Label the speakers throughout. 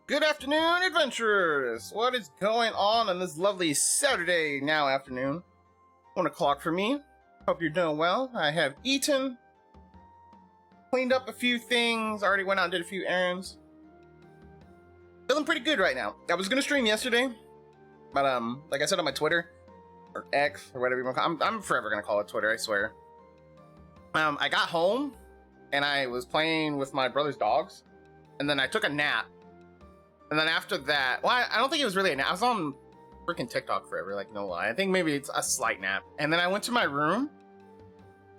Speaker 1: Good afternoon, adventurers! What is going on this lovely Saturday now afternoon? 1 o'clock for me. Hope you're doing well. I have eaten, cleaned up a few things, already went out and did a few errands. Feeling pretty good right now. I was gonna stream yesterday, but like I said on my Twitter, or X, or whatever you want to call it, I'm forever gonna call it Twitter, I swear. I got home, and I was playing with my brother's dogs, and then I took a nap. And then after that, well, I don't think it was really a nap. I was on freaking TikTok forever, like, no lie. I think maybe it's a slight nap. And then I went to my room,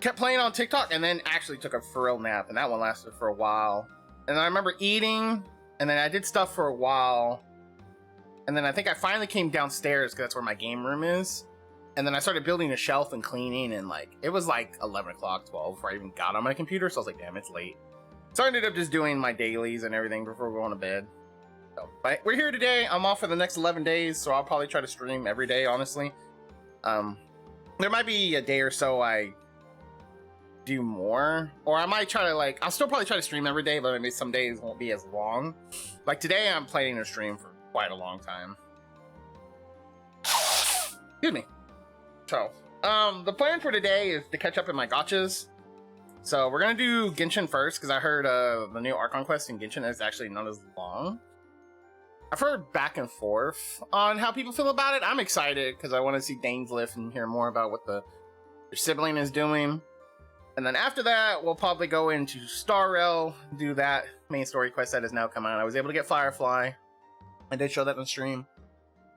Speaker 1: kept playing on TikTok, and then actually took a for real nap. And that one lasted for a while. And then I remember eating, and then I did stuff for a while. And then I think I finally came downstairs, because that's where my game room is. And then I started building a shelf and cleaning, and like, it was like 11 o'clock, 12 before I even got on my computer. So I was like, damn, it's late. So I ended up just doing my dailies and everything before going to bed. So, but we're here today. I'm off for the next 11 days, so I'll probably try to stream every day, honestly. There might be a day or so I do more, or I might try to, like, I'll still probably try to stream every day, but maybe some days won't be as long. Like today, I'm planning to stream for quite a long time. Excuse me. So, the plan for today is to catch up in my gachas. So we're gonna do Genshin first, because I heard the new Archon quest in Genshin is actually not as long. I've heard back and forth on how people feel about it. I'm excited because I want to see Dane's Lift and hear more about what their sibling is doing. And then after that, we'll probably go into Star Rail, do that main story quest that has now come out. I was able to get Firefly. I did show that on stream.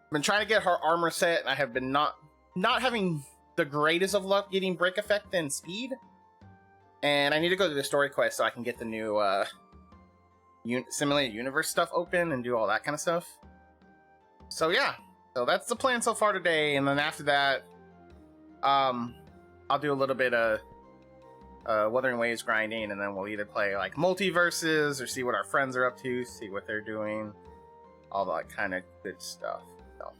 Speaker 1: I've been trying to get her armor set, and I have been not having the greatest of luck getting break effect and speed. And I need to go to the story quest so I can get the new simulated universe stuff open and do all that kind of stuff. So yeah, so that's the plan so far today. And then after that, I'll do a little bit of Wuthering Waves grinding, and then we'll either play like multiverses or see what our friends are up to, see what they're doing, all that kind of good stuff. So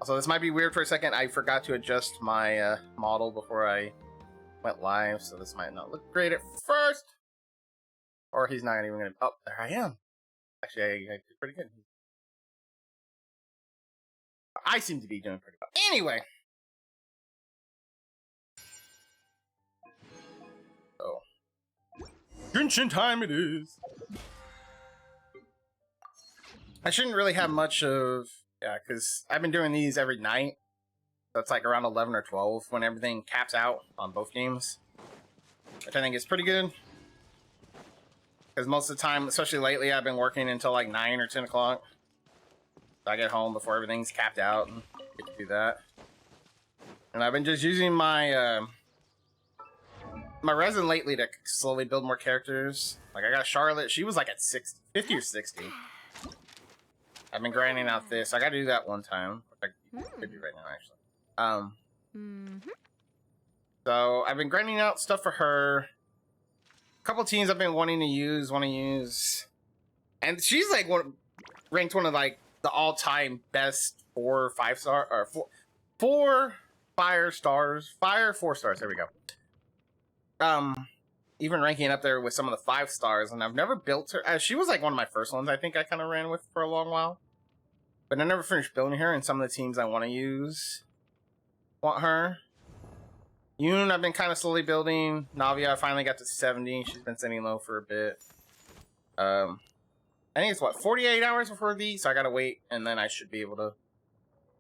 Speaker 1: also, this might be weird for a second. I forgot to adjust my model before I went live, so this might not look great at first. Or he's not even gonna. Oh, there I am. Actually, I did pretty good. I seem to be doing pretty well. Anyway. So. Genshin time it is. I shouldn't really have much of. Yeah, because I've been doing these every night. So it's like around 11 or 12 when everything caps out on both games. Which I think is pretty good. Because most of the time, especially lately, I've been working until like 9 or 10 o'clock. So I get home before everything's capped out and get to do that. And I've been just using my my resin lately to slowly build more characters. Like I got Charlotte, she was like at 50 or 60. I've been grinding out this. I gotta do that one time. Which I could do right now, actually. So I've been grinding out stuff for her. Couple teams I've been wanting to use, and she's like ranked one of like the all-time best 4 5-star or 4 fire stars, 4 stars. There we go. Even ranking up there with some of the 5 stars, and I've never built her. She was like one of my first ones. I think I kind of ran with for a long while, but I never finished building her. And some of the teams I want to use want her. Yoon, I've been kind of slowly building. Navia, I finally got to 70. She's been sitting low for a bit. I think it's, what, 48 hours before these? So I gotta wait, and then I should be able to at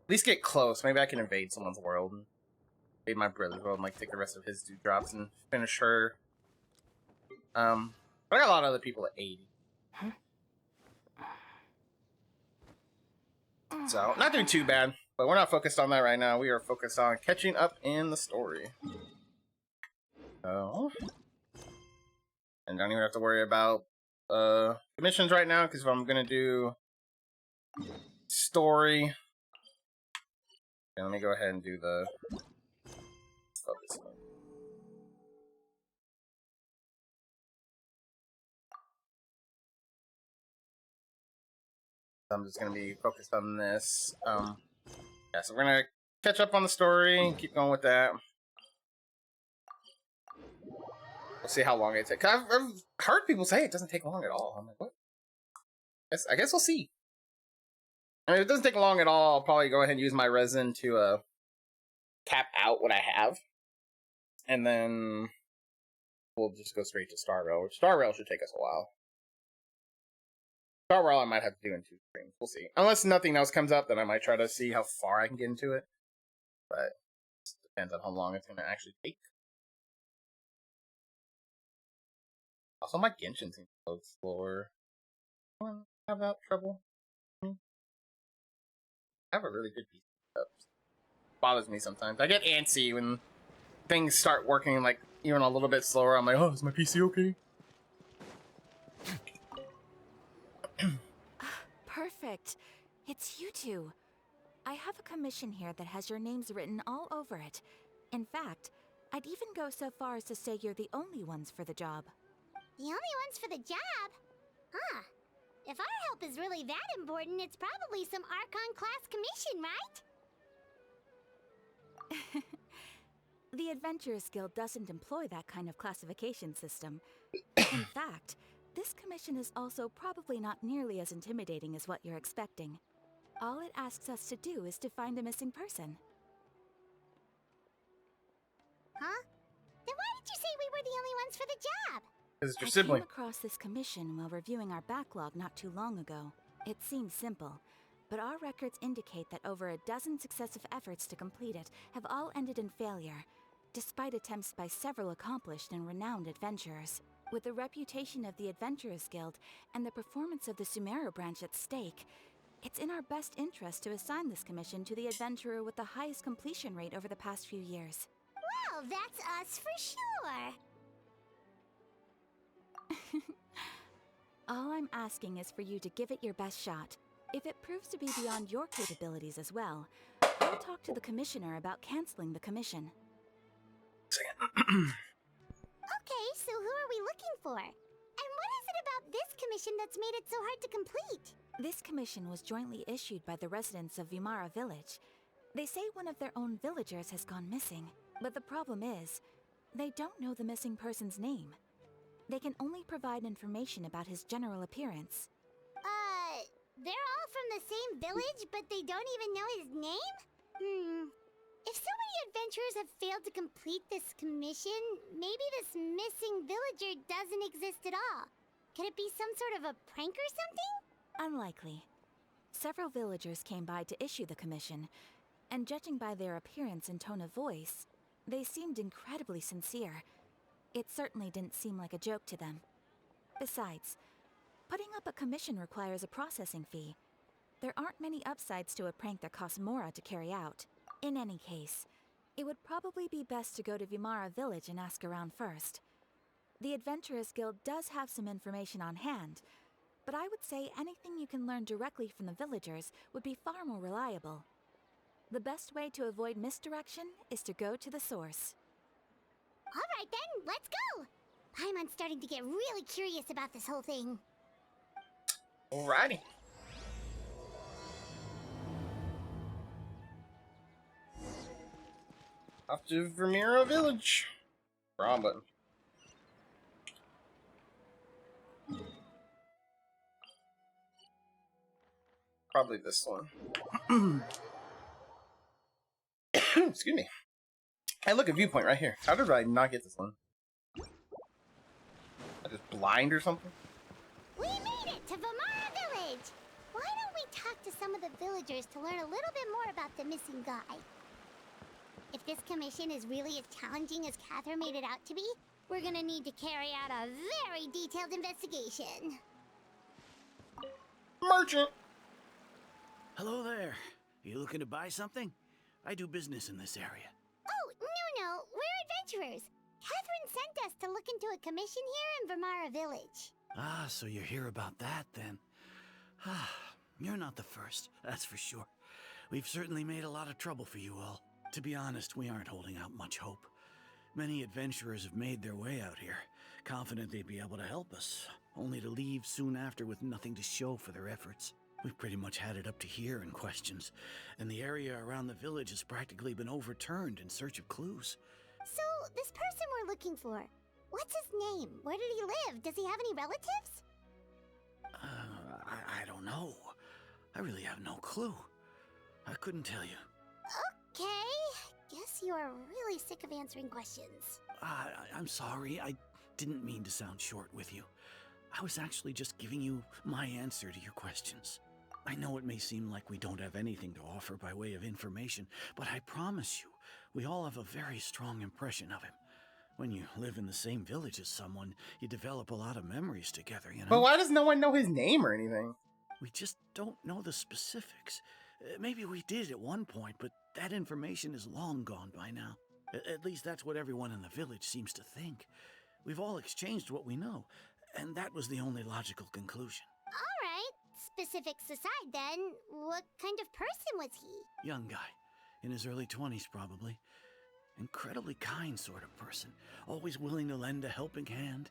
Speaker 1: least get close. Maybe I can invade someone's world. And invade my brother's world and, like, take the rest of his dewdrops and finish her. But I got a lot of other people at 80. So, not doing too bad. But we're not focused on that right now. We are focused on catching up in the story. So, and don't even have to worry about missions right now, because if I'm gonna do story, okay, let me go ahead and do the focus mode. I'm just gonna be focused on this. Yeah, so we're gonna catch up on the story, keep going with that. We'll see how long it takes. I've heard people say it doesn't take long at all. I'm like, what? I guess we'll see. I mean, if it doesn't take long at all, I'll probably go ahead and use my resin to cap out what I have. And then we'll just go straight to Star Rail. Star Rail should take us a while. Star Rail I might have to do in 2 streams. We'll see. Unless nothing else comes up, then I might try to see how far I can get into it. But it depends on how long it's going to actually take. Also, my Genshin seems to load slower. I don't have that trouble. I have a really good piece of stuff. Bothers me sometimes. I get antsy when things start working like even a little bit slower. I'm like, oh, is my PC okay?
Speaker 2: Perfect. It's you two. I have a commission here that has your names written all over it. In fact, I'd even go so far as to say you're the only ones for the job.
Speaker 3: The only ones for the job? Huh. If our help is really that important, it's probably some Archon class commission, right?
Speaker 2: The Adventurers Guild doesn't employ that kind of classification system. In fact, this commission is also probably not nearly as intimidating as what you're expecting. All it asks us to do is to find a missing person.
Speaker 3: Huh? Then why did you say we were the only ones for the job?
Speaker 1: Because it's your
Speaker 2: I
Speaker 1: sibling.
Speaker 2: came across this commission while reviewing our backlog not too long ago. It seems simple, but our records indicate that over a dozen successive efforts to complete it have all ended in failure, despite attempts by several accomplished and renowned adventurers. With the reputation of the Adventurers Guild and the performance of the Sumeru branch at stake, it's in our best interest to assign this commission to the adventurer with the highest completion rate over the past few years.
Speaker 3: Well, that's us for sure.
Speaker 2: All I'm asking is for you to give it your best shot. If it proves to be beyond your capabilities as well, I'll talk to the commissioner about canceling the commission.
Speaker 3: Okay, so who are we looking for? And what is it about this commission that's made it so hard to complete?
Speaker 2: This commission was jointly issued by the residents of Vimara Village. They say one of their own villagers has gone missing, but the problem is, they don't know the missing person's name. They can only provide information about his general appearance.
Speaker 3: They're all from the same village, but they don't even know his name? If so many adventurers have failed to complete this commission, maybe this missing villager doesn't exist at all. Could it be some sort of a prank or something?
Speaker 2: Unlikely. Several villagers came by to issue the commission, and judging by their appearance and tone of voice, they seemed incredibly sincere. It certainly didn't seem like a joke to them. Besides, putting up a commission requires a processing fee. There aren't many upsides to a prank that costs Mora to carry out. In any case, it would probably be best to go to Vimara Village and ask around first. The Adventurers Guild does have some information on hand, but I would say anything you can learn directly from the villagers would be far more reliable. The best way to avoid misdirection is to go to the source.
Speaker 3: Alright then, let's go! Paimon's starting to get really curious about this whole thing.
Speaker 1: Alrighty. Off to Vermeer Village. Wrong button. Probably this one. Excuse me. Hey, look, a viewpoint right here. How did I not get this one? I just blind or something?
Speaker 3: We made it to Vimara Village! Why don't we talk to some of the villagers to learn a little bit more about the missing guy? If this commission is really as challenging as Catherine made it out to be, we're gonna need to carry out a very detailed investigation.
Speaker 1: Merchant!
Speaker 4: Hello there. You looking to buy something? I do business in this area.
Speaker 3: Oh, no, we're adventurers. Catherine sent us to look into a commission here in Vimara Village.
Speaker 4: Ah, so you're here about that then. Ah, you're not the first, that's for sure. We've certainly made a lot of trouble for you all. To be honest, we aren't holding out much hope. Many adventurers have made their way out here, confident they'd be able to help us, only to leave soon after with nothing to show for their efforts. We've pretty much had it up to here in questions, and the area around the village has practically been overturned in search of clues.
Speaker 3: So, this person we're looking for, what's his name? Where did he live? Does he have any relatives?
Speaker 4: I don't don't know. I really have no clue. I couldn't tell you.
Speaker 3: Okay. Guess you are really sick of answering questions.
Speaker 4: I'm sorry. I didn't mean to sound short with you. I was actually just giving you my answer to your questions. I know it may seem like we don't have anything to offer by way of information, but I promise you, we all have a very strong impression of him. When you live in the same village as someone, you develop a lot of memories together, you know?
Speaker 1: But why does no one know his name or anything?
Speaker 4: We just don't know the specifics. Maybe we did at one point, but that information is long gone by now. At least that's what everyone in the village seems to think. We've all exchanged what we know, and that was the only logical conclusion.
Speaker 3: All right. Specifics aside, then, what kind of person was he?
Speaker 4: Young guy, in his early 20s probably. Incredibly kind sort of person, always willing to lend a helping hand.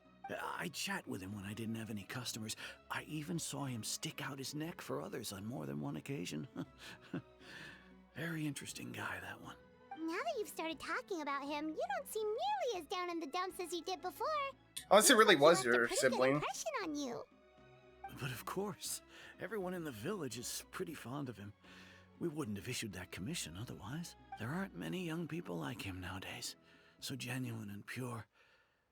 Speaker 4: I'd chat with him when I didn't have any customers. I even saw him stick out his neck for others on more than one occasion. Very interesting guy, that one.
Speaker 3: Now that you've started talking about him, you don't seem nearly as down in the dumps as you did before.
Speaker 1: Unless it really was
Speaker 3: Looks like he
Speaker 1: your
Speaker 3: left a pretty good
Speaker 1: sibling.
Speaker 3: impression on you.
Speaker 4: But of course, everyone in the village is pretty fond of him. We wouldn't have issued that commission otherwise. There aren't many young people like him nowadays. So genuine and pure.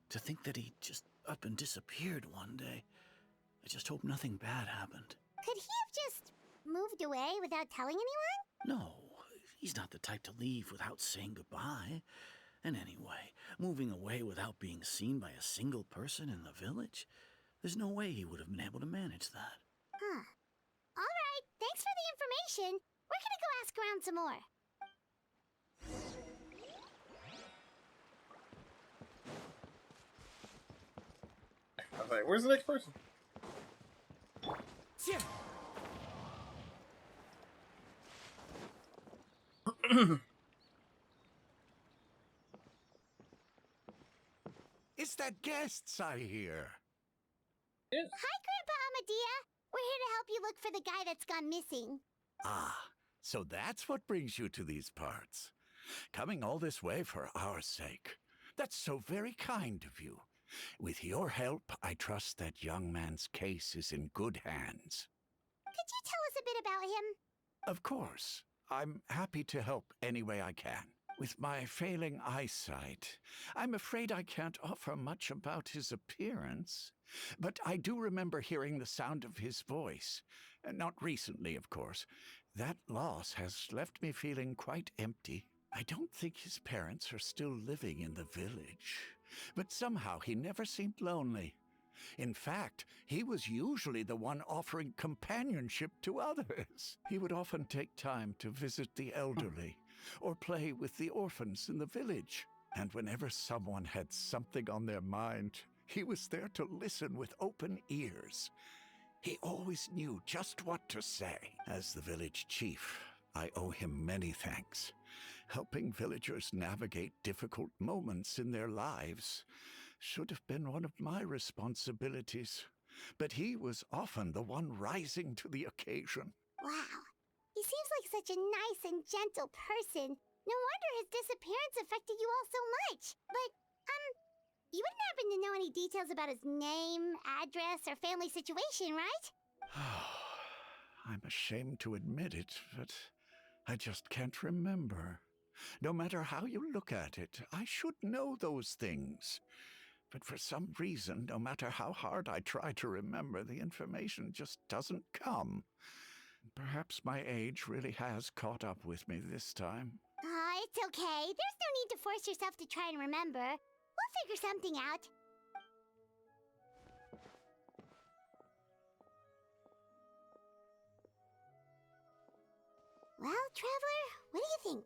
Speaker 4: To think that he just up and disappeared one day. I just hope nothing bad happened.
Speaker 3: Could he have just moved away without telling anyone?
Speaker 4: No, he's not the type to leave without saying goodbye. And anyway, moving away without being seen by a single person in the village, there's no way he would have been able to manage that.
Speaker 3: Huh. All right, thanks for the information. We're gonna go ask around some more.
Speaker 1: I was like, where's the next person?
Speaker 5: It's that guests I hear.
Speaker 3: Hi, Grandpa Amadea. We're here to help you look for the guy that's gone missing.
Speaker 5: Ah, so that's what brings you to these parts. Coming all this way for our sake. That's so very kind of you. With your help, I trust that young man's case is in good hands.
Speaker 3: Could you tell us a bit about him?
Speaker 5: Of course. I'm happy to help any way I can. With my failing eyesight, I'm afraid I can't offer much about his appearance. But I do remember hearing the sound of his voice. Not recently, of course. That loss has left me feeling quite empty. I don't think his parents are still living in the village. But somehow he never seemed lonely. In fact, he was usually the one offering companionship to others. He would often take time to visit the elderly or play with the orphans in the village. And whenever someone had something on their mind, he was there to listen with open ears. He always knew just what to say. As the village chief, I owe him many thanks. Helping villagers navigate difficult moments in their lives should have been one of my responsibilities. But he was often the one rising to the occasion.
Speaker 3: Wow. He seems like such a nice and gentle person. No wonder his disappearance affected you all so much. But, you wouldn't happen to know any details about his name, address, or family situation, right?
Speaker 5: I'm ashamed to admit it, but I just can't remember. No matter how you look at it, I should know those things. But for some reason, no matter how hard I try to remember, the information just doesn't come. Perhaps my age really has caught up with me this time.
Speaker 3: It's okay. There's no need to force yourself to try and remember. We'll figure something out. Well, Traveler, what do you think?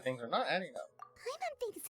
Speaker 1: Things are not adding up.
Speaker 3: I don't think so.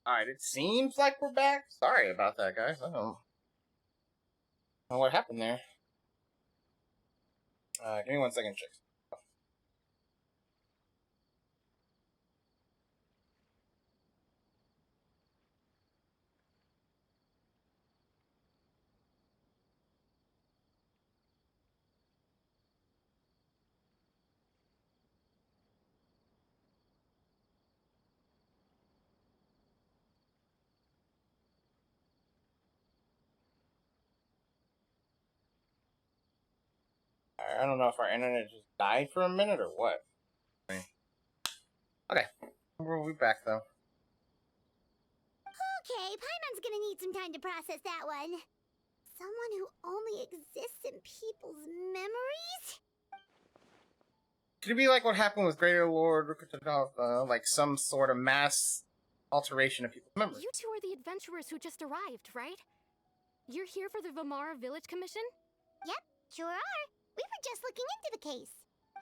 Speaker 1: Alright, it seems like we're back. Sorry about that, guys. I don't know what happened there. Give me 1 second, chicks. I don't know if our internet just died for a minute or what. Okay, we're back though.
Speaker 3: Okay, Paimon's gonna need some time to process that one. Someone who only exists in people's memories?
Speaker 1: Could it be like what happened with Greater Lord Rukutadov, like some sort of mass alteration of people's memories?
Speaker 6: You two are the adventurers who just arrived, right? You're here for the Vamara Village Commission?
Speaker 3: Yep, sure are. We were just looking into the case.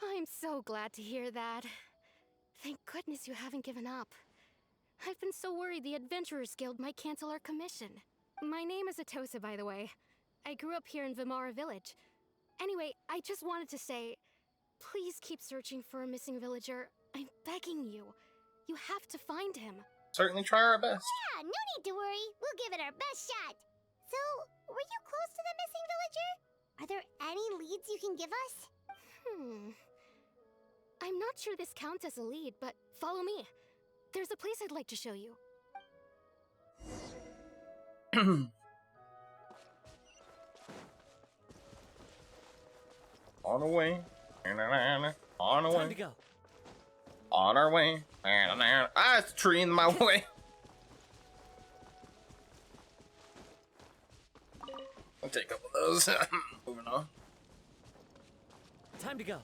Speaker 6: I'm so glad to hear that. Thank goodness you haven't given up. I've been so worried the Adventurers Guild might cancel our commission. My name is Atosa, by the way. I grew up here in Vamara Village. Anyway, I just wanted to say, please keep searching for a missing villager. I'm begging you. You have to find him.
Speaker 1: Certainly try our best.
Speaker 3: Yeah, no need to worry. We'll give it our best shot. So, were you close to the missing villager? Are there any leads you can give us?
Speaker 6: I'm not sure this counts as a lead, but follow me. There's a place I'd like to show you.
Speaker 1: On the way. On the way.
Speaker 7: Time to go.
Speaker 1: On our way. Ah, it's a tree in my way. I'll take a couple of those. Moving on.
Speaker 7: Time to go.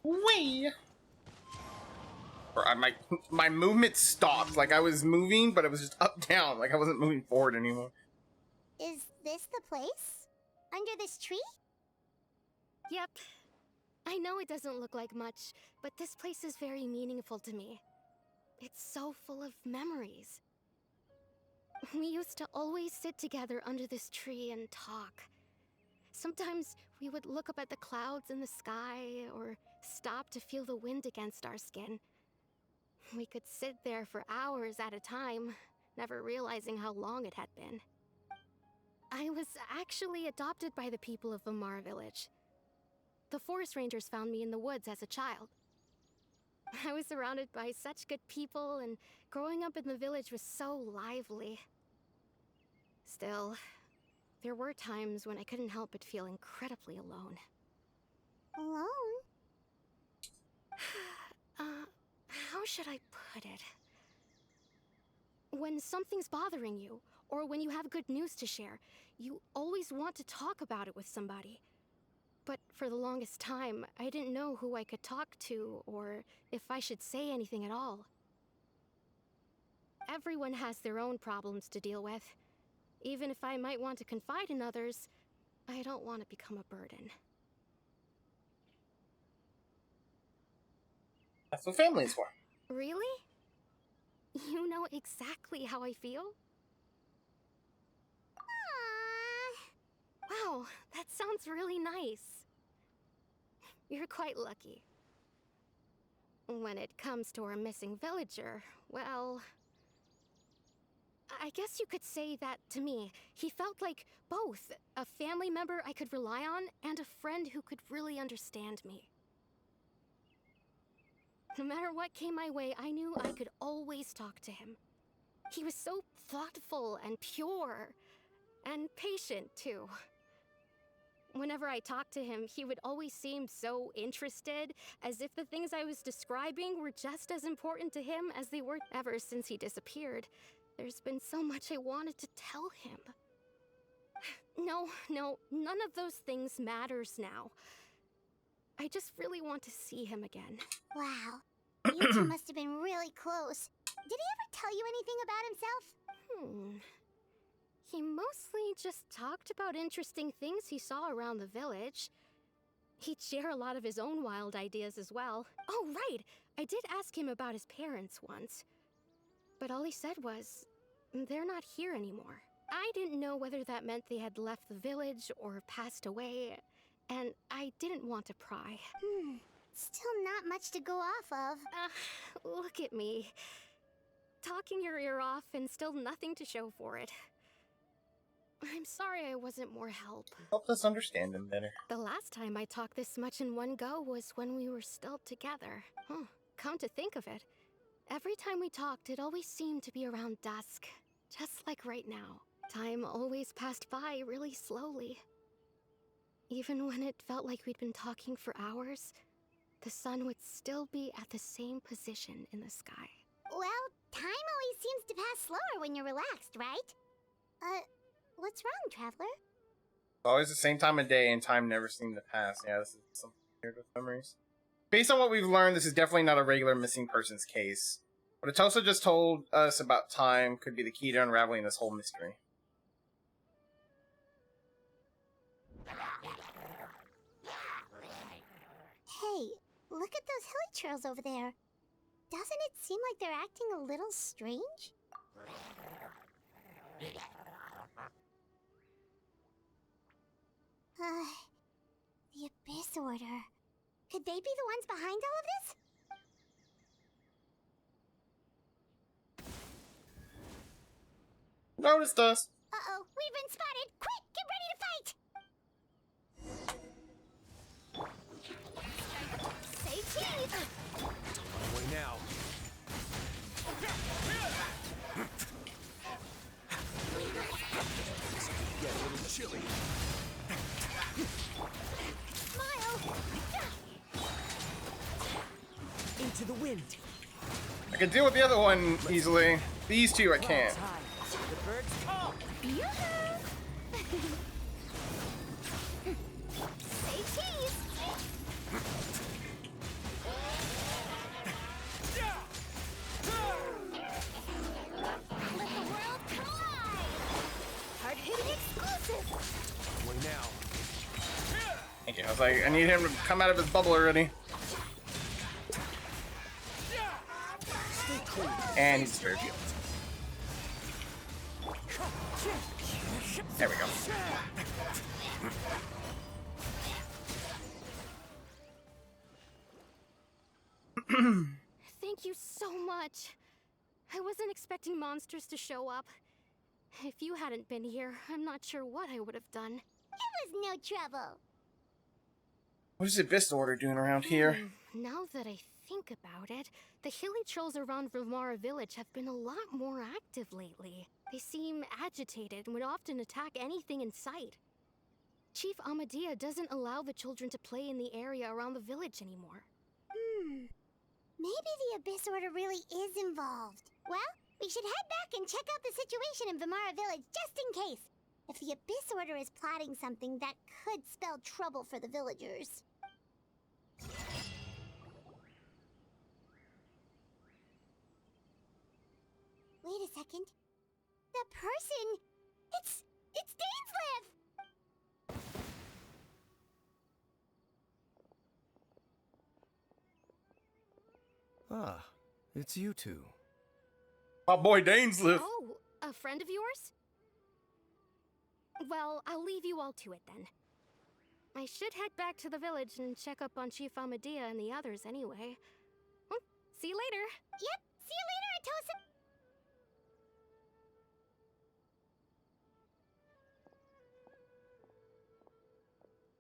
Speaker 1: Wee. Or my movement stopped. Like I was moving, but it was just up down. Like I wasn't moving forward anymore.
Speaker 3: Is this the place? Under this tree?
Speaker 6: Yep. I know it doesn't look like much, but this place is very meaningful to me. It's so full of memories. We used to always sit together under this tree and talk. Sometimes we would look up at the clouds in the sky, or stop to feel the wind against our skin. We could sit there for hours at a time, never realizing how long it had been. I was actually adopted by the people of Vamara Village. The forest rangers found me in the woods as a child. I was surrounded by such good people, and growing up in the village was so lively. Still, there were times when I couldn't help but feel incredibly alone.
Speaker 3: Alone?
Speaker 6: How should I put it? When something's bothering you, or when you have good news to share, you always want to talk about it with somebody. But for the longest time, I didn't know who I could talk to, or if I should say anything at all. Everyone has their own problems to deal with. Even if I might want to confide in others, I don't want to become a burden.
Speaker 1: That's what family is for.
Speaker 6: Really? You know exactly how I feel?
Speaker 3: Aww.
Speaker 6: Wow, that sounds really nice. You're quite lucky. When it comes to our missing villager, well, I guess you could say that to me. He felt like both a family member I could rely on and a friend who could really understand me. No matter what came my way, I knew I could always talk to him. He was so thoughtful and pure, and patient too. Whenever I talked to him, he would always seem so interested, as if the things I was describing were just as important to him as they were. Ever since he disappeared, there's been so much I wanted to tell him. No, none of those things matters now. I just really want to see him again.
Speaker 3: Wow. You two must have been really close. Did he ever tell you anything about himself?
Speaker 6: He mostly just talked about interesting things he saw around the village. He'd share a lot of his own wild ideas as well. Oh, right! I did ask him about his parents once. but all he said was, they're not here anymore. I didn't know whether that meant they had left the village or passed away, and I didn't want to pry.
Speaker 3: Still not much to go off of.
Speaker 6: Look at me. Talking your ear off and still nothing to show for it. I'm sorry I wasn't more help.
Speaker 1: Help us understand him better.
Speaker 6: The last time I talked this much in one go was when we were still together. Come to think of it, every time we talked, it always seemed to be around dusk. Just like right now. Time always passed by really slowly. Even when it felt like we'd been talking for hours, the sun would still be at the same position in the sky.
Speaker 3: Well, time always seems to pass slower when you're relaxed, right? What's wrong, Traveler?
Speaker 1: Always the same time of day, and time never seemed to pass. Yeah, this is something weird with memories. Based on what we've learned, this is definitely not a regular missing persons case. What Atosa just told us about time could be the key to unraveling this whole mystery.
Speaker 3: Hey, look at those hilly churls over there. Doesn't it seem like they're acting a little strange? The Abyss Order. Could they be the ones behind all of this?
Speaker 1: Noticed us.
Speaker 3: Uh-oh, we've been spotted! Quick, get ready to fight! Say cheese!
Speaker 7: Way now. Get a little chilly.
Speaker 3: Smile!
Speaker 7: Into the wind.
Speaker 1: I can deal with the other one easily. These two I can't.
Speaker 7: The birds call.
Speaker 3: Say cheese! Let the world collide! Hard-hitting exclusive!
Speaker 7: Way now.
Speaker 1: Thank you. I was like, I need him to come out of his bubble already. And he's scared. There we go.
Speaker 6: Thank you so much. I wasn't expecting monsters to show up. If you hadn't been here, I'm not sure what I would have done.
Speaker 3: It was no trouble.
Speaker 1: What is the Abyss Order doing around here?
Speaker 6: Now that I think about it, the hilly trolls around Vimara village have been a lot more active lately. They seem agitated and would often attack anything in sight. Chief Amadea doesn't allow the children to play in the area around the village anymore.
Speaker 3: Maybe the Abyss Order really is involved. Well, we should head back and check out the situation in Vimara village just in case. If the Abyss Order is plotting something, that could spell trouble for the villagers. Wait a second. The person... It's Dainslev!
Speaker 7: Ah, it's you two.
Speaker 1: My boy Dainslev.
Speaker 6: Oh, a friend of yours? Well, I'll leave you all to it then. I should head back to the village and check up on Chief Amadea and the others anyway. See you later.
Speaker 3: Yep, see you later, Atosa!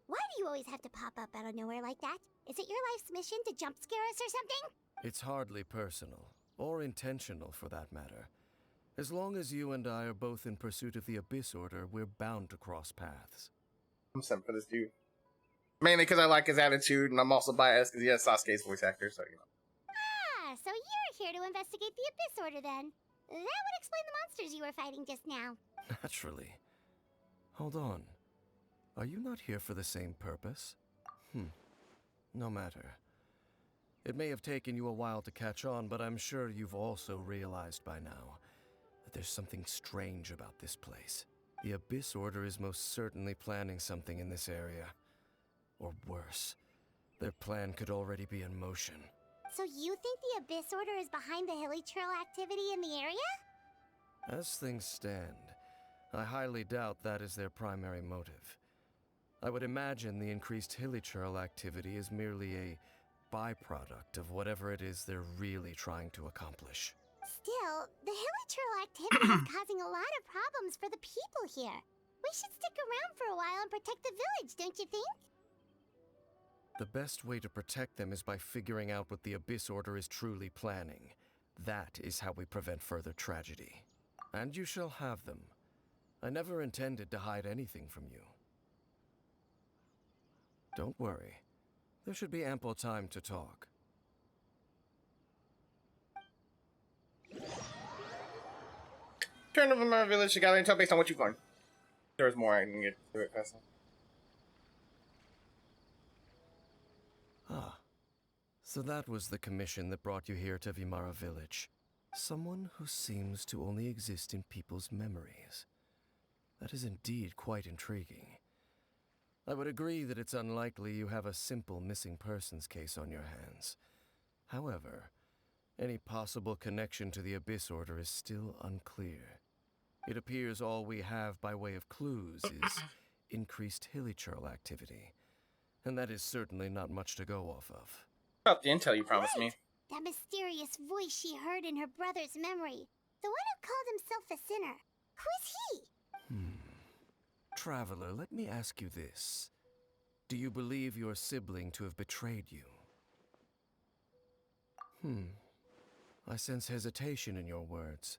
Speaker 3: Why do you always have to pop up out of nowhere like that? Is it your life's mission to jump scare us or something?
Speaker 7: It's hardly personal, or intentional for that matter. As long as you and I are both in pursuit of the Abyss Order, we're bound to cross paths.
Speaker 1: I'm sent for this dude. Mainly because I like his attitude, and I'm also biased because he has Sasuke's voice actor, so you know.
Speaker 3: Ah, so you're here to investigate the Abyss Order then. That would explain the monsters you were fighting just now.
Speaker 7: Naturally. Hold on. Are you not here for the same purpose? No matter. It may have taken you a while to catch on, but I'm sure you've also realized by now that there's something strange about this place. The Abyss Order is most certainly planning something in this area. Or worse, their plan could already be in motion.
Speaker 3: So you think the Abyss Order is behind the hilly trail activity in the area?
Speaker 7: As things stand, I highly doubt that is their primary motive. I would imagine the increased hilichurl activity is merely a byproduct of whatever it is they're really trying to accomplish.
Speaker 3: Still, the hilly trail activity is causing a lot of problems for the people here. We should stick around for a while and protect the village, don't you think?
Speaker 7: The best way to protect them is by figuring out what the Abyss Order is truly planning. That is how we prevent further tragedy. And you shall have them. I never intended to hide anything from you. Don't worry. There should be ample time to talk.
Speaker 1: Turn of my village to gather intel based on what you've learned. There's more I can get to it faster.
Speaker 7: Ah. So that was the commission that brought you here to Vimara Village. Someone who seems to only exist in people's memories. That is indeed quite intriguing. I would agree that it's unlikely you have a simple missing persons case on your hands. However, any possible connection to the Abyss Order is still unclear. It appears all we have by way of clues is increased hilichurl activity, and that is certainly not much to go off of.
Speaker 1: About the intel you promised me.
Speaker 3: That mysterious voice she heard in her brother's memory. The one who called himself a sinner. Who is he?
Speaker 7: Traveler, let me ask you this. Do you believe your sibling to have betrayed you? I sense hesitation in your words.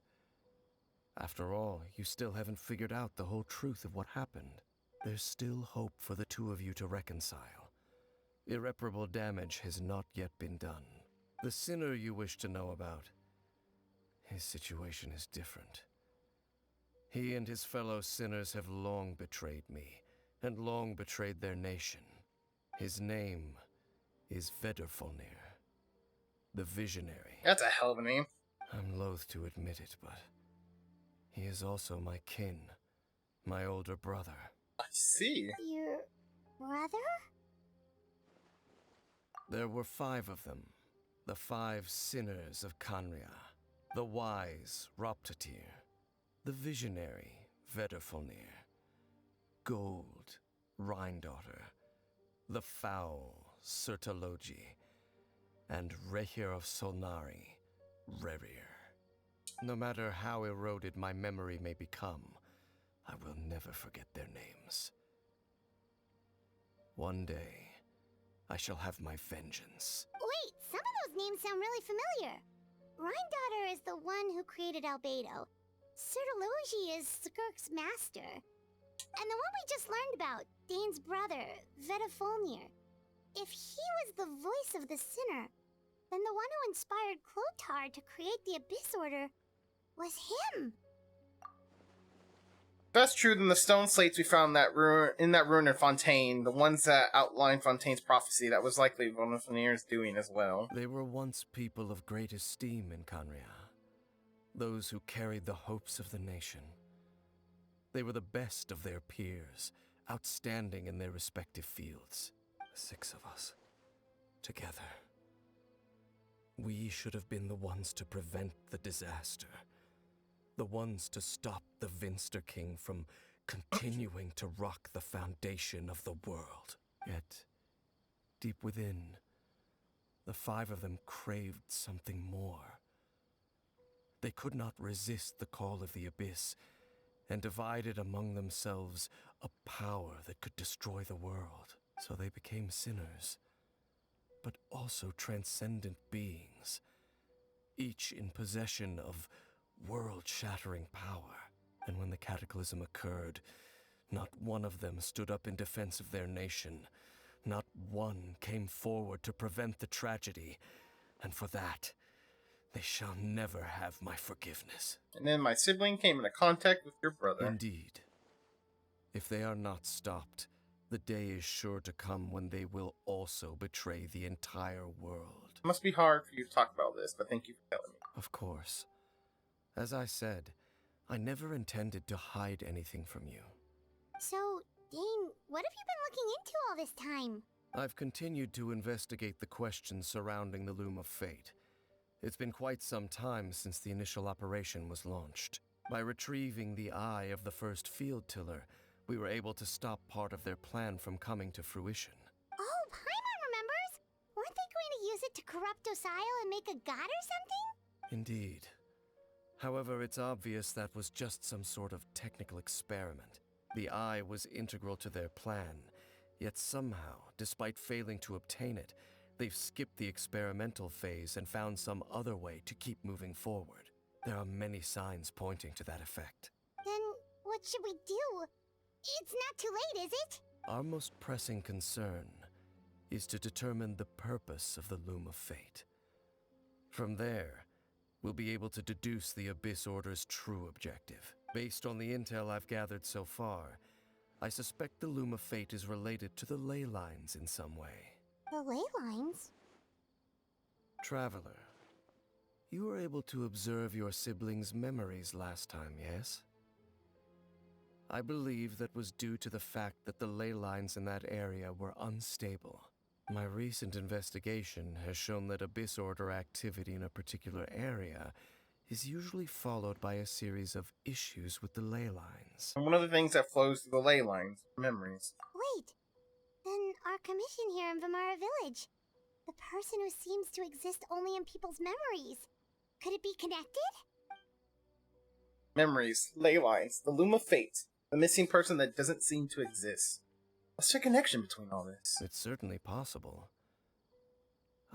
Speaker 7: After all, you still haven't figured out the whole truth of what happened. There's still hope for the two of you to reconcile. Irreparable damage has not yet been done. The sinner you wish to know about, his situation is different. He and his fellow sinners have long betrayed me, and long betrayed their nation. His name is Vedrfolnir, the Visionary.
Speaker 1: That's a hell of a name.
Speaker 7: I'm loath to admit it, but he is also my kin, my older brother.
Speaker 1: I see.
Speaker 3: Your brother?
Speaker 7: There were 5 of them, the 5 sinners of Kanria, the wise Roptatir, the visionary Vedrfolnir, Gold Rhindaughter, the foul Sertalogi, and Rehir of Solnari, Rerir. No matter how eroded my memory may become, I will never forget their names. One day, I shall have my vengeance.
Speaker 3: Wait, some of those names sound really familiar. Rhindaughter is the one who created Albedo. Sertalogi is Skirk's master. And the one we just learned about, Dane's brother, Vedrfolnir. If he was the voice of the sinner, then the one who inspired Clotar to create the Abyss Order was him.
Speaker 1: If that's true, then the stone slates we found in that ruin in Fontaine, the ones that outline Fontaine's prophecy, that was likely one of Fontain's doing as well.
Speaker 7: They were once people of great esteem in Kanria, those who carried the hopes of the nation. They were the best of their peers, outstanding in their respective fields. The 6 of us, together. We should have been the ones to prevent the disaster. The ones to stop the Vinster King from continuing to rock the foundation of the world. Yet, deep within, the 5 of them craved something more. They could not resist the call of the Abyss, and divided among themselves a power that could destroy the world. So they became sinners, but also transcendent beings, each in possession of world-shattering power. And when the cataclysm occurred, not one of them stood up in defense of their nation. Not one came forward to prevent the tragedy. And for that, they shall never have my forgiveness.
Speaker 1: And then my sibling came into contact with your brother.
Speaker 7: Indeed. If they are not stopped, the day is sure to come when they will also betray the entire world.
Speaker 1: It must be hard for you to talk about this, but thank you for telling me.
Speaker 7: Of course. As I said, I never intended to hide anything from you.
Speaker 3: So, Dane, what have you been looking into all this time?
Speaker 7: I've continued to investigate the questions surrounding the Loom of Fate. It's been quite some time since the initial operation was launched. By retrieving the eye of the first field tiller, we were able to stop part of their plan from coming to fruition.
Speaker 3: Oh, Paimon remembers! Weren't they going to use it to corrupt Osial and make a god or something?
Speaker 7: Indeed. However, it's obvious that was just some sort of technical experiment. The eye was integral to their plan, yet somehow, despite failing to obtain it, they've skipped the experimental phase and found some other way to keep moving forward. There are many signs pointing to that effect.
Speaker 3: Then what should we do? It's not too late, is it?
Speaker 7: Our most pressing concern is to determine the purpose of the Loom of Fate. From there, we'll be able to deduce the Abyss Order's true objective. Based on the intel I've gathered so far, I suspect the Loom of Fate is related to the ley lines in some way.
Speaker 3: The ley lines?
Speaker 7: Traveler, you were able to observe your siblings' memories last time, yes? I believe that was due to the fact that the ley lines in that area were unstable. My recent investigation has shown that Abyss Order activity in a particular area is usually followed by a series of issues with the ley lines.
Speaker 1: And one of the things that flows through the ley lines, memories.
Speaker 3: Wait, then our commission here in Vamara Village, the person who seems to exist only in people's memories, could it be connected?
Speaker 1: Memories, ley lines, the Loom of Fate, the missing person that doesn't seem to exist. What's the connection between all this?
Speaker 7: It's certainly possible.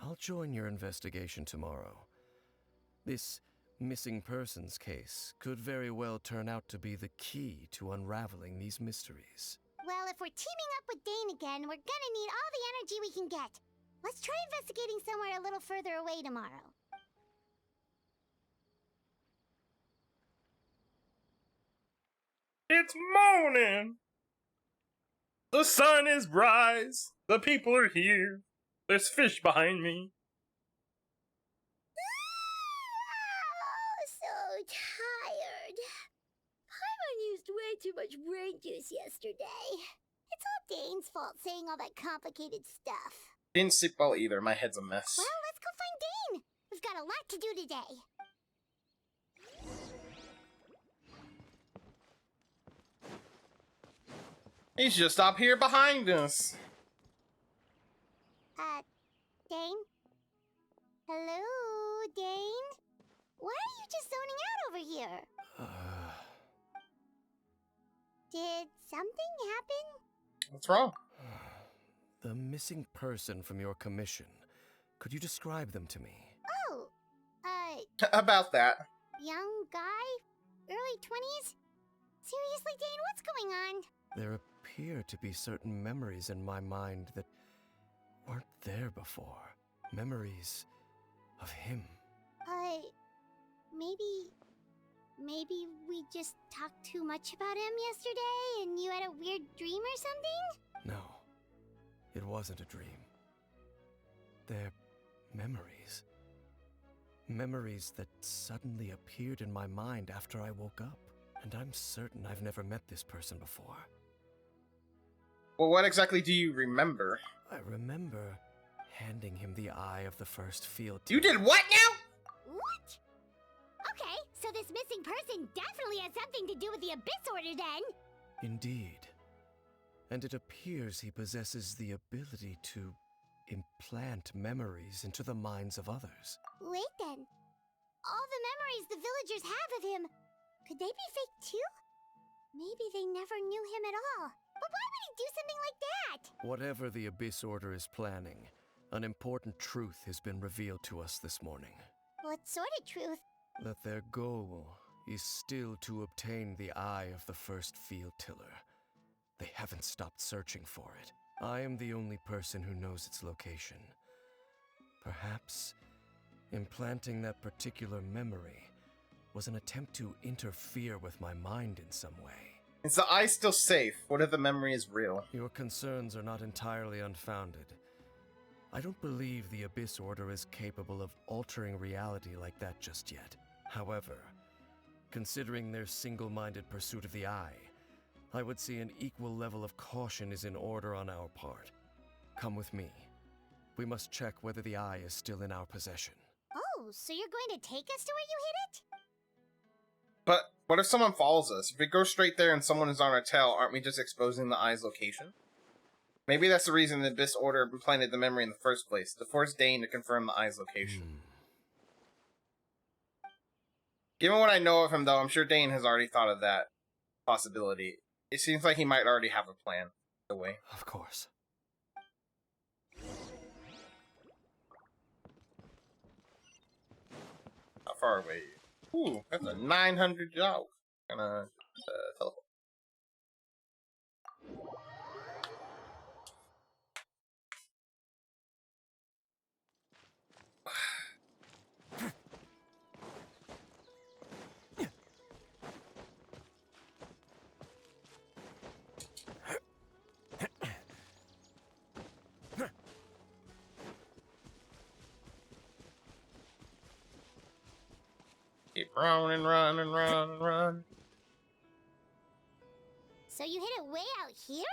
Speaker 7: I'll join your investigation tomorrow. This missing persons case could very well turn out to be the key to unraveling these mysteries.
Speaker 3: Well, if we're teaming up with Dane again, we're gonna need all the energy we can get. Let's try investigating somewhere a little further away tomorrow.
Speaker 1: It's morning! The sun is rise. The people are here. There's fish behind me.
Speaker 3: Oh, so tired. Paimon used way too much brain juice yesterday. It's all Dane's fault saying all that complicated stuff.
Speaker 1: Didn't sleep well either. My head's a mess.
Speaker 3: Well, let's go find Dane. We've got a lot to do today.
Speaker 1: He should just stop here behind us.
Speaker 3: Dane? Hello, Dane? Why are you just zoning out over here? Did something happen?
Speaker 1: What's wrong?
Speaker 7: The missing person from your commission. Could you describe them to me?
Speaker 3: Oh,
Speaker 1: About that.
Speaker 3: young guy? Early 20s? Seriously, Dane, what's going on?
Speaker 7: There appear to be certain memories in my mind that weren't there before. Memories of him.
Speaker 3: Maybe we just talked too much about him yesterday and you had a weird dream or something?
Speaker 7: No, it wasn't a dream. They're memories. Memories that suddenly appeared in my mind after I woke up. And I'm certain I've never met this person before.
Speaker 1: Well, what exactly do you remember?
Speaker 7: I remember handing him the eye of the first field.
Speaker 1: You did what now?
Speaker 3: What? Okay, so this missing person definitely has something to do with the Abyss Order then.
Speaker 7: Indeed. And it appears he possesses the ability to implant memories into the minds of others.
Speaker 3: Wait then. All the memories the villagers have of him, could they be fake too? Maybe they never knew him at all. But why would he do something like that?
Speaker 7: Whatever the Abyss Order is planning, an important truth has been revealed to us this morning.
Speaker 3: What sort of truth?
Speaker 7: That their goal is still to obtain the eye of the first field tiller. They haven't stopped searching for it. I am the only person who knows its location. Perhaps implanting that particular memory was an attempt to interfere with my mind in some way.
Speaker 1: Is the eye still safe? What if the memory is real?
Speaker 7: Your concerns are not entirely unfounded. I don't believe the Abyss Order is capable of altering reality like that just yet. However, considering their single-minded pursuit of the eye, I would say an equal level of caution is in order on our part. Come with me. We must check whether the eye is still in our possession.
Speaker 3: Oh, so you're going to take us to where you hid it?
Speaker 1: But what if someone follows us? If we go straight there and someone is on our tail, aren't we just exposing the eye's location? Maybe that's the reason the Abyss Order implanted the memory in the first place, to force Dane to confirm the eye's location. Given what I know of him, though, I'm sure Dane has already thought of that possibility. It seems like he might already have a plan. The way.
Speaker 7: Of course.
Speaker 1: How far away? Ooh, that's a $900 teleport. Keep running, running, running, running.
Speaker 3: So you hid it way out here?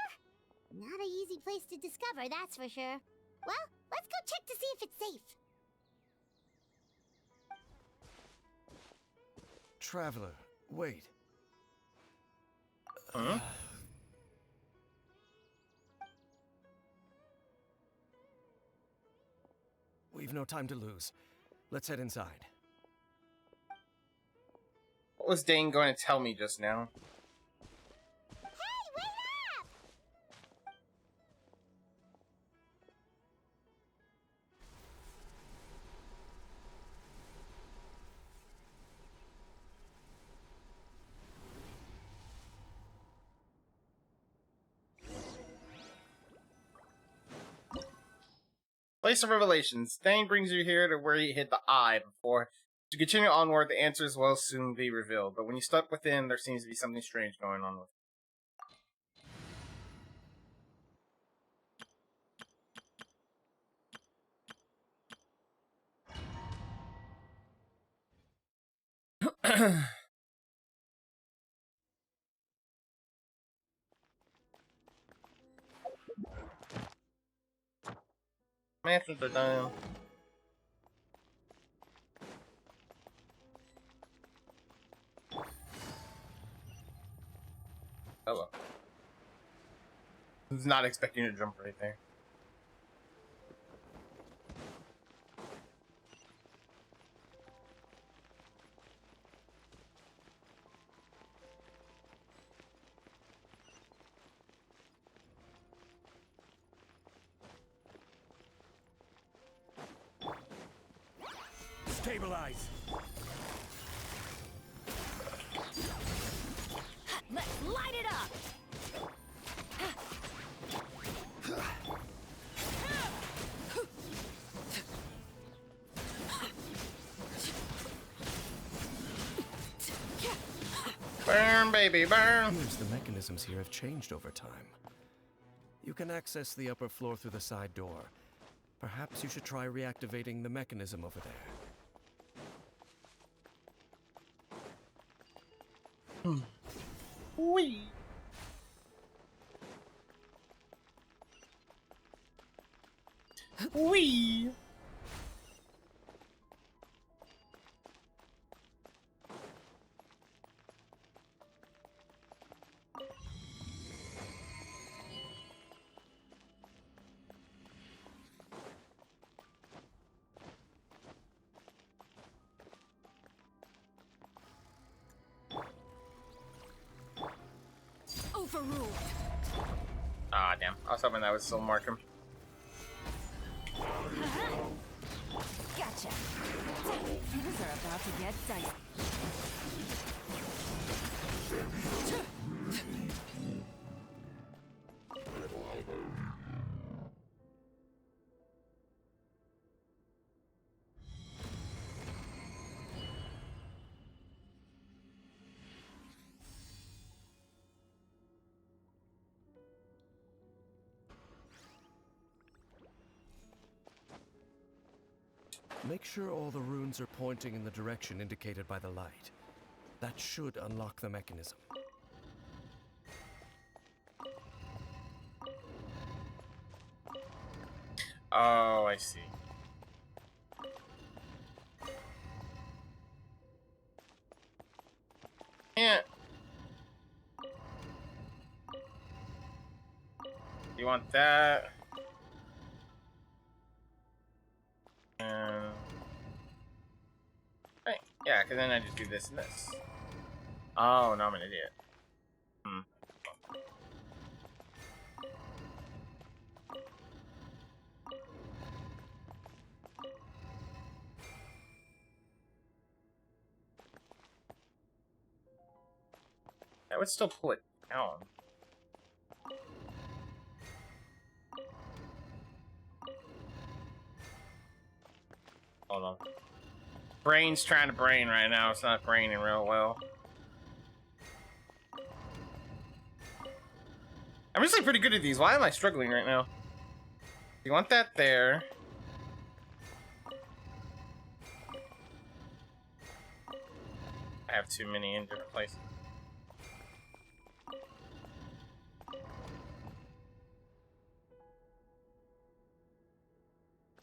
Speaker 3: Not an easy place to discover, that's for sure. Well, let's go check to see if it's safe.
Speaker 7: Traveler, wait.
Speaker 1: Huh?
Speaker 7: We've no time to lose. Let's head inside.
Speaker 1: What was Dane going to tell me just now?
Speaker 3: Hey, wait up!
Speaker 1: Place of Revelations. Dane brings you here to where he hid the eye before. To continue onward, the answers will soon be revealed, but when you step within, there seems to be something strange going on with it. Mansions are down. Hello. I was not expecting to jump right there.
Speaker 4: Stabilize!
Speaker 2: Let's light it up!
Speaker 1: Burn, baby, burn!
Speaker 7: Seems the mechanisms here have changed over time. You can access the upper floor through the side door. Perhaps you should try reactivating the mechanism over there.
Speaker 1: Wee! Wee!
Speaker 2: Overruled.
Speaker 1: Ah, damn. I was hoping that would still mark him.
Speaker 2: Gotcha. Things are about to get dicey.
Speaker 7: Make sure all the runes are pointing in the direction indicated by the light. That should unlock the mechanism.
Speaker 1: Oh, I see. Yeah. You want that? Right. Yeah, because then I just do this and this. Oh, no, I'm an idiot. Hmm. That would still pull it down. Hold on. Brain's trying to brain right now. It's not braining real well. I'm usually pretty good at these. Why am I struggling right now? You want that there. I have too many in different places.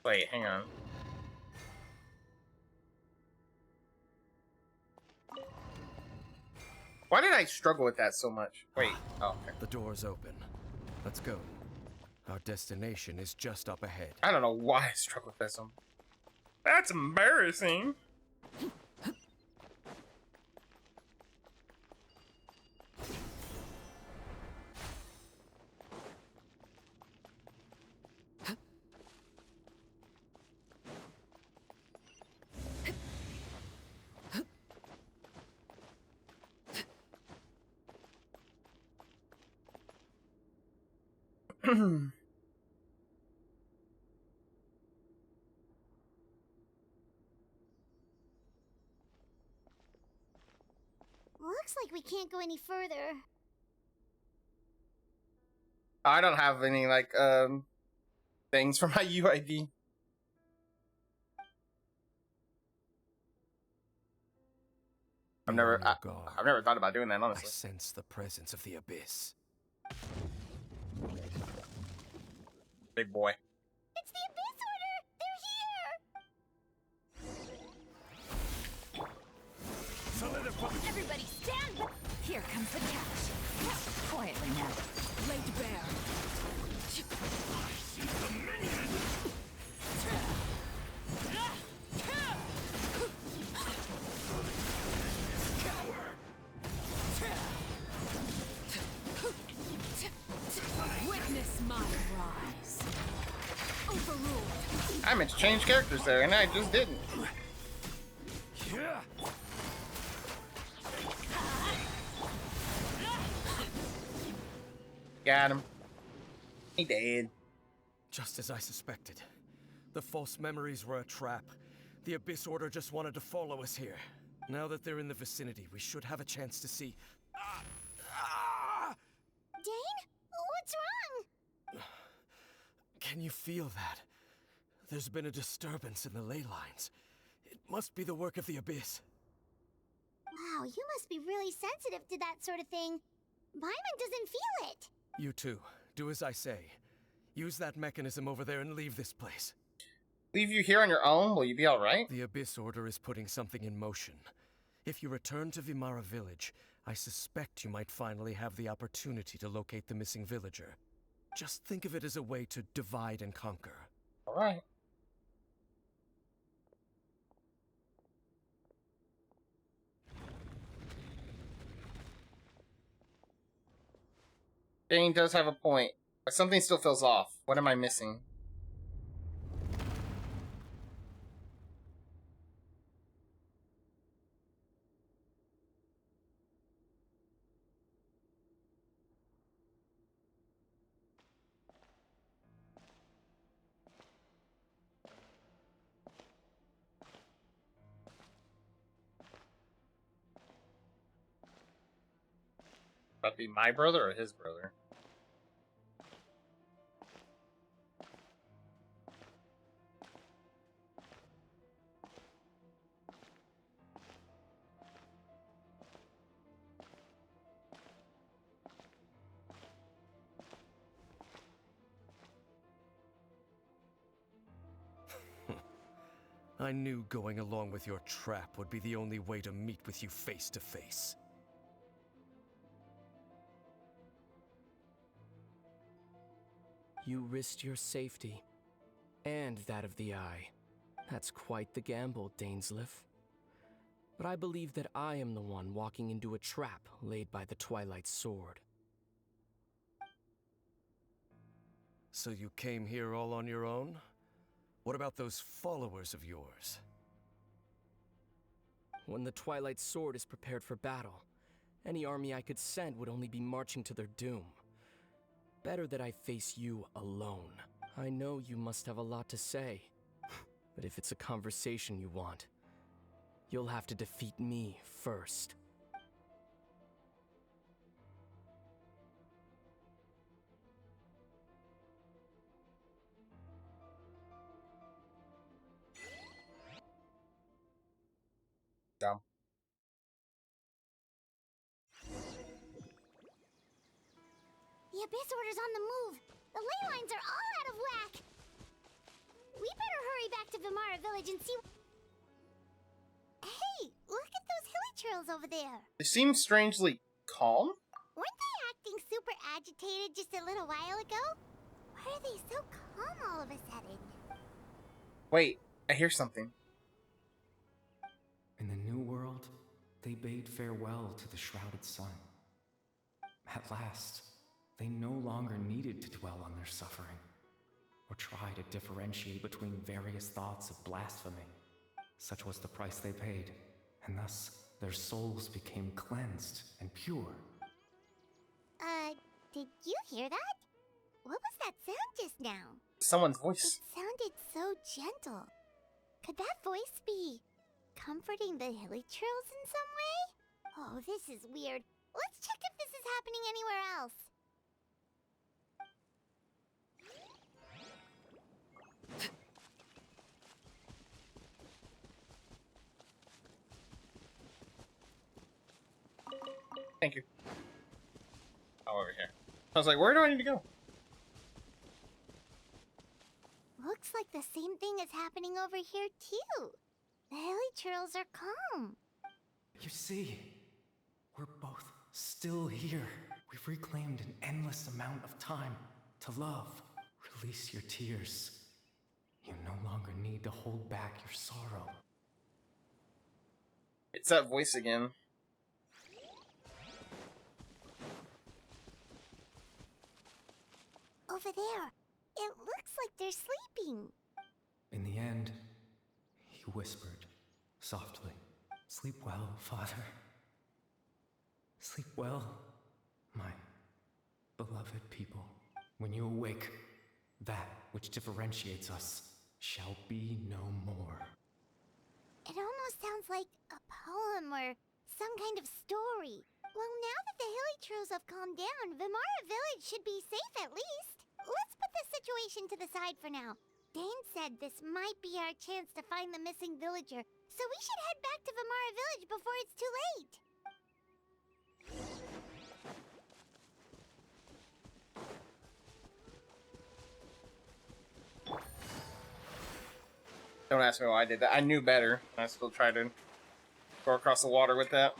Speaker 1: Wait, hang on. Why did I struggle with that so much? Wait. Oh, okay.
Speaker 7: The door's open. Let's go. Our destination is just up ahead.
Speaker 1: I don't know why I struggled with that so much. That's embarrassing.
Speaker 3: Looks like we can't go any further.
Speaker 1: I don't have any, like, things for my UID. I've never thought about doing that,
Speaker 7: I
Speaker 1: honestly.
Speaker 7: sense the presence of the abyss.
Speaker 1: Big boy.
Speaker 3: It's the Abyss Order! They're here!
Speaker 2: Everybody stand! Here comes the catch. Quietly now. Laid bare. Witness my rise. Overruled.
Speaker 1: I meant to change characters there, and I just didn't. Got him. He dead.
Speaker 7: Just as I suspected. The false memories were a trap. The Abyss Order just wanted to follow us here. Now that they're in the vicinity, we should have a chance to see.
Speaker 3: Dane? What's wrong?
Speaker 7: Can you feel that? There's been a disturbance in the ley lines. It must be the work of the Abyss.
Speaker 3: Wow, you must be really sensitive to that sort of thing. Paimon doesn't feel it.
Speaker 7: You too. Do as I say. Use that mechanism over there and leave this place.
Speaker 1: Leave you here on your own? Will you be alright?
Speaker 7: The Abyss Order is putting something in motion. If you return to Vimara Village, I suspect you might finally have the opportunity to locate the missing villager. Just think of it as a way to divide and conquer.
Speaker 1: Alright. Dane does have a point, but something still feels off. What am I missing? That be my brother or his brother?
Speaker 7: I knew going along with your trap would be the only way to meet with you face to face.
Speaker 8: You risked your safety, and that of the Eye. That's quite the gamble, Dainsleif. But I believe that I am the one walking into a trap laid by the Twilight Sword.
Speaker 7: So you came here all on your own? What about those followers of yours?
Speaker 8: When the Twilight Sword is prepared for battle, any army I could send would only be marching to their doom. Better that I face you alone. I know you must have a lot to say, but if it's a conversation you want, you'll have to defeat me first.
Speaker 1: Dumb.
Speaker 3: The Abyss Order's on the move. The ley lines are all out of whack. We better hurry back to Vimara Village and see... Hey, look at those hilly trails over there.
Speaker 1: They seem strangely calm.
Speaker 3: Weren't they acting super agitated just a little while ago? Why are they so calm all of a sudden?
Speaker 1: Wait, I hear something.
Speaker 9: In the New World, they bade farewell to the shrouded sun. At last, they no longer needed to dwell on their suffering, or try to differentiate between various thoughts of blasphemy. Such was the price they paid, and thus their souls became cleansed and pure.
Speaker 3: Did you hear that? What was that sound just now?
Speaker 1: Someone's
Speaker 3: It
Speaker 1: voice.
Speaker 3: sounded so gentle. Could that voice be comforting the hilly trails in some way? Oh, this is weird. Let's check if this is happening anywhere else.
Speaker 1: Thank you. Oh, over here. I was like, where do I need to go?
Speaker 3: Looks like the same thing is happening over here too. The hilly trails are calm.
Speaker 9: You see, we're both still here. We've reclaimed an endless amount of time to love. Release your tears. You no longer need to hold back your sorrow.
Speaker 1: It's that voice again.
Speaker 3: Over there. It looks like they're sleeping.
Speaker 9: In the end, he whispered softly, "Sleep well, Father. Sleep well, my beloved people. When you awake, that which differentiates us shall be no more."
Speaker 3: It almost sounds like a poem or some kind of story. Well, now that the hilly trails have calmed down, Vimara Village should be safe at least. Let's put this situation to the side for now. Dane said this might be our chance to find the missing villager, so we should head back to Vimara Village before it's too late.
Speaker 1: Don't ask me why I did that. I knew better. I still tried to go across the water with that.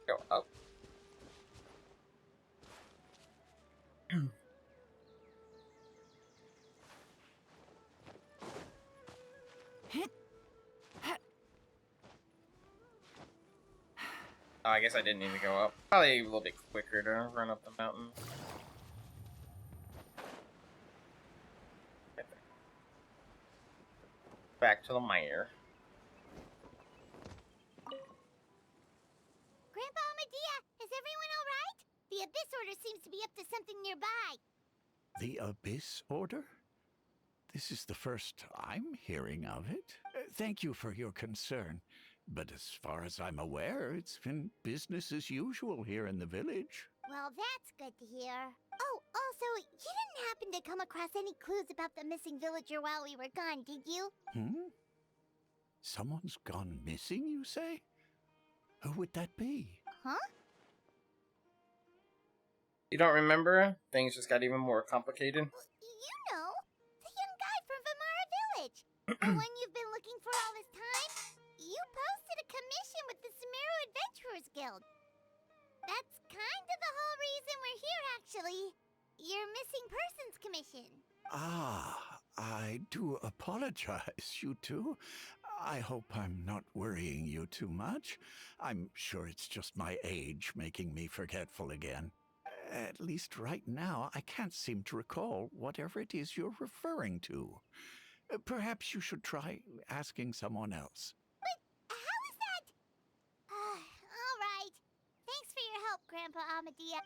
Speaker 1: Go up. Oh, I guess I didn't need to go up. Probably a little bit quicker to run up the mountain. Right there. Back to the mire.
Speaker 3: Grandpa Medea, is everyone alright? The Abyss Order seems to be up to something nearby.
Speaker 5: The Abyss Order? This is the first I'm hearing of it. Thank you for your concern. But as far as I'm aware, it's been business as usual here in the village.
Speaker 3: Well, that's good to hear. Oh, also, you didn't happen to come across any clues about the missing villager while we were gone, did you?
Speaker 5: Someone's gone missing, you say? Who would that be?
Speaker 3: Huh?
Speaker 1: You don't remember? Things just got even more complicated.
Speaker 3: You know, the young guy from Vamara Village. The one you've been looking for all this time. You posted a commission with the Sumeru Adventurers Guild. That's kind of the whole reason we're here, actually. Your missing persons commission.
Speaker 5: Ah, I do apologize, you two. I hope I'm not worrying you too much. I'm sure it's just my age making me forgetful again. At least right now, I can't seem to recall whatever it is you're referring to. Perhaps you should try asking someone else.
Speaker 3: But how is that? All right. Thanks for your help, Grandpa Amadia.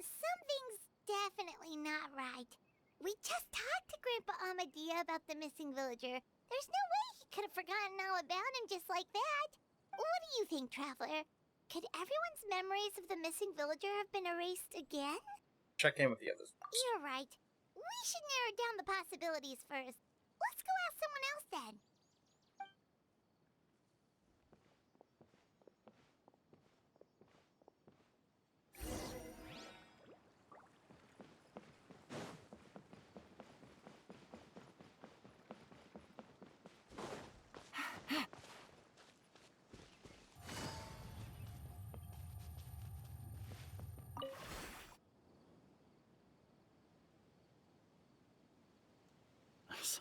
Speaker 3: Something's definitely not right. We just talked to Grandpa Amadia about the missing villager. There's no way he could have forgotten all about him just like that. What do you think, Traveler? Could everyone's memories of the missing villager have been erased again?
Speaker 1: Check in with the others.
Speaker 3: You're right. We should narrow down the possibilities first. Let's go ask someone else then.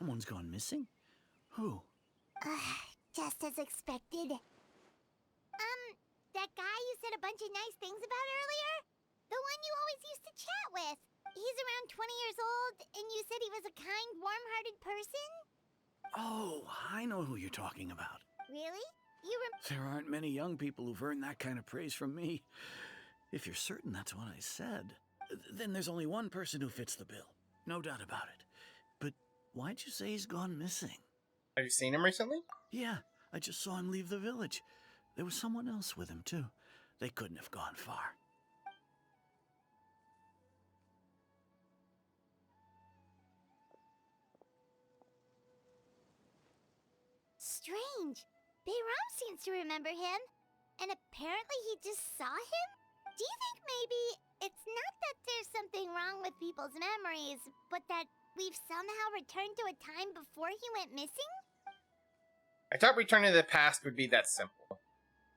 Speaker 4: Someone's gone missing? Who?
Speaker 3: Just as expected. That guy you said a bunch of nice things about earlier? The one you always used to chat with. He's around 20 years old, and you said he was a kind, warm-hearted person?
Speaker 4: Oh, I know who you're talking about.
Speaker 3: Really?
Speaker 4: There aren't many young people who've earned that kind of praise from me. If you're certain that's what I said, then there's only one person who fits the bill. No doubt about it. But why'd you say he's gone missing?
Speaker 1: Have you seen him recently?
Speaker 4: Yeah, I just saw him leave the village. There was someone else with him, too. They couldn't have gone far.
Speaker 3: Strange. Bayram seems to remember him. And apparently he just saw him? Do you think maybe it's not that there's something wrong with people's memories, but that we've somehow returned to a time before he went missing?
Speaker 1: I thought returning to the past would be that simple.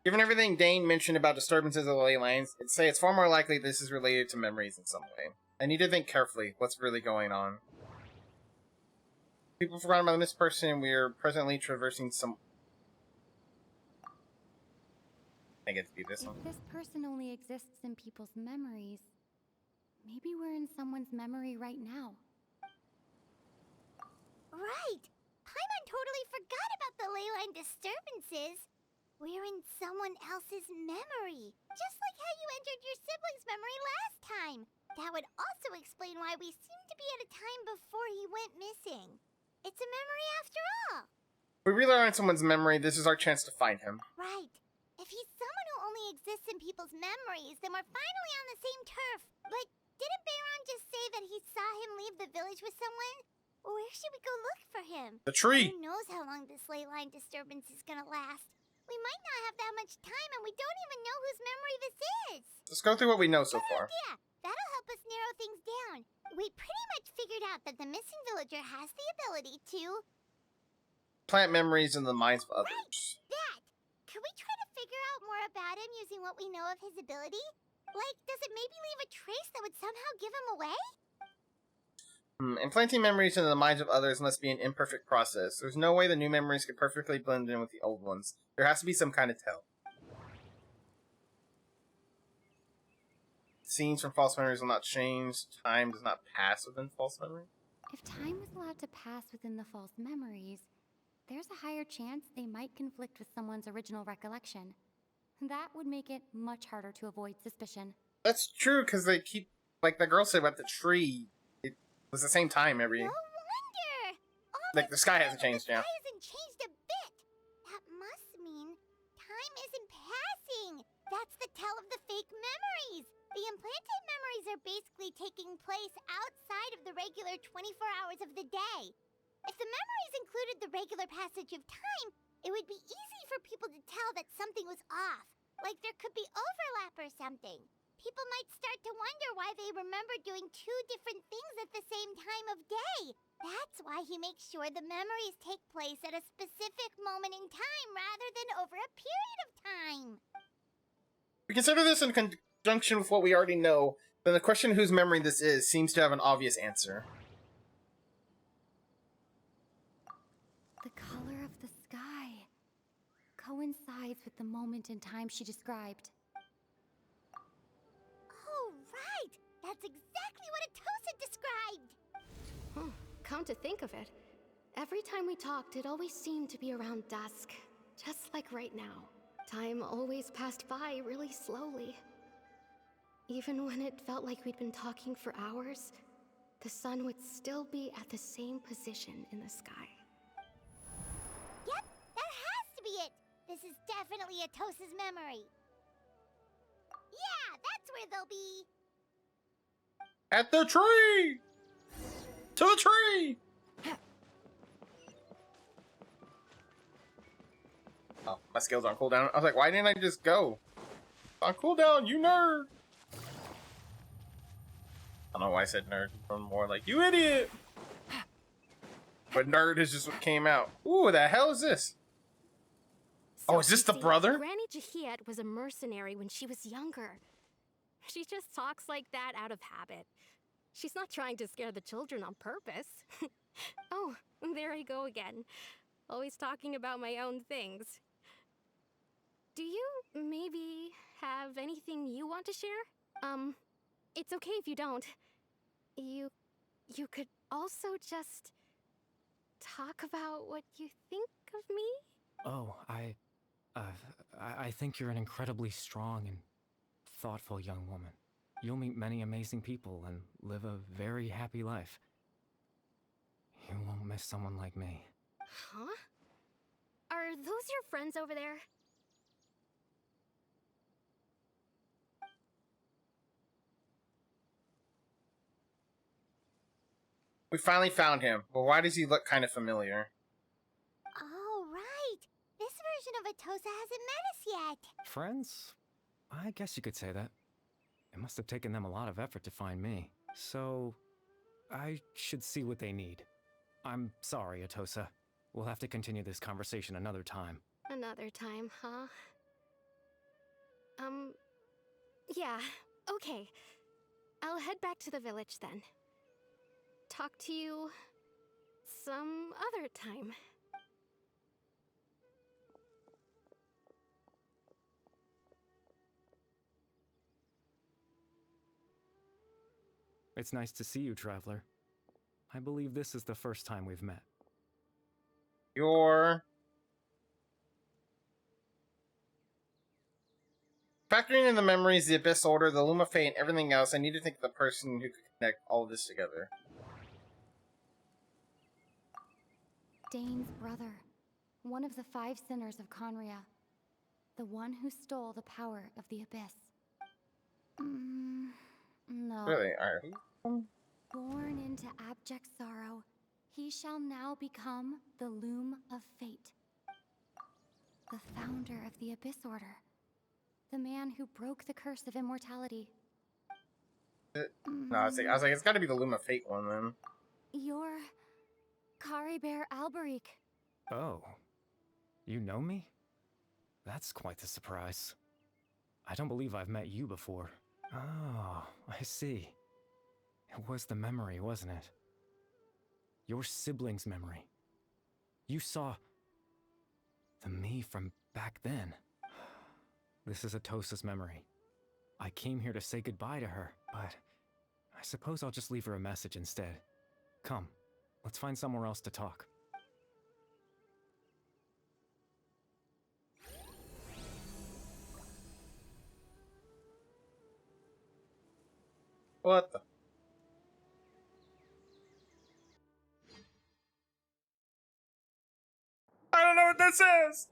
Speaker 1: Given everything Dane mentioned about disturbances of the ley lines, I'd say it's far more likely this is related to memories in some way. I need to think carefully what's really going on. People forgot about the missing person, we are presently traversing some... I get to do this one.
Speaker 10: If this person only exists in people's memories, maybe we're in someone's memory right now.
Speaker 3: Right! Paimon totally forgot about the ley line disturbances. We're in someone else's memory. Just like how you entered your sibling's memory last time. That would also explain why we seem to be at a time before he went missing. It's a memory after all.
Speaker 1: If we really are in someone's memory, this is our chance to find him.
Speaker 3: Right. If he's someone who only exists in people's memories, then we're finally on the same turf. But didn't Bayron just say that he saw him leave the village with someone? Where should we go look for him?
Speaker 1: The tree!
Speaker 3: Who knows how long this ley line disturbance is gonna last? We might not have that much time, and we don't even know whose memory this is.
Speaker 1: Let's go through what we know so far.
Speaker 3: Yeah, that'll help us narrow things down. We pretty much figured out that the missing villager has the ability to...
Speaker 1: Plant memories in the minds of others.
Speaker 3: Right, that! Could we try to figure out more about him using what we know of his ability? Like, does it maybe leave a trace that would somehow give him away?
Speaker 1: Implanting memories into the minds of others must be an imperfect process. There's no way the new memories could perfectly blend in with the old ones. There has to be some kind of tell. Scenes from false memories will not change. Time does not pass within false memory.
Speaker 10: If time was allowed to pass within the false memories, there's a higher chance they might conflict with someone's original recollection. That would make it much harder to avoid suspicion.
Speaker 1: That's true, because they keep... Like the girl said about the tree, it was the same time every...
Speaker 3: No wonder!
Speaker 1: Like, the sky hasn't changed, yeah.
Speaker 3: The sky hasn't changed a bit! That must mean time isn't passing! That's the tell of the fake memories! The implanted memories are basically taking place outside of the regular 24 hours of the day. If the memories included the regular passage of time, it would be easy for people to tell that something was off. Like there could be overlap or something. People might start to wonder why they remember doing two different things at the same time of day. That's why he makes sure the memories take place at a specific moment in time rather than over a period of time.
Speaker 1: If we consider this in conjunction with what we already know, then the question whose memory this is seems to have an obvious answer.
Speaker 10: The color of the sky coincides with the moment in time she described.
Speaker 3: Oh, right! That's exactly what Atosa described!
Speaker 6: Hmm, come to think of it, every time we talked, it always seemed to be around dusk. Just like right now. Time always passed by really slowly. Even when it felt like we'd been talking for hours, the sun would still be at the same position in the sky.
Speaker 3: Yep, that has to be it! This is definitely Atosa's memory. Yeah, that's where they'll be.
Speaker 1: At the tree! To the tree! Oh, my skills on cooldown. I was like, why didn't I just go? On cooldown, you nerd! I don't know why I said nerd. I'm more like, you idiot! But nerd is just what came out. Ooh, the hell is this?
Speaker 6: So,
Speaker 1: Oh, is this
Speaker 6: you
Speaker 1: the
Speaker 6: see,
Speaker 1: brother?
Speaker 6: Granny Jahiet was a mercenary when she was younger. She just talks like that out of habit. She's not trying to scare the children on purpose. Oh, there I go again. Always talking about my own things. Do you maybe have anything you want to share? It's okay if you don't. You could also just talk about what you think of me?
Speaker 9: Oh, I think you're an incredibly strong and thoughtful young woman. You'll meet many amazing people and live a very happy life. You won't miss someone like me.
Speaker 6: Huh? Are those your friends over there?
Speaker 1: We finally found him. Well, why does he look kind of familiar?
Speaker 3: Oh, right! This version of Atosa hasn't met us yet.
Speaker 9: Friends? I guess you could say that. It must have taken them a lot of effort to find me. So, I should see what they need. I'm sorry, Atosa. We'll have to continue this conversation another time.
Speaker 6: Another time, huh? Yeah, okay. I'll head back to the village then. Talk to you some other time.
Speaker 9: It's nice to see you, Traveler. I believe this is the first time we've met.
Speaker 1: You're... Factoring in the memories, the Abyss Order, the Luma Fate, and everything else, I need to think of the person who could connect all of this together.
Speaker 10: Dane's brother. One of the 5 sinners of Conria. The one who stole the power of the Abyss. No.
Speaker 1: Really? Alright.
Speaker 10: Born into abject sorrow, he shall now become the Loom of Fate. The founder of the Abyss Order. The man who broke the curse of immortality.
Speaker 1: No, I was like, it's gotta be the Luma Fate one then.
Speaker 10: You're... Kari Bear Alberic.
Speaker 9: Oh. You know me? That's quite the surprise. I don't believe I've met you before. Oh, I see. It was the memory, wasn't it? Your sibling's memory. You saw... the me from back then. This is Atosa's memory. I came here to say goodbye to her, but I suppose I'll just leave her a message instead. Come, let's find somewhere else to talk.
Speaker 1: What the? I don't know what this is!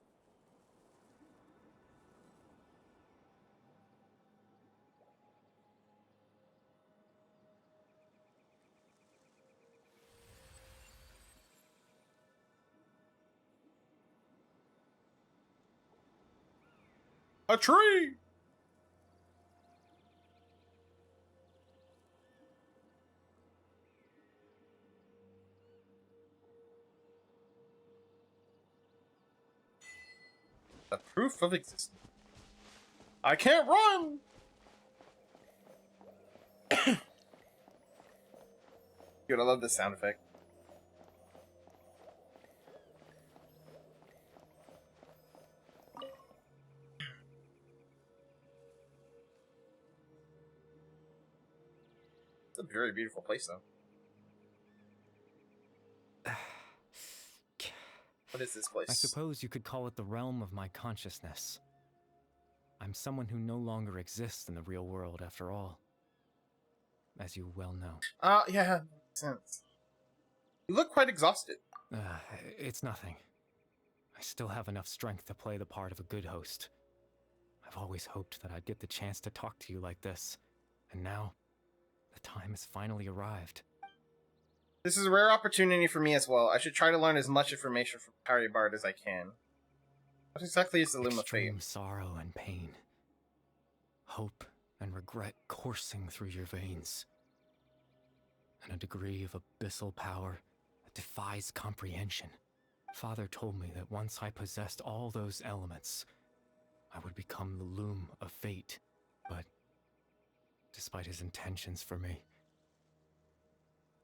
Speaker 1: A tree! The proof of existence. I can't run! Dude, I love this sound effect. It's a very beautiful place, though. What is this place?
Speaker 9: I suppose you could call it the realm of my consciousness. I'm someone who no longer exists in the real world, after all. As you well know.
Speaker 1: Yeah, makes sense. You look quite exhausted.
Speaker 9: It's nothing. I still have enough strength to play the part of a good host. I've always hoped that I'd get the chance to talk to you like this, and now, the time has finally arrived.
Speaker 1: This is a rare opportunity for me as well. I should try to learn as much information from Harry Bard as I can. What exactly is the Loom of Fate?
Speaker 9: Extreme sorrow and pain. Hope and regret coursing through your veins. And a degree of abyssal power that defies comprehension. Father told me that once I possessed all those elements, I would become the Loom of Fate. But, despite his intentions for me,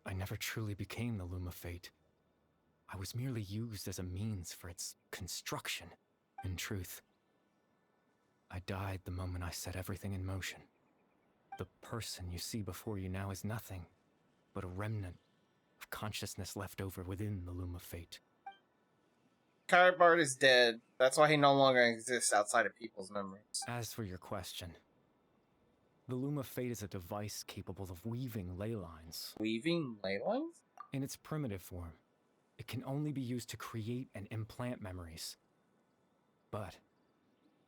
Speaker 9: I never truly became the Loom of Fate. I was merely used as a means for its construction. In truth, I died the moment I set everything in motion. The person you see before you now is nothing but a remnant of consciousness left over within the Loom of Fate.
Speaker 1: Harry Bard is dead. That's why he no longer exists outside of people's memories.
Speaker 9: As for your question, the Loom of Fate is a device capable of weaving ley lines.
Speaker 1: Weaving ley lines?
Speaker 9: In its primitive form, it can only be used to create and implant memories. But,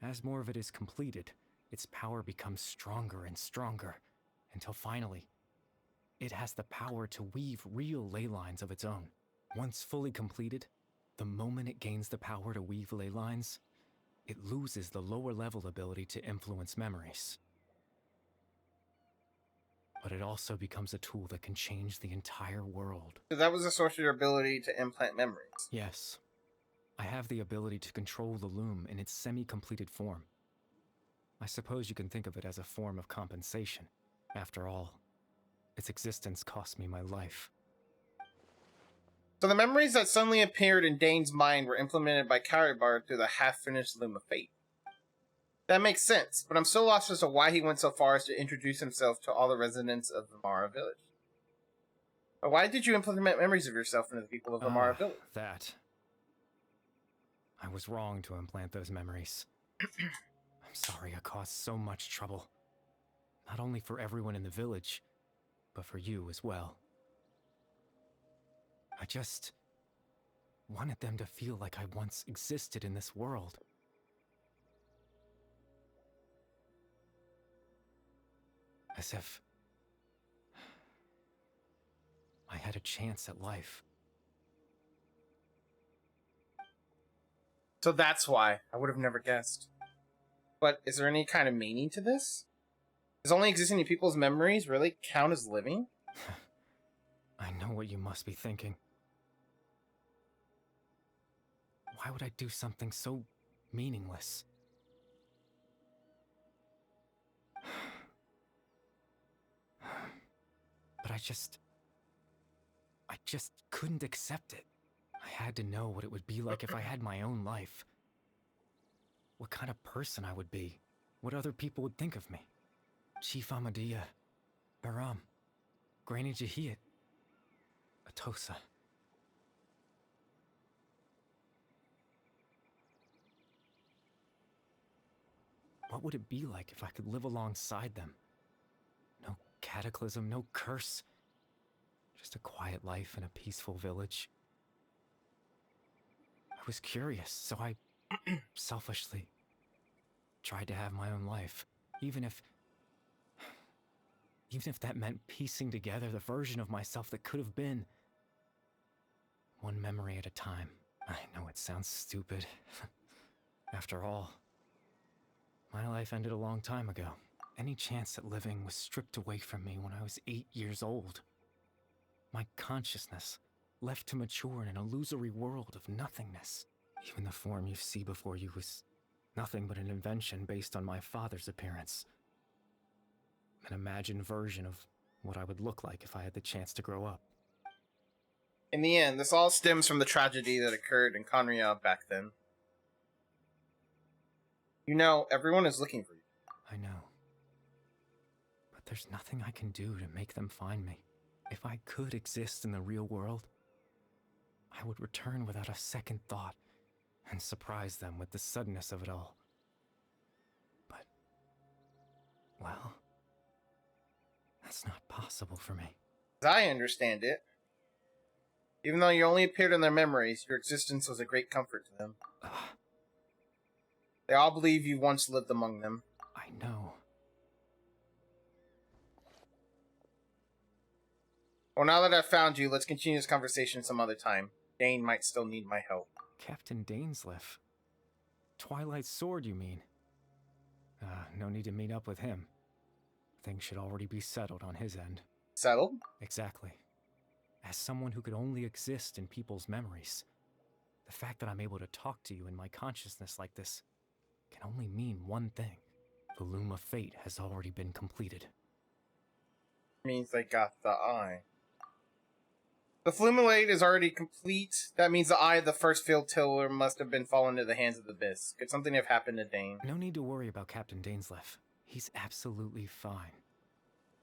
Speaker 9: as more of it is completed, its power becomes stronger and stronger, until finally, it has the power to weave real ley lines of its own. Once fully completed, the moment it gains the power to weave ley lines, it loses the lower level ability to influence memories. But it also becomes a tool that can change the entire world.
Speaker 1: So that was the source of your ability to implant memories.
Speaker 9: Yes. I have the ability to control the loom in its semi-completed form. I suppose you can think of it as a form of compensation. After all, its existence cost me my life.
Speaker 1: So the memories that suddenly appeared in Dane's mind were implemented by Caribard through the half-finished Loom of Fate. That makes sense, but I'm still lost as to why he went so far as to introduce himself to all the residents of Vimara Village. But why did you implement memories of yourself into the people of Vimara Village?
Speaker 9: That. I was wrong to implant those memories. I'm sorry I caused so much trouble. Not only for everyone in the village, but for you as well. I just wanted them to feel like I once existed in this world. As if I had a chance at life.
Speaker 1: So that's why. I would have never guessed. But is there any kind of meaning to this? Does only existing in people's memories really count as living?
Speaker 9: I know what you must be thinking. Why would I do something so meaningless? But I just couldn't accept it. I had to know what it would be like if I had my own life. What kind of person I would be. What other people would think of me. Chief Ahmadiyya, Baram, Granny Jahiyat, Atosa. What would it be like if I could live alongside them? No cataclysm, no curse. Just a quiet life in a peaceful village. I was curious, so I selfishly tried to have my own life. Even if that meant piecing together the version of myself that could have been. One memory at a time. I know it sounds stupid. After all, My life ended a long time ago. Any chance at living was stripped away from me when I was 8 years old. My consciousness left to mature in an illusory world of nothingness. Even the form you see before you was nothing but an invention based on my father's appearance. An imagined version of what I would look like if I had the chance to grow up.
Speaker 1: In the end, this all stems from the tragedy that occurred in Conria back then. You know, everyone is looking for you.
Speaker 9: I know. But there's nothing I can do to make them find me. If I could exist in the real world, I would return without a second thought and surprise them with the suddenness of it all. But, well, that's not possible for me.
Speaker 1: As I understand it, even though you only appeared in their memories, your existence was a great comfort to them. They all believe you once lived among them.
Speaker 9: I know.
Speaker 1: Well, now that I've found you, let's continue this conversation some other time. Dane might still need my help.
Speaker 9: Captain Dainsleif. Twilight Sword, you mean? No need to meet up with him. Things should already be settled on his end.
Speaker 1: Settled?
Speaker 9: Exactly. As someone who could only exist in people's memories, the fact that I'm able to talk to you in my consciousness like this can only mean one thing. The Loom of Fate has already been completed.
Speaker 1: Means they got the eye. The Flumelade is already complete. That means the eye of the first field tiller must have been fallen into the hands of the Abyss. Could something have happened to Dane?
Speaker 9: No need to worry about Captain Dainsleif. He's absolutely fine.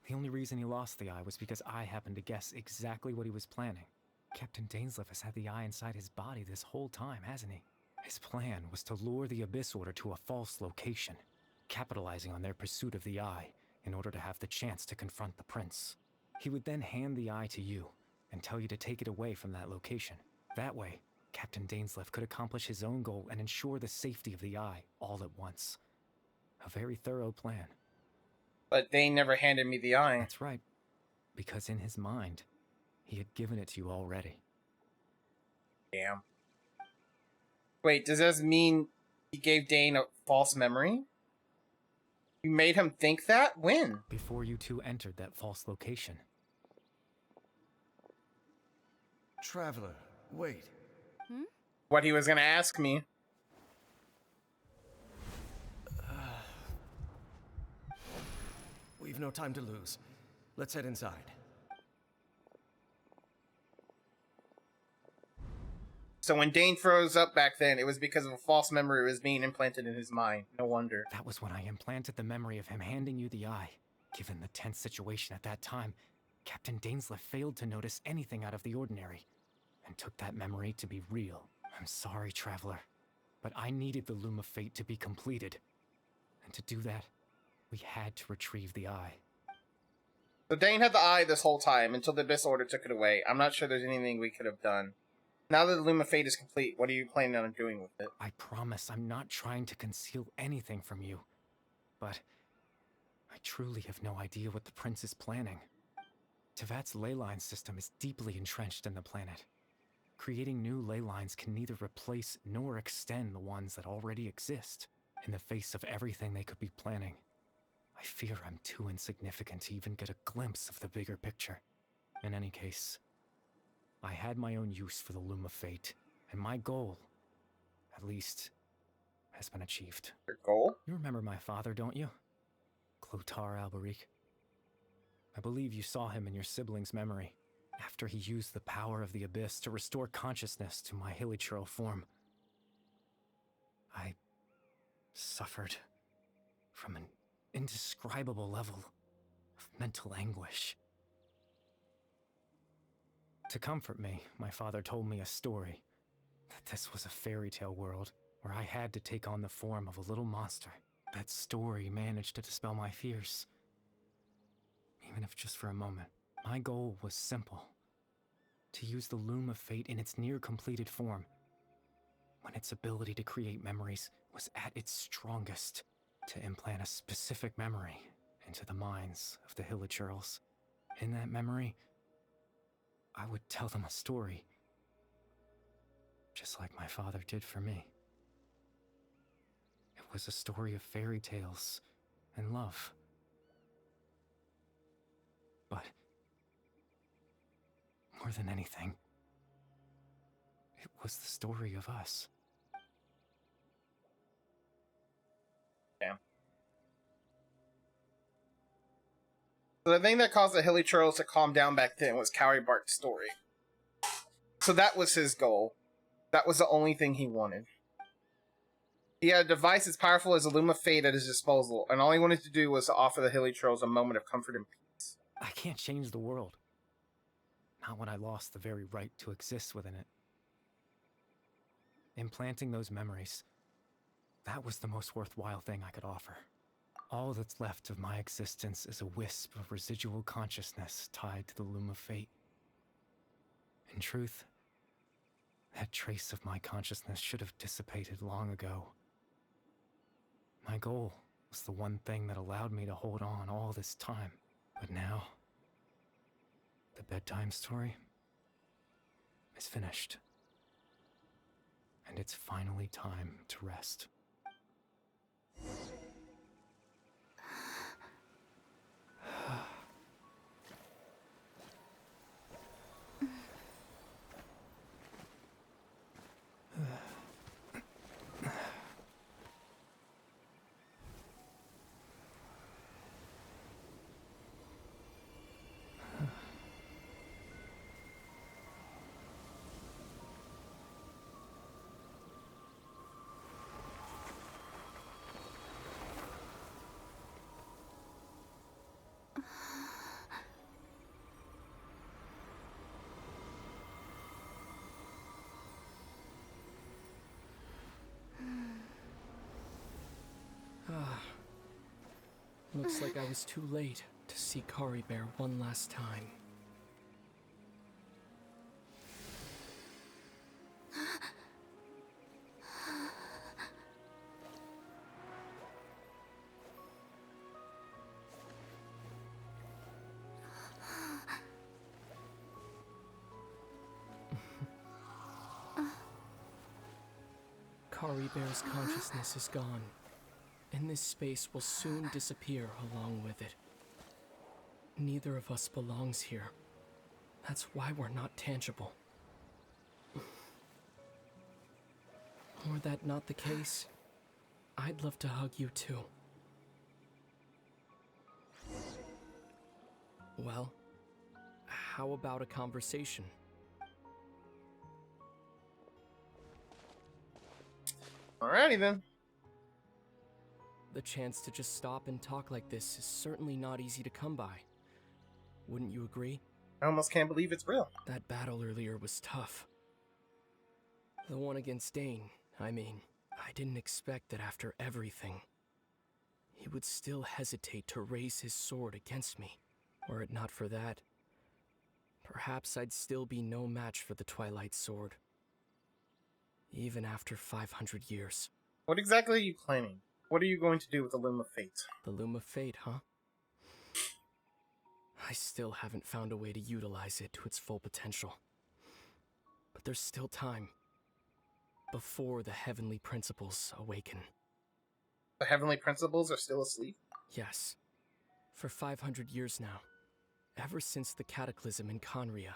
Speaker 9: The only reason he lost the eye was because I happened to guess exactly what he was planning. Captain Dainsleif has had the eye inside his body this whole time, hasn't he? His plan was to lure the Abyss Order to a false location, capitalizing on their pursuit of the eye in order to have the chance to confront the prince. He would then hand the eye to you and tell you to take it away from that location. That way, Captain Dainsleif could accomplish his own goal and ensure the safety of the eye all at once. A very thorough plan.
Speaker 1: But Dane never handed me the eye.
Speaker 9: That's right, because in his mind, he had given it to you already.
Speaker 1: Damn. Wait, does this mean he gave Dane a false memory? You made him think that? When?
Speaker 9: Before you two entered that false location.
Speaker 7: Traveler, wait.
Speaker 1: What he was gonna ask me.
Speaker 7: We've no time to lose. Let's head inside.
Speaker 1: So when Dane froze up back then, it was because of a false memory was being implanted in his mind. No wonder.
Speaker 9: That was when I implanted the memory of him handing you the eye. Given the tense situation at that time, Captain Dainsleif failed to notice anything out of the ordinary, and took that memory to be real. I'm sorry, Traveler, but I needed the Loom of Fate to be completed. And to do that, we had to retrieve the eye.
Speaker 1: So Dane had the eye this whole time until the Abyss Order took it away. I'm not sure there's anything we could have done. Now that the Loom of Fate is complete, what are you planning on doing with it?
Speaker 9: I promise I'm not trying to conceal anything from you, but I truly have no idea what the Prince is planning. Tevat's ley line system is deeply entrenched in the planet. Creating new ley lines can neither replace nor extend the ones that already exist. In the face of everything they could be planning, I fear I'm too insignificant to even get a glimpse of the bigger picture. In any case, I had my own use for the Loom of Fate, and my goal, at least, has been achieved.
Speaker 1: Your goal?
Speaker 9: You remember my father, don't you? Clotar Alberic. I believe you saw him in your sibling's memory, after he used the power of the Abyss to restore consciousness to my hilichurl form. I suffered from an indescribable level of mental anguish. To comfort me, my father told me a story, that this was a fairy tale world where I had to take on the form of a little monster. That story managed to dispel my fears, even if just for a moment. My goal was simple: to use the Loom of Fate in its near-completed form, when its ability to create memories was at its strongest, to implant a specific memory into the minds of the hilichurls. In that memory, I would tell them a story, just like my father did for me. It was a story of fairy tales and love. But more than anything, it was the story of us.
Speaker 1: Damn. So the thing that caused the Hilly Churls to calm down back then was Cowrie Bart's story. So that was his goal. That was the only thing he wanted. He had a device as powerful as a Loom of Fate at his disposal, and all he wanted to do was to offer the Hilly Churls a moment of comfort and peace.
Speaker 9: I can't change the world. Not when I lost the very right to exist within it. Implanting those memories, that was the most worthwhile thing I could offer. All that's left of my existence is a wisp of residual consciousness tied to the Loom of Fate. In truth, that trace of my consciousness should have dissipated long ago. My goal was the one thing that allowed me to hold on all this time. But now, the bedtime story is finished. And it's finally time to rest.
Speaker 8: Looks like I was too late to see Kari Bear one last time. Kari Bear's consciousness is gone, and this space will soon disappear along with it. Neither of us belongs here. That's why we're not tangible. Were that not the case, I'd love to hug you too. Well, how about a conversation?
Speaker 1: Alrighty then.
Speaker 8: The chance to just stop and talk like this is certainly not easy to come by. Wouldn't you agree?
Speaker 1: I almost can't believe it's real.
Speaker 8: That battle earlier was tough. The one against Dane, I mean. I didn't expect that after everything, he would still hesitate to raise his sword against me. Were it not for that, perhaps I'd still be no match for the Twilight Sword. Even after 500 years.
Speaker 1: What exactly are you claiming? What are you going to do with the Loom of Fate?
Speaker 8: The Loom of Fate, huh? I still haven't found a way to utilize it to its full potential. But there's still time. Before the Heavenly Principles awaken.
Speaker 1: The Heavenly Principles are still asleep?
Speaker 8: Yes. For 500 years now. Ever since the Cataclysm in Conria,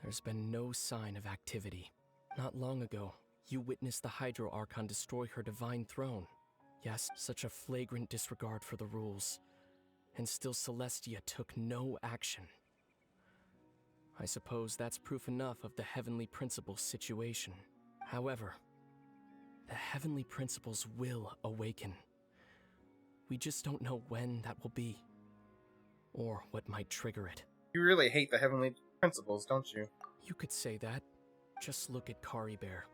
Speaker 8: there's been no sign of activity. Not long ago, you witnessed the Hydro Archon destroy her divine throne. Yes, such a flagrant disregard for the rules. And still Celestia took no action. I suppose that's proof enough of the Heavenly Principles situation. However, the Heavenly Principles will awaken. We just don't know when that will be. Or what might trigger it.
Speaker 1: You really hate the Heavenly Principles, don't you?
Speaker 8: You could say that. Just look at Kari Bear.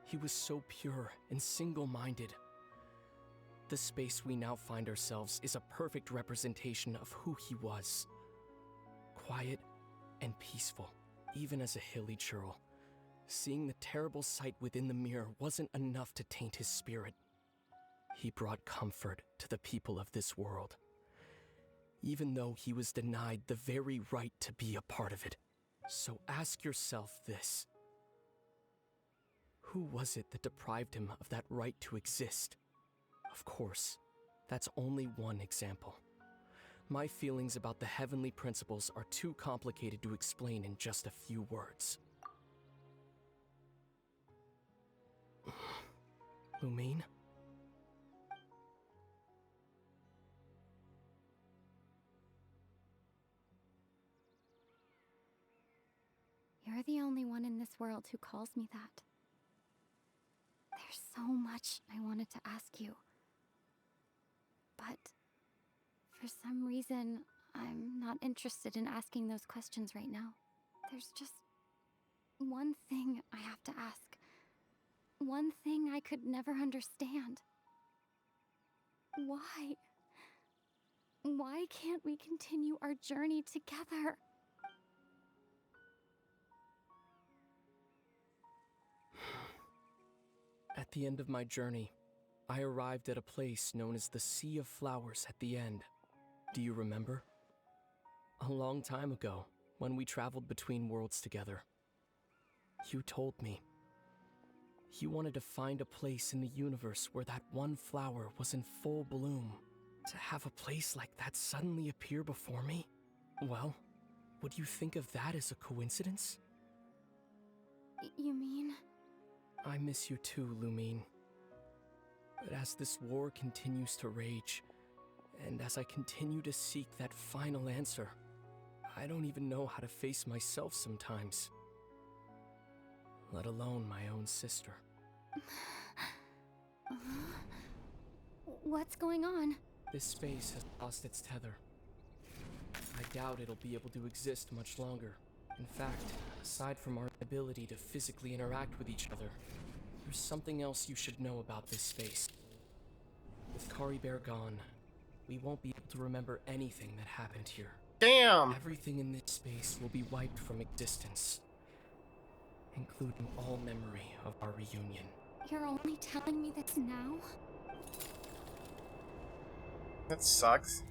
Speaker 8: He was so pure and single-minded. The space we now find ourselves is a perfect representation of who he was. Quiet and peaceful, even as a hilly churl. Seeing the terrible sight within the mirror wasn't enough to taint his spirit. He brought comfort to the people of this world, even though he was denied the very right to be a part of it. So ask yourself this. Who was it that deprived him of that right to exist? Of course, that's only one example. My feelings about the heavenly principles are too complicated to explain in just a few words. Lumine?
Speaker 10: You're the only one in this world who calls me that. There's so much I wanted to ask you. But for some reason, I'm not interested in asking those questions right now. There's just one thing I have to ask. One thing I could never understand. Why? Why can't we continue our journey together?
Speaker 8: At the end of my journey, I arrived at a place known as the Sea of Flowers at the end. Do you remember? A long time ago, when we traveled between worlds together, you told me you wanted to find a place in the universe where that one flower was in full bloom. To have a place like that suddenly appear before me? Well, would you think of that as a coincidence?
Speaker 10: You mean?
Speaker 8: I miss you too, Lumine. But as this war continues to rage, and as I continue to seek that final answer, I don't even know how to face myself sometimes. Let alone my own sister.
Speaker 10: What's going on?
Speaker 8: This space has lost its tether. I doubt it'll be able to exist much longer. In fact, aside from our ability to physically interact with each other, there's something else you should know about this space. With Kari Bear gone, we won't be able to remember anything that happened here.
Speaker 1: Damn!
Speaker 8: Everything in this space will be wiped from existence, including all memory of our reunion.
Speaker 10: You're only telling me this now?
Speaker 1: That sucks.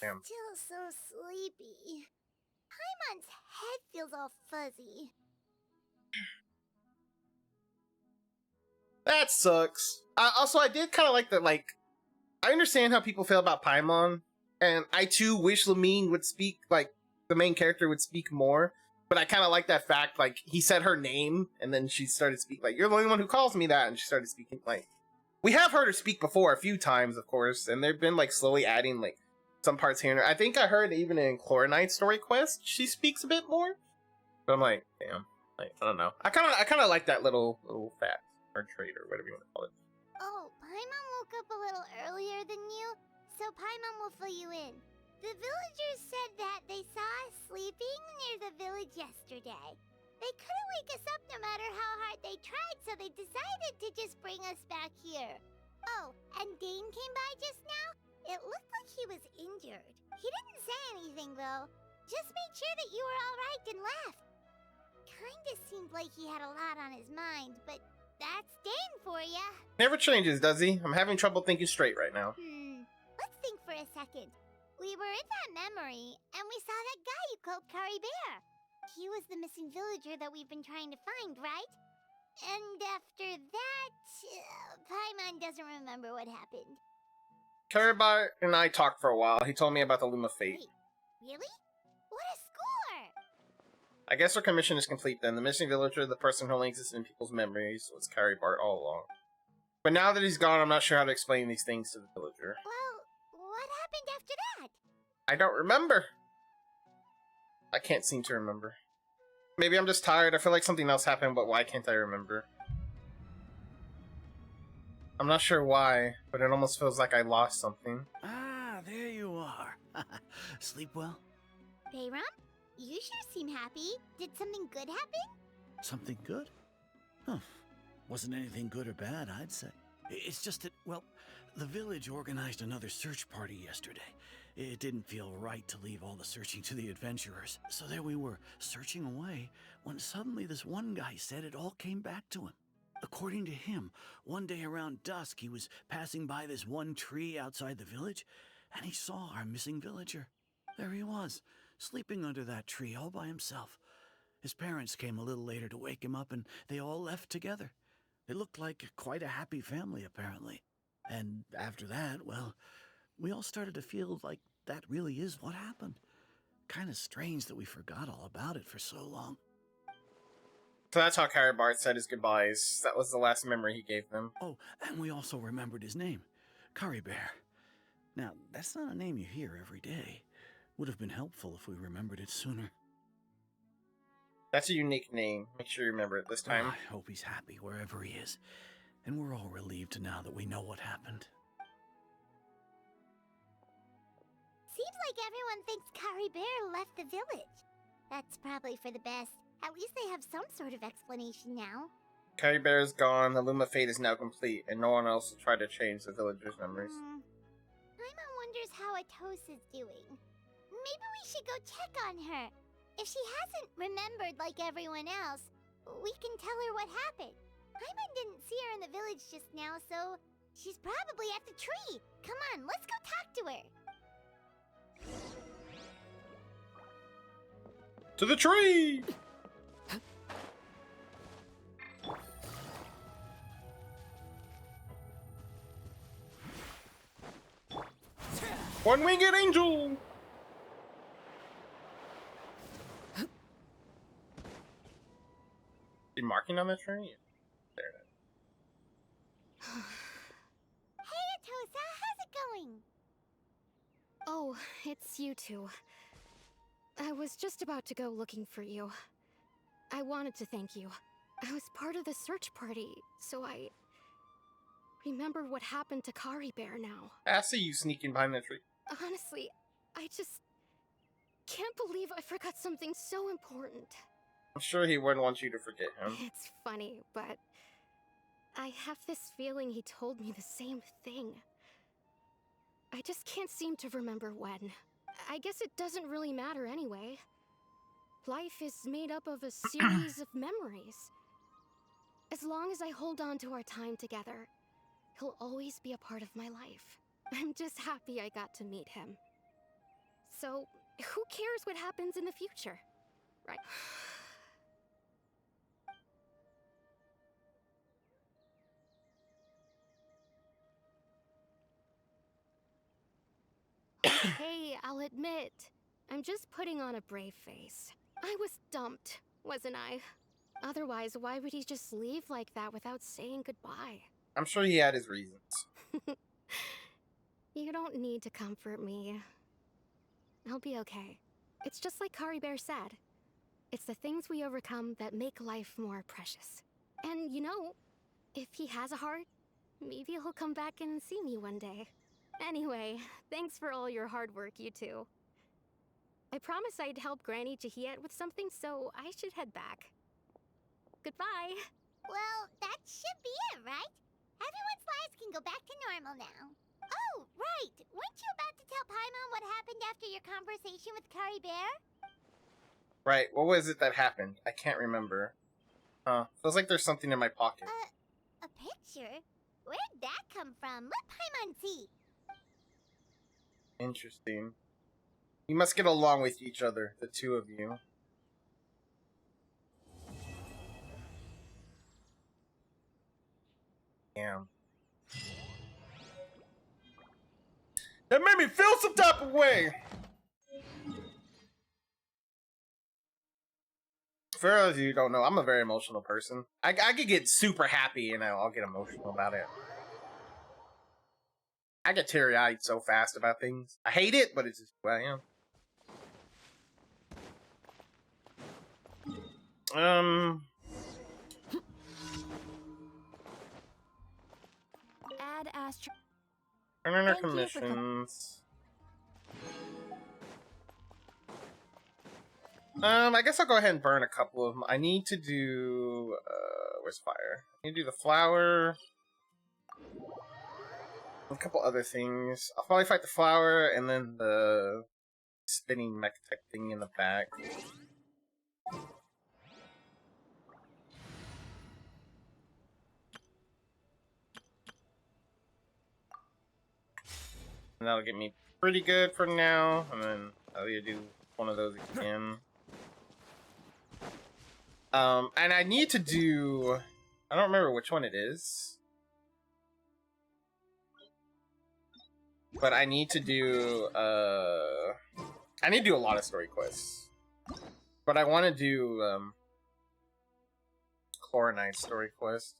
Speaker 1: Damn.
Speaker 3: Still so sleepy. Paimon's head feels all fuzzy.
Speaker 1: That sucks. I did kind of like that. Like, I understand how people feel about Paimon, and I too wish Lumine would speak, like, the main character would speak more. But I kind of like that fact, like, he said her name, and then she started speaking, like, you're the only one who calls me that, and she started speaking, like, we have heard her speak before a few times, of course, and they've been, like, slowly adding, like, some parts here and there. I think I heard even in Chloronite Story Quest, she speaks a bit more. But I'm like, damn, like, I don't know. I kind of like that little fact, or trait, or whatever you want to call it.
Speaker 3: Oh, Paimon woke up a little earlier than you, so Paimon will fill you in. The villagers said that they saw us sleeping near the village yesterday. They couldn't wake us up no matter how hard they tried, so they decided to just bring us back here. Oh, and Dane came by just now? It looked like he was injured. He didn't say anything, though. Just made sure that you were all right and left. Kinda seemed like he had a lot on his mind, but that's Dane for ya.
Speaker 1: Never changes, does he? I'm having trouble thinking straight right now.
Speaker 3: Let's think for a second. We were in that memory, and we saw that guy you called Kari Bear. He was the missing villager that we've been trying to find, right? And after that, Paimon doesn't remember what happened.
Speaker 1: Karibar and I talked for a while. He told me about the Loom of Fate.
Speaker 3: Wait, really? What a score!
Speaker 1: I guess our commission is complete then. The missing villager, the person who only exists in people's memories, was Karibar all along. But now that he's gone, I'm not sure how to explain these things to the villager.
Speaker 3: Well, what happened after that?
Speaker 1: I don't remember. I can't seem to remember. Maybe I'm just tired. I feel like something else happened, but why can't I remember? I'm not sure why, but it almost feels like I lost something.
Speaker 4: Ah, there you are. Sleep well?
Speaker 3: Bayram, you sure seem happy. Did something good happen?
Speaker 4: Something good? Huh. Wasn't anything good or bad, I'd say. It's just that, well, the village organized another search party yesterday. It didn't feel right to leave all the searching to the adventurers. So there we were, searching away, when suddenly this one guy said it all came back to him. According to him, one day around dusk, he was passing by this one tree outside the village, and he saw our missing villager. There he was, sleeping under that tree all by himself. His parents came a little later to wake him up, and they all left together. They looked like quite a happy family, apparently. And after that, well, we all started to feel like that really is what happened. Kind of strange that we forgot all about it for so long.
Speaker 1: So that's how Kyrie Bart said his goodbyes. That was the last memory he gave them.
Speaker 4: Oh, and we also remembered his name, Curry Bear. Now, that's not a name you hear every day. Would have been helpful if we remembered it sooner.
Speaker 1: That's a unique name. Make sure you remember it this time.
Speaker 4: I hope he's happy wherever he is. And we're all relieved now that we know what happened.
Speaker 3: Seems like everyone thinks Curry Bear left the village. That's probably for the best. At least they have some sort of explanation now.
Speaker 1: Kyrie Bear is gone, the Loom of Fate is now complete, and no one else will try to change the villagers' memories.
Speaker 3: Paimon wonders how Atosa's doing. Maybe we should go check on her. If she hasn't remembered like everyone else, we can tell her what happened. Paimon didn't see her in the village just now, so she's probably at the tree. Come on, let's go talk to her.
Speaker 1: To the tree! One-winged angel! You marking on the tree? There it is.
Speaker 3: Hey, Atosa, how's it going?
Speaker 6: Oh, it's you two. I was just about to go looking for you. I wanted to thank you. I was part of the search party, so I remember what happened to Kari Bear now.
Speaker 1: I see you sneaking behind the tree.
Speaker 6: Honestly, I just can't believe I forgot something so important.
Speaker 1: I'm sure he wouldn't want you to forget him.
Speaker 6: It's funny, but I have this feeling he told me the same thing. I just can't seem to remember when. I guess it doesn't really matter anyway. Life is made up of a series of memories. As long as I hold on to our time together, he'll always be a part of my life. I'm just happy I got to meet him. So, who cares what happens in the future, right? Hey, I'll admit, I'm just putting on a brave face. I was dumped, wasn't I? Otherwise, why would he just leave like that without saying goodbye?
Speaker 1: I'm sure he had his reasons.
Speaker 6: You don't need to comfort me. I'll be okay. It's just like Kari Bear said. It's the things we overcome that make life more precious. And you know, if he has a heart, maybe he'll come back and see me one day. Anyway, thanks for all your hard work, you two. I promised I'd help Granny Jahiet with something, so I should head back. Goodbye!
Speaker 3: Well, that should be it, right? Everyone's lives can go back to normal now. Oh, right! Weren't you about to tell Paimon what happened after your conversation with Curry Bear?
Speaker 1: Right, what was it that happened? I can't remember. Feels like there's something in my pocket.
Speaker 3: A picture? Where'd that come from? Let Paimon see.
Speaker 1: Interesting. You must get along with each other, the two of you. Damn. That made me feel some type of way! For those of you who don't know, I'm a very emotional person. I could get super happy and I'll get emotional about it. I get teary-eyed so fast about things. I hate it, but it's just who I am.
Speaker 2: Add Astro.
Speaker 1: Earn our
Speaker 2: Thank you for
Speaker 1: commissions. I guess I'll go ahead and burn a couple of them. I need to do, where's fire? I need to do the flower. A couple other things. I'll probably fight the flower and then the spinning mech tech thing in the back. And that'll get me pretty good for now. And then I'll either do one of those again. And I need to do... I don't remember which one it is. But I need to do, I need to do a lot of story quests. But I want to do, Chlorinite story quest.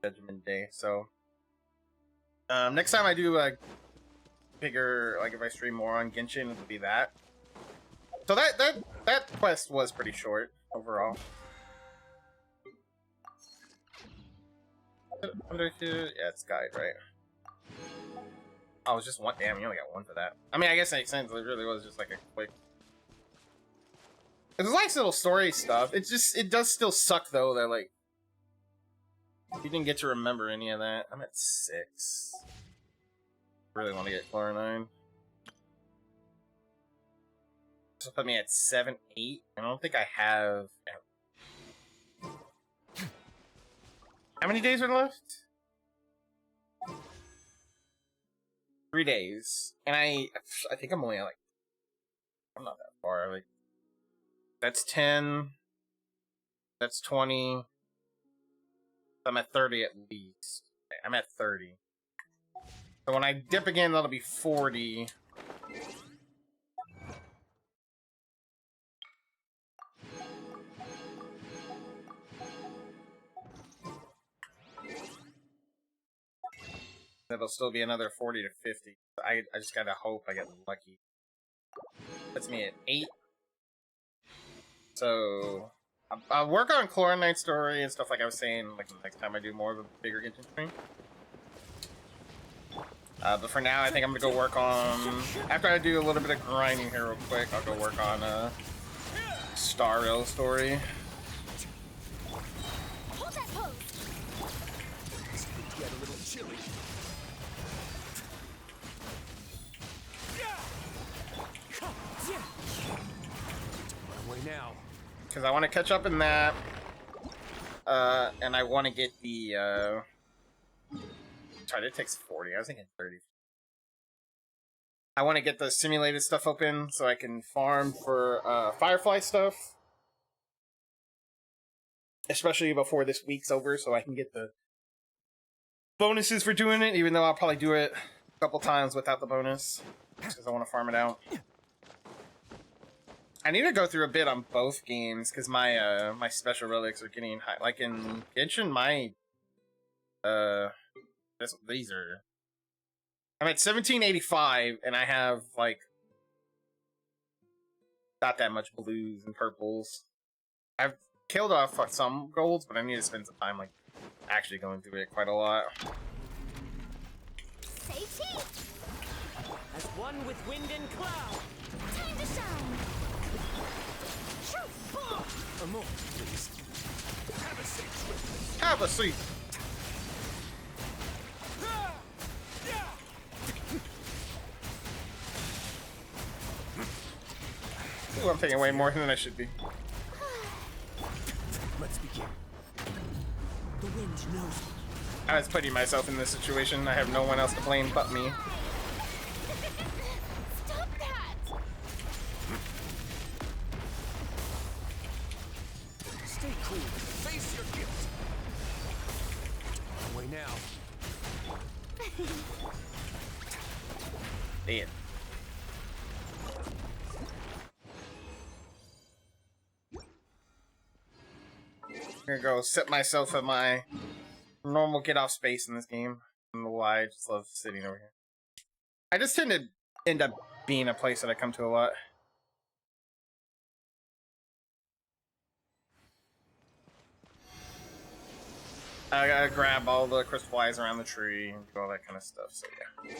Speaker 1: Judgment Day, so... next time I do, bigger, like, if I stream more on Genshin, it'll be that. So that quest was pretty short, overall. Under here? Yeah, it's guide, right? Oh, it's just one. Damn, you only got one for that. I mean, I guess it makes sense. It really was just like a quick. It's like little story stuff. It does still suck though. That like you didn't get to remember any of that. I'm at 6. Really want to get Chlorinine. So put me at 7, 8. I don't think I have. How many days are left? 3 days. And I think I'm only at like... I'm not that far. Like, that's 10. That's 20. I'm at 30 at least. I'm at 30. So when I dip again, that'll be 40. That'll still be another 40 to 50. I just gotta hope I get lucky. That's me at 8. So I'll work on Chlorinite story and stuff like I was saying, like the next time I do more of a bigger Genshin stream. But for now, I think I'm gonna go work on... After I do a little bit of grinding here real quick, I'll go work on Star Rail story.
Speaker 3: Hold that pose.
Speaker 8: Get a little chilly. Run away now.
Speaker 1: Because I want to catch up in that. And I want to get the... Sorry, it takes 40. I was thinking 30. I want to get the simulated stuff open so I can farm for Firefly stuff. Especially before this week's over, so I can get the bonuses for doing it, even though I'll probably do it a couple times without the bonus. Because I want to farm it out. I need to go through a bit on both games, because my my special relics are getting high. Like in Genshin, my... these are... I'm at 1785, and I have, like... not that much blues and purples. I've killed off some golds, but I need to spend some time, like, actually going through it quite a lot.
Speaker 3: Say cheese.
Speaker 8: As one with wind and cloud.
Speaker 3: Time to shine.
Speaker 8: A moment, please.
Speaker 5: Have a seat.
Speaker 1: Have a seat! Ooh, I'm taking way more than I should be.
Speaker 8: Let's begin. The wind knows.
Speaker 1: I was putting myself in this situation. I have no one else to blame but me.
Speaker 3: Stop that.
Speaker 8: Stay cool. Face your guilt. Away now.
Speaker 1: Dead. I'm gonna go set myself at my normal get off space in this game. I don't know why, I just love sitting over here. I just tend to end up being a place that I come to a lot. I gotta grab all the crystal flies around the tree and do all that kind of stuff, so yeah.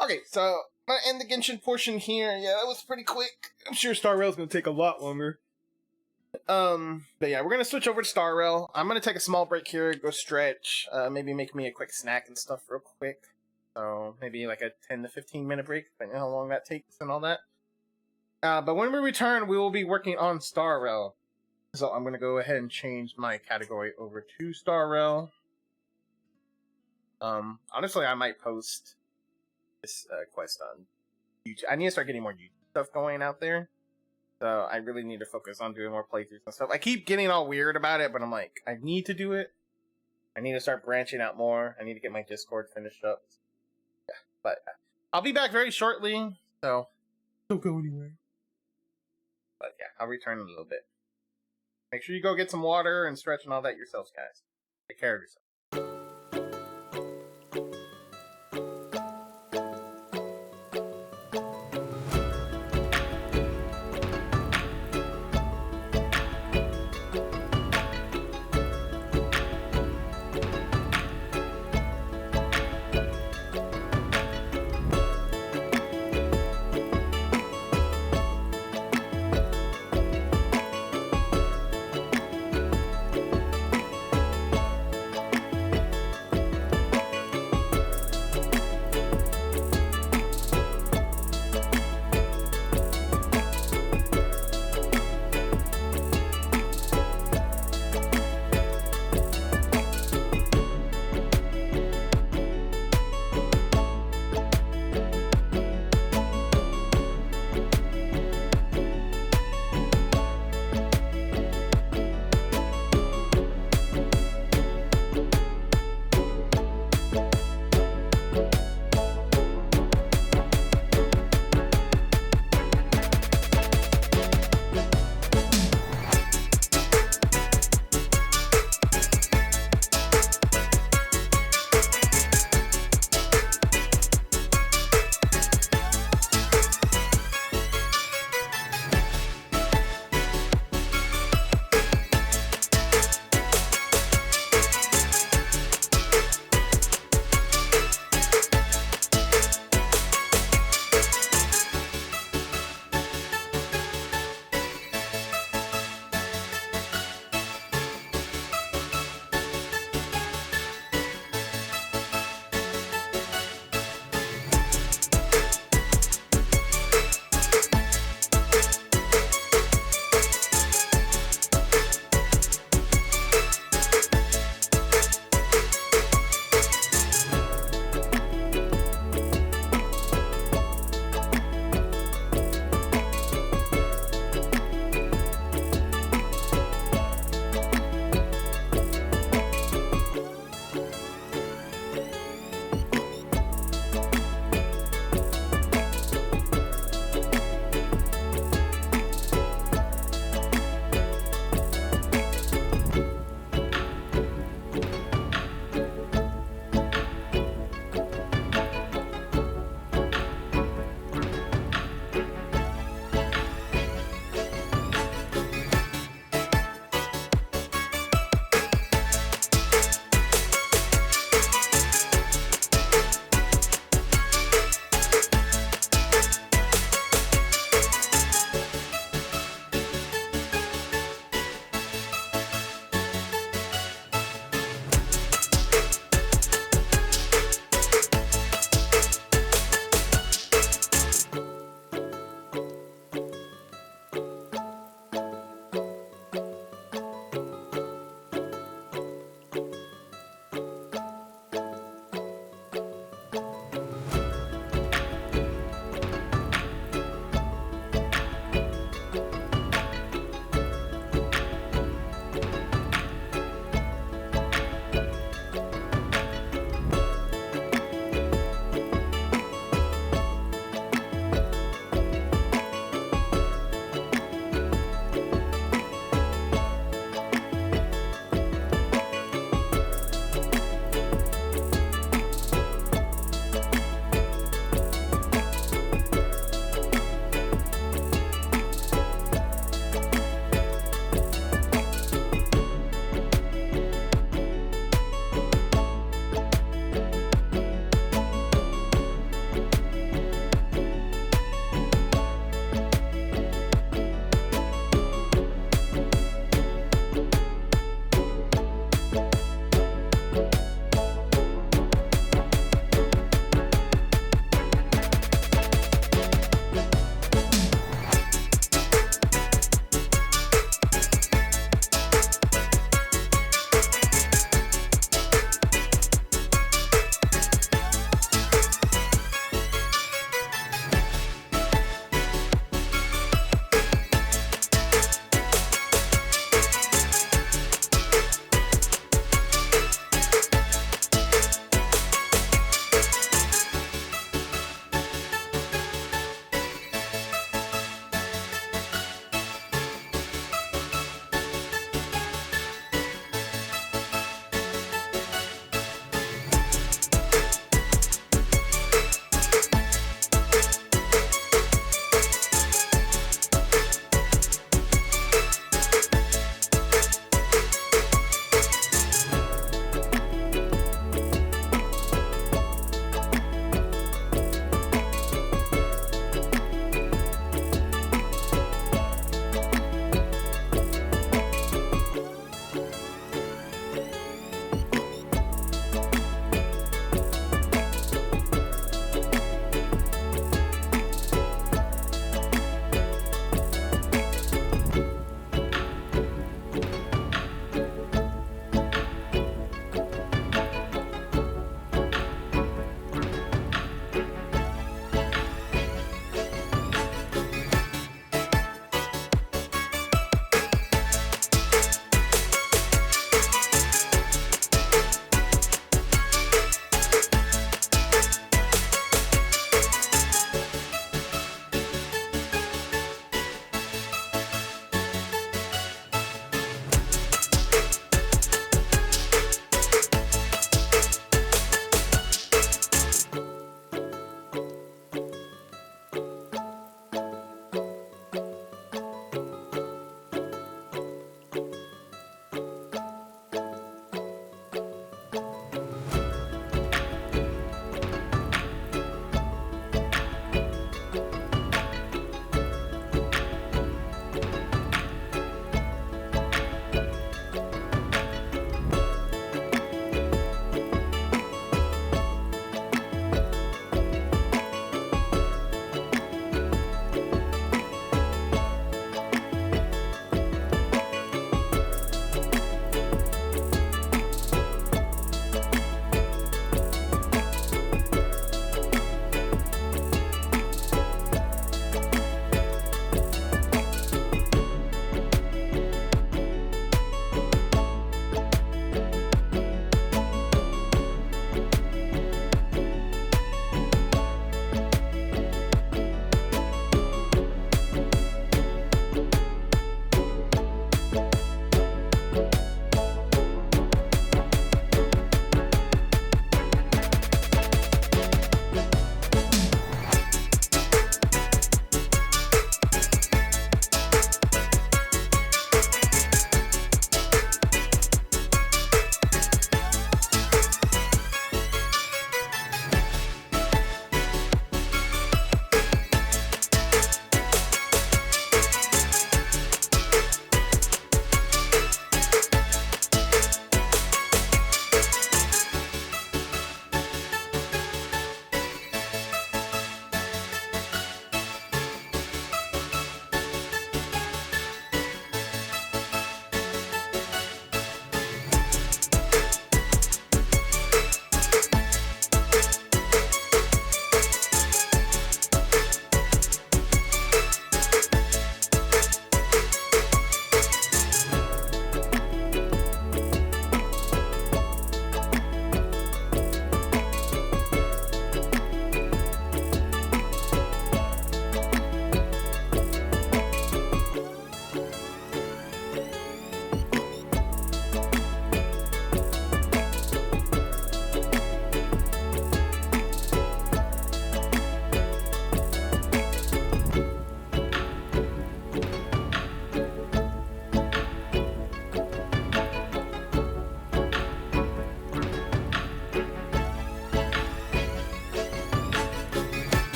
Speaker 1: Okay, so I'm gonna end the Genshin portion here. Yeah, that was pretty quick. I'm sure Star Rail's gonna take a lot longer. But yeah, we're gonna switch over to Star Rail. I'm gonna take a small break here, go stretch, maybe make me a quick snack and stuff real quick. So maybe like a 10 to 15 minute break, depending on how long that takes and all that. But when we return, we will be working on Star Rail. So I'm gonna go ahead and change my category over to Star Rail. Honestly, I might post this quest on YouTube. I need to start getting more YouTube stuff going out there. So I really need to focus on doing more playthroughs and stuff. I keep getting all weird about it, but I'm like, I need to do it. I need to start branching out more. I need to get my Discord finished up. Yeah, but I'll be back very shortly, so don't go anywhere. But yeah, I'll return in a little bit. Make sure you go get some water and stretch and all that yourselves, guys. Take care of yourself.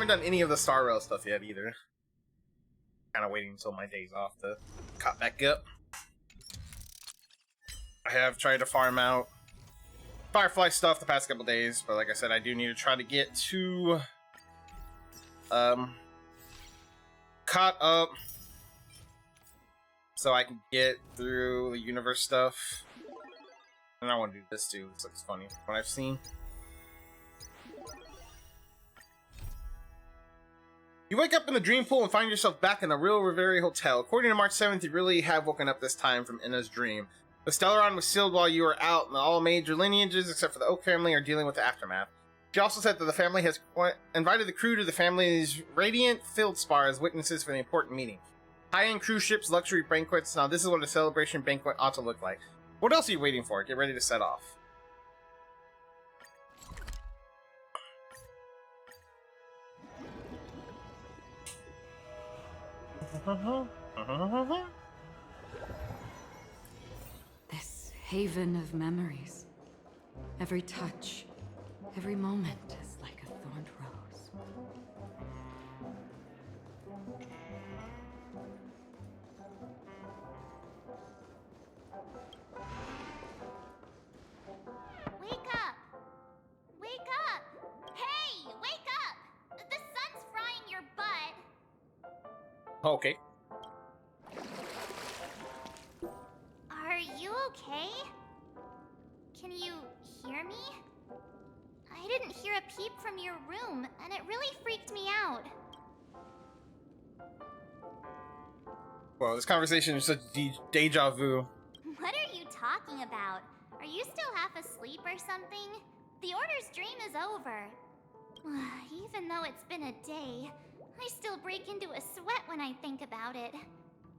Speaker 1: haven't done any of the Star Rail stuff yet either. Kind of waiting until my days off to cut back up. I have tried to farm out Firefly stuff the past couple days, but like I said, I do need to try to get to caught up so I can get through the universe stuff. And I want to do this too. This looks funny from what I've seen. You wake up in the dream pool and find yourself back in the real Reverie Hotel. According to March 7th, you really have woken up this time from Inna's dream. The Stellaron was sealed while you were out, and all major lineages except for the Oak family are dealing with the aftermath. She also said that the family has invited the crew to the family's Radiant Field Spar as witnesses for the important meeting. High-end cruise ships, luxury banquets. Now this is what a celebration banquet ought to look like. What else are you waiting for? Get ready to set off.
Speaker 11: This haven of memories. Every touch, every moment is like a thorned rose.
Speaker 3: Wake up! Wake up! Hey, wake up! The sun's frying your butt.
Speaker 1: Okay.
Speaker 3: Are you okay? Can you hear me? I didn't hear a peep from your room, and it really freaked me out.
Speaker 1: Well, this conversation is such deja vu.
Speaker 3: What are you talking about? Are you still half asleep or something? The Order's dream is over. Even though it's been a day, I still break into a sweat when I think about it.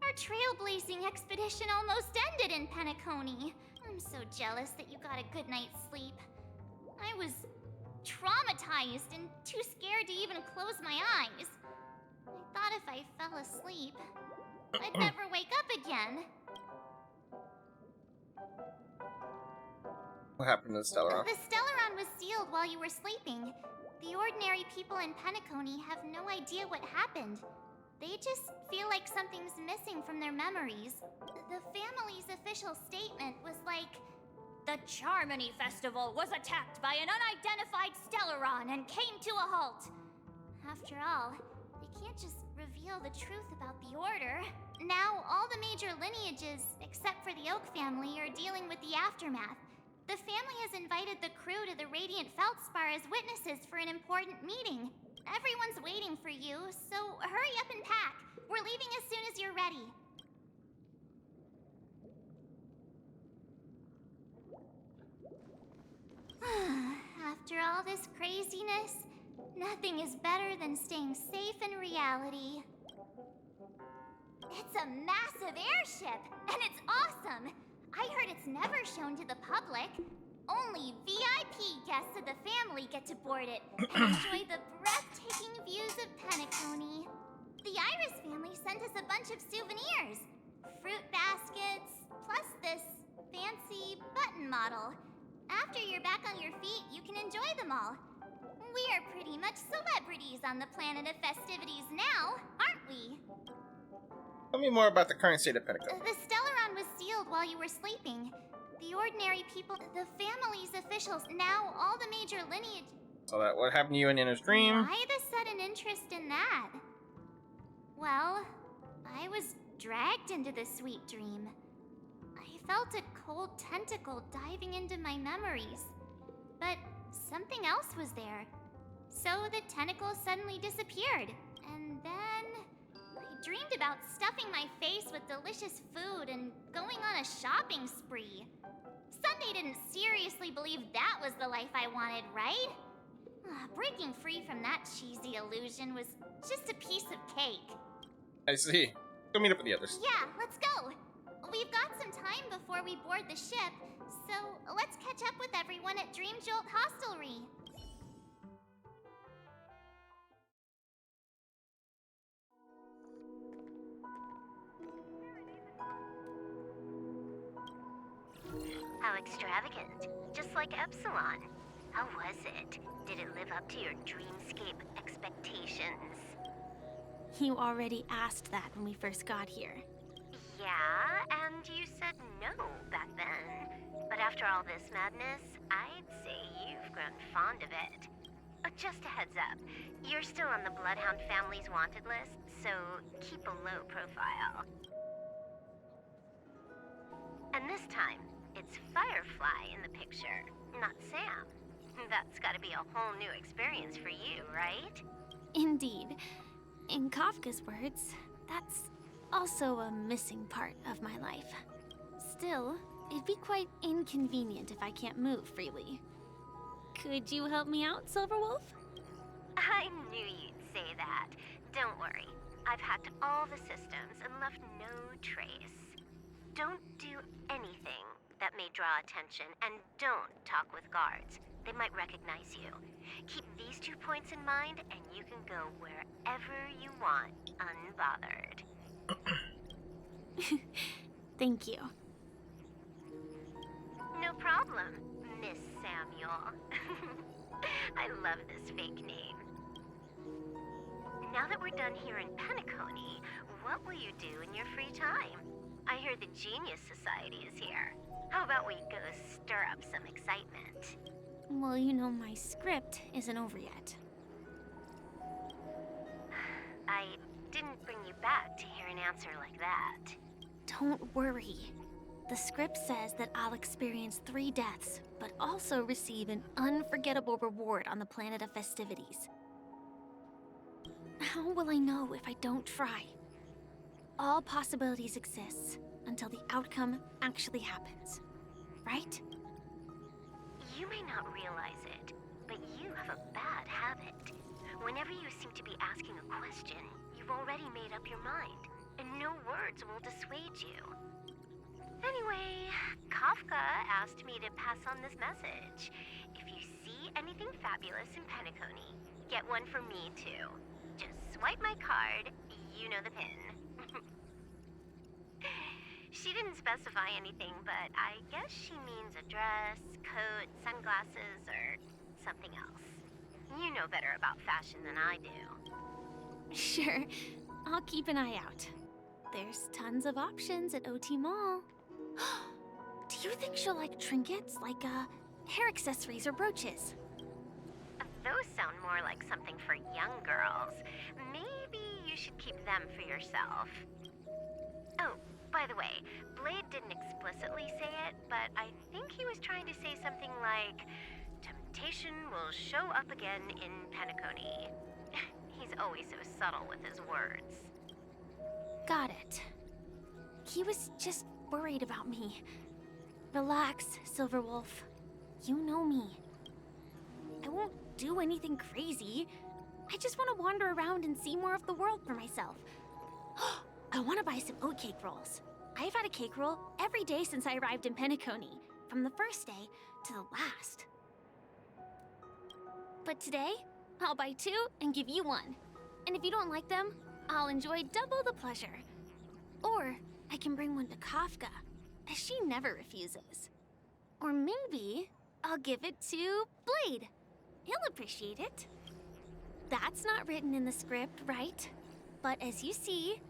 Speaker 3: Our trailblazing expedition almost ended in Penacony. I'm so jealous that you got a good night's sleep. I was traumatized and too scared to even close my eyes. I thought if I fell asleep, I'd never wake up again.
Speaker 1: What happened to the Stellaron?
Speaker 3: The Stellaron was sealed while you were sleeping. The ordinary people in Penacony have no idea what happened. They just feel like something's missing from their memories. The family's official statement was like, "The Charmony Festival was attacked by an unidentified Stellaron and came to a halt." After all, they can't just reveal the truth about the Order. Now, all the major lineages, except for the Oak family, are dealing with the aftermath. The family has invited the crew to the Radiant Feldspar as witnesses for an important meeting. Everyone's waiting for you, so hurry up and pack. We're leaving as soon as you're ready. After all this craziness, nothing is better than staying safe in reality. It's a massive airship, and it's awesome! I heard it's never shown to the public. Only VIP guests of the family get to board it and enjoy the breathtaking views of Penacony. The Iris family sent us a bunch of souvenirs. Fruit baskets, plus this fancy button model. After you're back on your feet, you can enjoy them all. We are pretty much celebrities on the planet of festivities now, aren't we?
Speaker 1: Tell me more about the current state of Penacony.
Speaker 3: The Stellaron was sealed while you were sleeping. The ordinary people, the family's officials, now all the major lineage...
Speaker 1: So that, what happened to you in Inna's dream?
Speaker 3: Why the sudden interest in that? Well, I was dragged into the sweet dream. I felt a cold tentacle diving into my memories. But something else was there. So the tentacle suddenly disappeared. And then... I dreamed about stuffing my face with delicious food and going on a shopping spree. Sunday didn't seriously believe that was the life I wanted, right? Breaking free from that cheesy illusion was just a piece of cake.
Speaker 1: I see. Go meet up with the others.
Speaker 3: Yeah, let's go. We've got some time before we board the ship, so let's catch up with everyone at Dream Jolt Hostelry.
Speaker 12: How extravagant. Just like Epsilon. How was it? Did it live up to your dreamscape expectations?
Speaker 6: You already asked that when we first got here.
Speaker 12: Yeah, and you said no back then. But after all this madness, I'd say you've grown fond of it. Just a heads up, you're still on the Bloodhound family's wanted list, so keep a low profile. And this time, it's Firefly in the picture, not Sam. That's gotta be a whole new experience for you, right?
Speaker 6: Indeed. In Kafka's words, that's also a missing part of my life. Still, it'd be quite inconvenient if I can't move freely. Could you help me out, Silverwolf?
Speaker 12: I knew you'd say that. Don't worry. I've hacked all the systems and left no trace. Don't do anything that may draw attention, and don't talk with guards. They might recognize you. Keep these 2 points in mind, and you can go wherever you want, unbothered.
Speaker 6: Thank you.
Speaker 12: No problem, Miss Samuel. I love this fake name. Now that we're done here in Penacony, what will you do in your free time? I hear the Genius Society is here. How about we go stir up some excitement?
Speaker 6: Well, you know my script isn't over yet.
Speaker 12: I didn't bring you back to hear an answer like that.
Speaker 6: Don't worry. The script says that I'll experience 3 deaths, but also receive an unforgettable reward on the planet of festivities. How will I know if I don't try? All possibilities exist until the outcome actually happens, right?
Speaker 12: You may not realize it, but you have a bad habit. Whenever you seem to be asking a question, you've already made up your mind, and no words will dissuade you. Anyway, Kafka asked me to pass on this message. If you see anything fabulous in Penacony, get one for me too. Just swipe my card, you know the pin. She didn't specify anything, but I guess she means a dress, coat, sunglasses, or something else. You know better about fashion than I do.
Speaker 6: Sure, I'll keep an eye out. There's tons of options at OT Mall. Do you think she'll like trinkets, like hair accessories or brooches?
Speaker 12: Those sound more like something for young girls. Maybe you should keep them for yourself. Oh, by the way, Blade didn't explicitly say it, but I think he was trying to say something like, temptation will show up again in Penacony. He's always so subtle with his words.
Speaker 6: Got it. He was just worried about me. Relax, Silverwolf. You know me. I won't do anything crazy. I just want to wander around and see more of the world for myself. I want to buy some oatcake rolls. I've had a cake roll every day since I arrived in Penacony, from the first day to the last. But today, I'll buy 2 and give you 1. And if you don't like them, I'll enjoy double the pleasure. Or I can bring one to Kafka, as she never refuses. Or maybe I'll give it to Blade. He'll appreciate it. That's not written in the script, right? But as you see,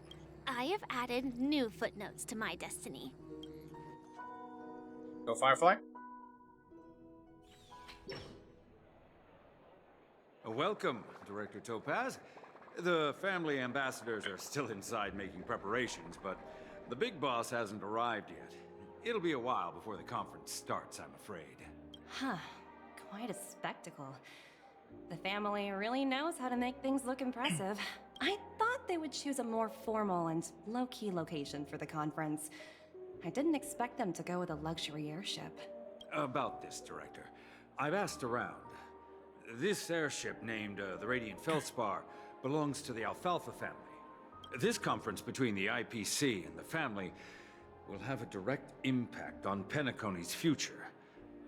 Speaker 6: I have added new footnotes to my destiny.
Speaker 1: Go Firefly.
Speaker 13: Welcome, Director Topaz. The family ambassadors are still inside making preparations, but the big boss hasn't arrived yet. It'll be a while before the conference starts, I'm afraid.
Speaker 14: Huh. Quite a spectacle. The family really knows how to make things look impressive. I thought they would choose a more formal and low-key location for the conference. I didn't expect them to go with a luxury airship.
Speaker 13: About this, Director. I've asked around. This airship, named the Radiant Feldspar, belongs to the Alfalfa family. This conference between the IPC and the family will have a direct impact on Penacony's future.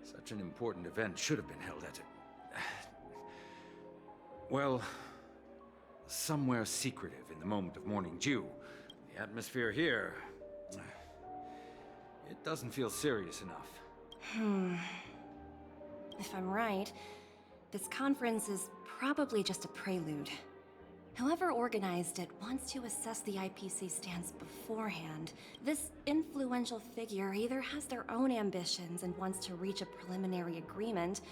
Speaker 13: Such an important event should have been held at well, somewhere secretive in the moment of morning dew. The atmosphere here, it doesn't feel serious enough.
Speaker 14: If I'm right, this conference is probably just a prelude. Whoever organized it wants to assess the IPC stance beforehand. This influential figure either has their own ambitions and wants to reach a preliminary agreement,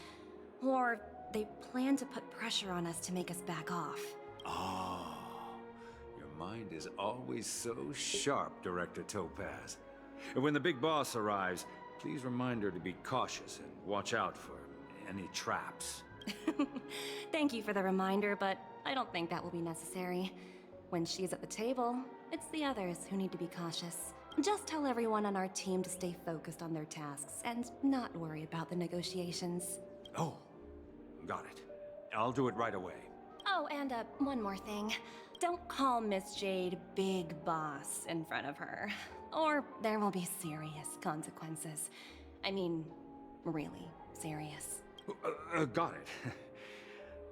Speaker 14: or they plan to put pressure on us to make us back off.
Speaker 13: Oh, your mind is always so sharp, Director Topaz. And when the big boss arrives, please remind her to be cautious and watch out for any traps.
Speaker 14: Thank you for the reminder, but I don't think that will be necessary. When she's at the table, it's the others who need to be cautious. Just tell everyone on our team to stay focused on their tasks and not worry about the negotiations.
Speaker 13: Oh, got it. I'll do it right away.
Speaker 14: Oh, and one more thing. Don't call Miss Jade Big Boss in front of her, or there will be serious consequences. I mean, really serious.
Speaker 13: Got it.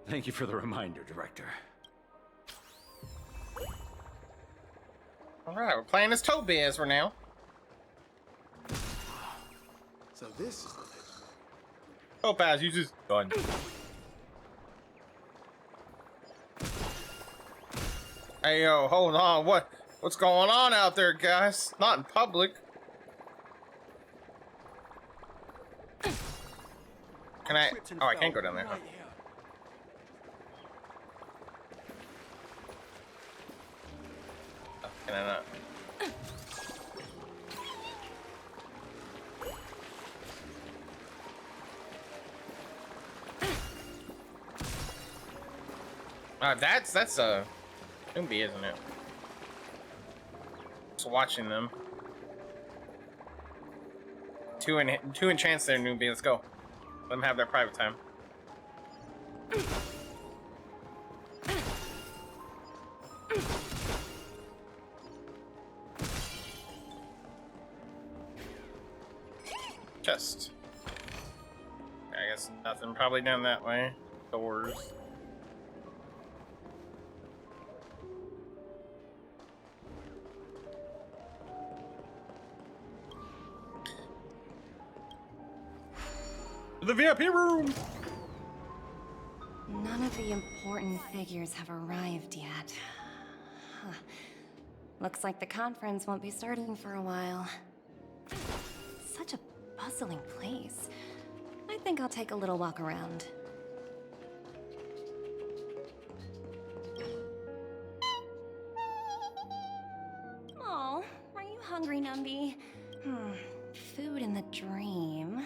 Speaker 13: Thank you for the reminder, Director.
Speaker 1: Alright, we're playing as Topaz for now.
Speaker 15: So this is
Speaker 1: Topaz, you just done. Hey yo, hold on, what's going on out there, guys? Not in public. Can I? Oh, I can't go down there.
Speaker 15: right here.
Speaker 1: Oh, can I not? That's a Noombi, isn't it? Just watching them. Two enchants there, Noombi. Let's go. Let them have their private time. Chest. I guess nothing. Probably down that way. Doors. The VIP room!
Speaker 14: None of the important figures have arrived yet. Huh. Looks like the conference won't be starting for a while. Such a bustling place. I think I'll take a little walk around. Oh, are you hungry, Numby? Food in the dream.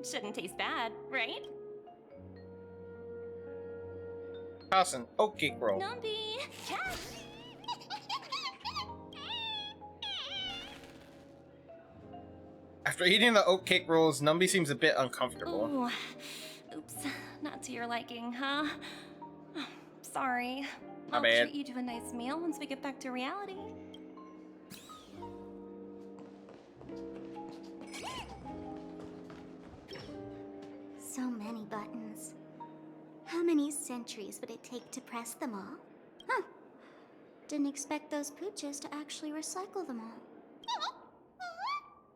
Speaker 14: Shouldn't taste bad, right?
Speaker 1: Toss an oat cake roll.
Speaker 14: Numby, catch!
Speaker 1: After eating the oat cake rolls, Numby seems a bit uncomfortable.
Speaker 14: Ooh. Oops, not to your liking, huh? Sorry.
Speaker 1: My
Speaker 14: I'll
Speaker 1: bad.
Speaker 14: treat you to a nice meal once we get back to reality.
Speaker 3: So many buttons. How many centuries would it take to press them all? Huh. Didn't expect those pooches to actually recycle them all.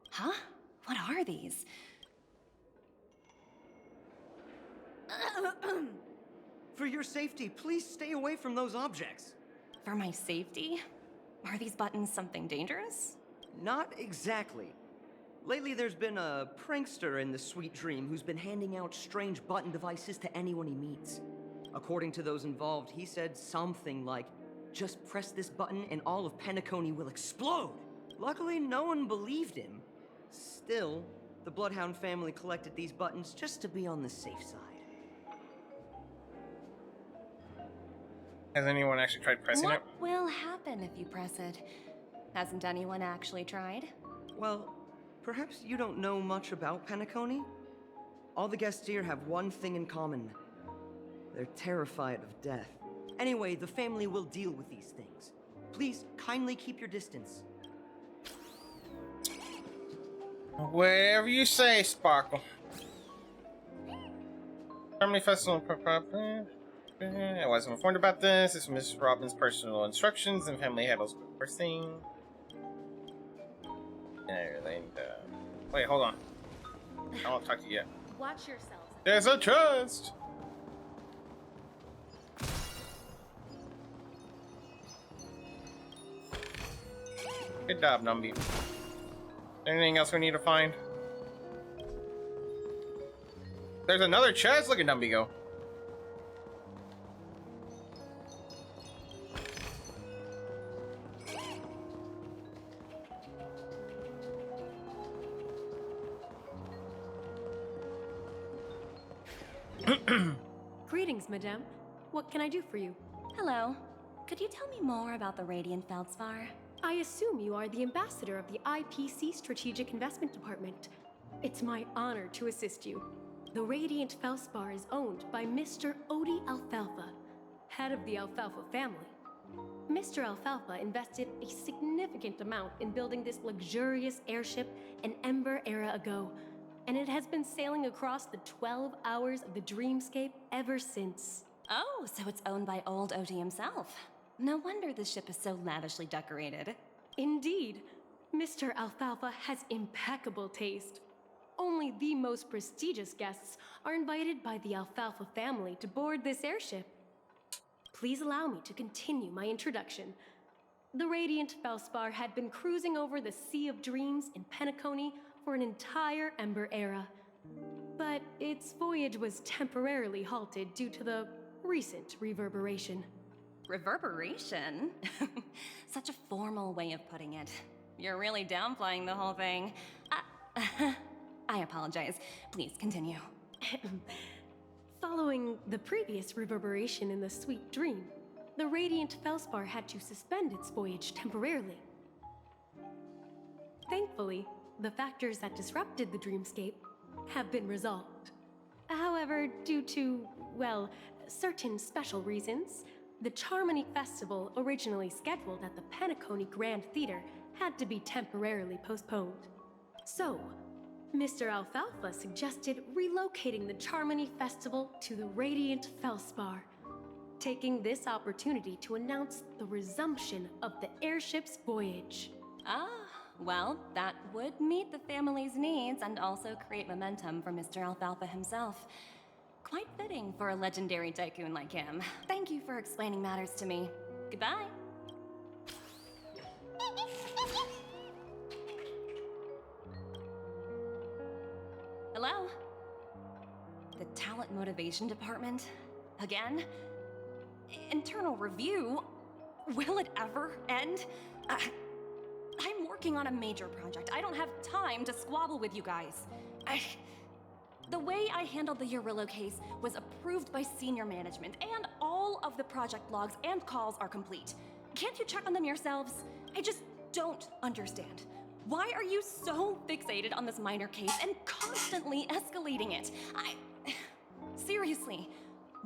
Speaker 14: Huh? What are these?
Speaker 16: For your safety, please stay away from those objects.
Speaker 14: For my safety? Are these buttons something dangerous?
Speaker 16: Not exactly. Lately, there's been a prankster in the Sweet Dream who's been handing out strange button devices to anyone he meets. According to those involved, he said something like, "Just press this button and all of Penacony will explode." Luckily, no one believed him. Still, the Bloodhound family collected these buttons just to be on the safe side.
Speaker 1: Has anyone actually tried pressing it?
Speaker 14: What will happen if you press it? Hasn't anyone actually tried?
Speaker 16: Well, perhaps you don't know much about Penacony? All the guests here have one thing in common. They're terrified of death. Anyway, the family will deal with these things. Please kindly keep your distance.
Speaker 1: Wherever you say, Sparkle. Family festival. I wasn't informed about this. This is Mrs. Robin's personal instructions, and family handles first thing. Wait, hold on. I don't want to talk to you yet.
Speaker 17: Watch yourselves.
Speaker 1: There's a chest! Good job, Numby. Anything else we need to find? There's another chest? Look at Numby go.
Speaker 17: Greetings, madame. What can I do for you?
Speaker 14: Hello. Could you tell me more about the Radiant Feldspar?
Speaker 17: I assume you are the ambassador of the IPC Strategic Investment Department. It's my honor to assist you. The Radiant Feldspar is owned by Mr. Odie Alfalfa, head of the Alfalfa family. Mr. Alfalfa invested a significant amount in building this luxurious airship an Ember era ago, and it has been sailing across the 12 hours of the dreamscape ever since.
Speaker 14: Oh, so it's owned by old Odie himself. No wonder the ship is so lavishly decorated.
Speaker 17: Indeed. Mr. Alfalfa has impeccable taste. Only the most prestigious guests are invited by the Alfalfa family to board this airship. Please allow me to continue my introduction. The Radiant Feldspar had been cruising over the Sea of Dreams in Penacony for an entire Ember era. But its voyage was temporarily halted due to the recent reverberation.
Speaker 14: Reverberation? Such a formal way of putting it. You're really downplaying the whole thing. I apologize. Please continue.
Speaker 17: Following the previous reverberation in the Sweet Dream, the Radiant Feldspar had to suspend its voyage temporarily. Thankfully, the factors that disrupted the dreamscape have been resolved. However, due to, well, certain special reasons, the Charmony Festival, originally scheduled at the Penacony Grand Theater, had to be temporarily postponed. So, Mr. Alfalfa suggested relocating the Charmony Festival to the Radiant Feldspar, taking this opportunity to announce the resumption of the airship's voyage.
Speaker 14: Ah, well, that would meet the family's needs and also create momentum for Mr. Alfalfa himself. Quite fitting for a legendary tycoon like him. Thank you for explaining matters to me. Goodbye. Hello? The Talent Motivation Department? Again? Internal review? Will it ever end? I'm working on a major project. I don't have time to squabble with you guys. The way I handled the Urillo case was approved by senior management, and all of the project logs and calls are complete. Can't you check on them yourselves? I just don't understand. Why are you so fixated on this minor case and constantly escalating it? Seriously,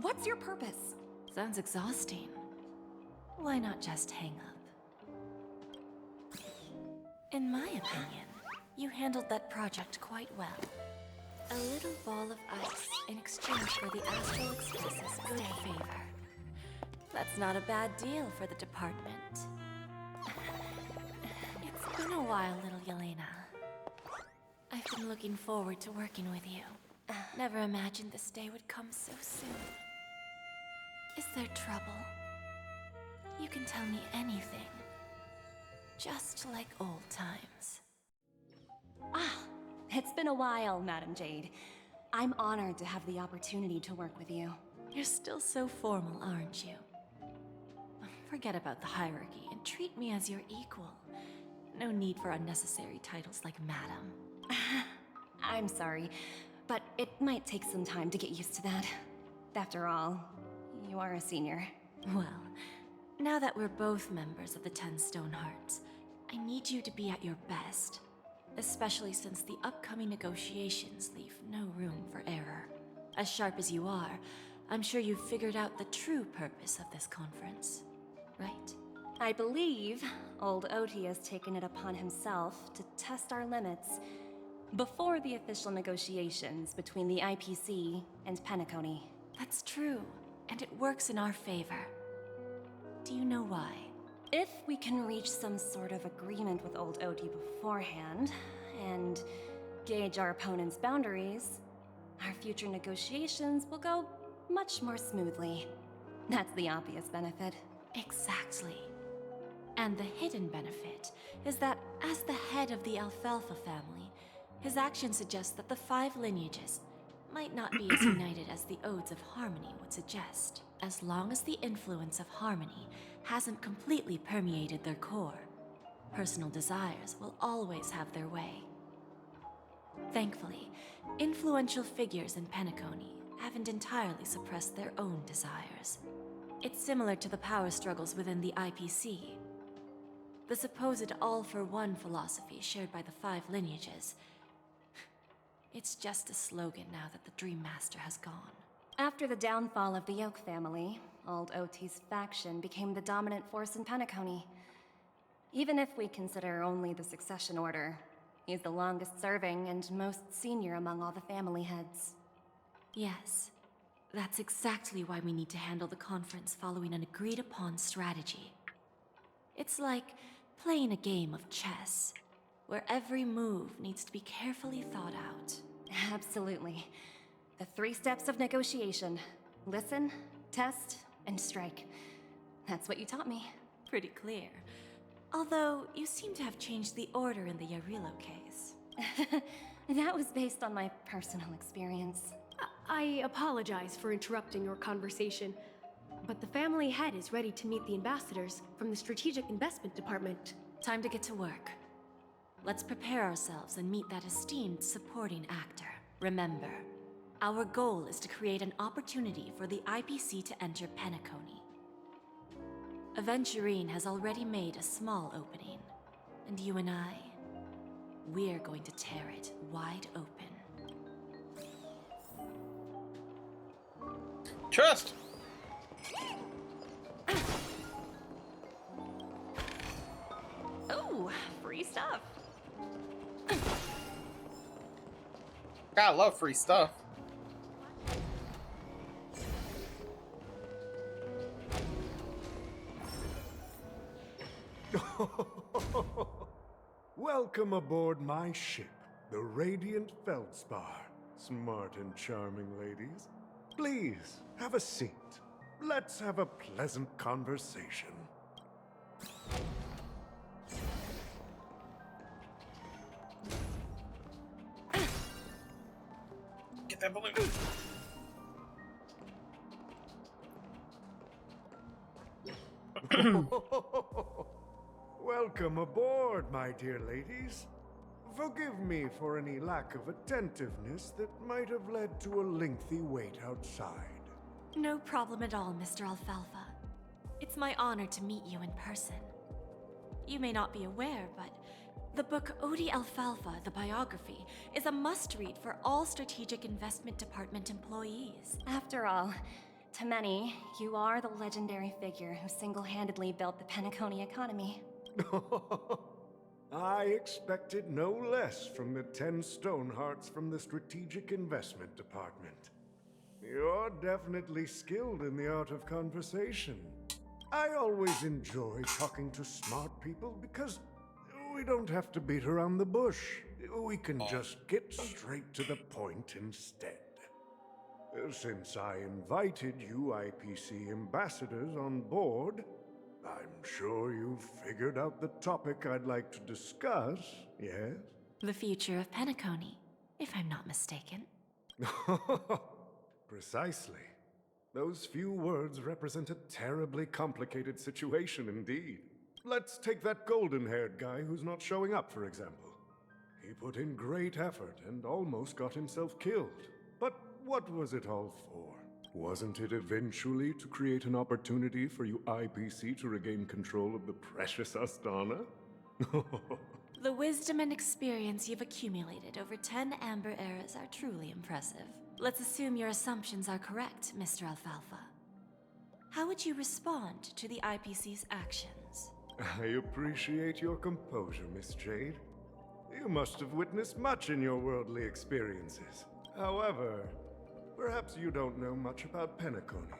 Speaker 14: what's your purpose?
Speaker 2: Sounds exhausting. Why not just hang up? In my opinion, you handled that project quite well. A little ball of ice in exchange for the Astral Express's good favor. That's not a bad deal for the department. It's been a while, little Yelena. I've been looking forward to working with you. Never imagined this day would come so soon. Is there trouble? You can tell me anything. Just like old times.
Speaker 14: Ah, it's been a while, Madam Jade. I'm honored to have the opportunity to work with you.
Speaker 2: You're still so formal, aren't you? Forget about the hierarchy and treat me as your equal. No need for unnecessary titles like Madam.
Speaker 14: I'm sorry, but it might take some time to get used to that. After all, you are a senior.
Speaker 2: Well, now that we're both members of the 10 Stone Hearts, I need you to be at your best. Especially since the upcoming negotiations leave no room for error. As sharp as you are, I'm sure you've figured out the true purpose of this conference, right?
Speaker 14: I believe old Odie has taken it upon himself to test our limits before the official negotiations between the IPC and Penacony.
Speaker 2: That's true, and it works in our favor. Do you know why?
Speaker 14: If we can reach some sort of agreement with old Odie beforehand, and gauge our opponent's boundaries, Our future negotiations will go much more smoothly. That's the obvious benefit.
Speaker 2: Exactly. And the hidden benefit is that as the head of the Alfalfa family, his actions suggest that the 5 lineages might not be as united as the Odes of Harmony would suggest. As long as the influence of Harmony hasn't completely permeated their core, personal desires will always have their way. Thankfully, influential figures in Penacony haven't entirely suppressed their own desires. It's similar to the power struggles within the IPC. The supposed all-for-one philosophy shared by the 5 lineages. It's just a slogan now that the Dream Master has gone.
Speaker 14: After the downfall of the Yoke family, Old OT's faction became the dominant force in Penacony. Even if we consider only the succession order, he's the longest serving and most senior among all the family heads.
Speaker 2: Yes, that's exactly why we need to handle the conference following an agreed-upon strategy. It's like playing a game of chess, where every move needs to be carefully thought out.
Speaker 14: Absolutely. The 3 steps of negotiation. Listen, test, and strike. That's what you taught me.
Speaker 2: Pretty clear. Although, you seem to have changed the order in the Yarilo case.
Speaker 14: That was based on my personal experience.
Speaker 17: I apologize for interrupting your conversation, but the family head is ready to meet the ambassadors from the Strategic Investment Department.
Speaker 2: Time to get to work. Let's prepare ourselves and meet that esteemed supporting actor. Remember, our goal is to create an opportunity for the IPC to enter Penacony. Aventurine has already made a small opening, and you and I, we're going to tear it wide open.
Speaker 1: Trust!
Speaker 14: Oh, free stuff.
Speaker 1: God, I love free stuff.
Speaker 18: Welcome aboard my ship, the Radiant Feldspar. Smart and charming ladies. Please, have a seat. Let's have a pleasant conversation.
Speaker 1: Get that balloon.
Speaker 18: Welcome aboard, my dear ladies. Forgive me for any lack of attentiveness that might have led to a lengthy wait outside.
Speaker 2: No problem at all, Mr. Alfalfa. It's my honor to meet you in person. You may not be aware, but the book Odi Alfalfa, the biography, is a must-read for all Strategic Investment Department employees.
Speaker 14: After all, to many, you are the legendary figure who single-handedly built the Penacony economy.
Speaker 18: I expected no less from the 10 Stonehearts from the Strategic Investment Department. You're definitely skilled in the art of conversation. I always enjoy talking to smart people because we don't have to beat around the bush. We can just get straight to the point instead. Since I invited you IPC ambassadors on board, I'm sure you've figured out the topic I'd like to discuss, yes?
Speaker 2: The future of Penacony, if I'm not mistaken.
Speaker 18: Precisely. Those few words represent a terribly complicated situation indeed. Let's take that golden-haired guy who's not showing up, for example. He put in great effort and almost got himself killed. But what was it all for? Wasn't it eventually to create an opportunity for you IPC to regain control of the precious Astana?
Speaker 2: The wisdom and experience you've accumulated over 10 Amber Eras are truly impressive. Let's assume your assumptions are correct, Mr. Alfalfa. How would you respond to the IPC's actions?
Speaker 18: I appreciate your composure, Miss Jade. You must have witnessed much in your worldly experiences. However, perhaps you don't know much about Penacony.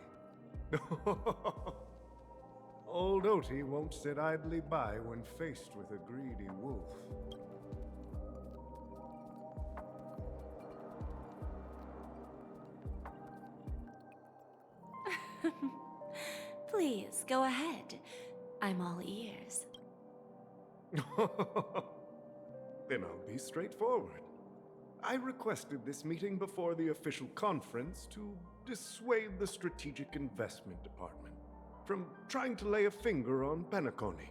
Speaker 18: Old Oti won't sit idly by when faced with a greedy wolf.
Speaker 11: Go ahead. I'm all ears.
Speaker 18: Then I'll be straightforward. I requested this meeting before the official conference to dissuade the Strategic Investment Department from trying to lay a finger on Penacony.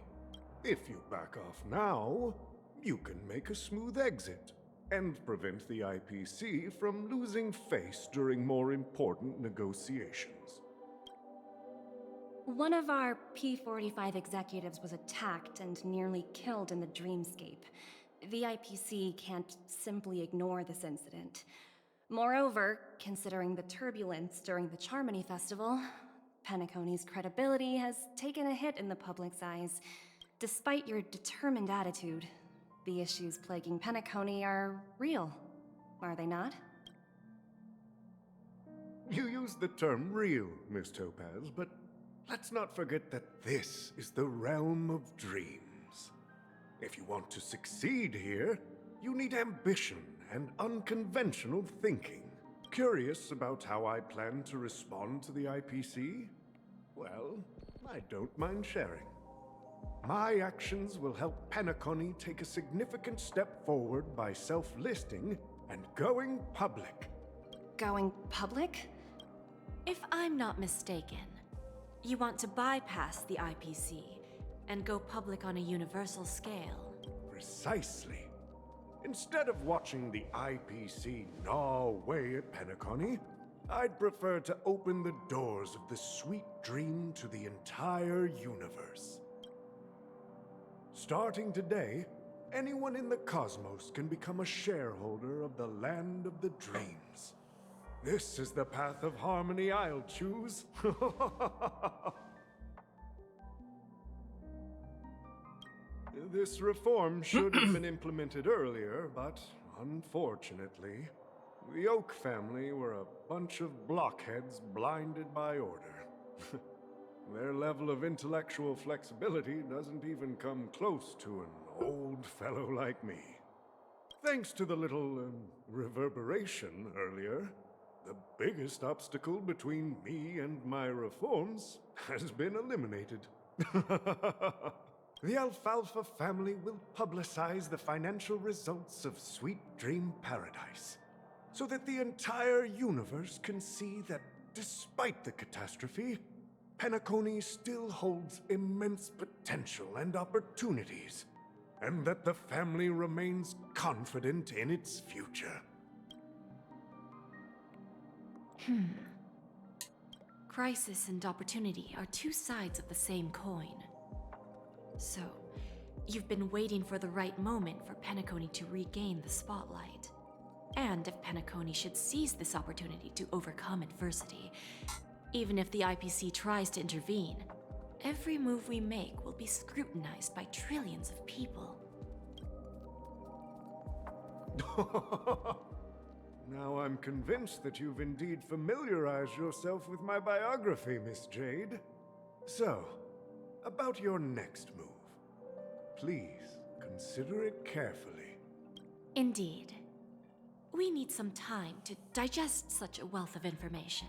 Speaker 18: If you back off now, you can make a smooth exit and prevent the IPC from losing face during more important negotiations.
Speaker 14: One of our P-45 executives was attacked and nearly killed in the Dreamscape. The IPC can't simply ignore this incident. Moreover, considering the turbulence during the Charmony Festival, Penacony's credibility has taken a hit in the public's eyes. Despite your determined attitude, the issues plaguing Penacony are real, are they not?
Speaker 18: You use the term real, Miss Topaz, but let's not forget that this is the realm of dreams. If you want to succeed here, you need ambition and unconventional thinking. Curious about how I plan to respond to the IPC? Well, I don't mind sharing. My actions will help Penacony take a significant step forward by self-listing and going public.
Speaker 14: Going public?
Speaker 11: If I'm not mistaken, you want to bypass the IPC and go public on a universal scale.
Speaker 18: Precisely. Instead of watching the IPC gnaw away at Penacony, I'd prefer to open the doors of the sweet dream to the entire universe. Starting today, anyone in the cosmos can become a shareholder of the land of the dreams. This is the path of harmony I'll choose. This reform should have been implemented earlier, but unfortunately, the Oak family were a bunch of blockheads blinded by order. Their level of intellectual flexibility doesn't even come close to an old fellow like me. Thanks to the little reverberation earlier, the biggest obstacle between me and my reforms has been eliminated. The Alfalfa family will publicize the financial results of Sweet Dream Paradise, so that the entire universe can see that despite the catastrophe, Penacony still holds immense potential and opportunities, and that the family remains confident in its future.
Speaker 11: Crisis and opportunity are two sides of the same coin. So, you've been waiting for the right moment for Penacony to regain the spotlight. And if Penacony should seize this opportunity to overcome adversity, even if the IPC tries to intervene, every move we make will be scrutinized by trillions of people.
Speaker 18: Now I'm convinced that you've indeed familiarized yourself with my biography, Miss Jade. So, about your next move. Please, consider it carefully.
Speaker 11: Indeed. We need some time to digest such a wealth of information.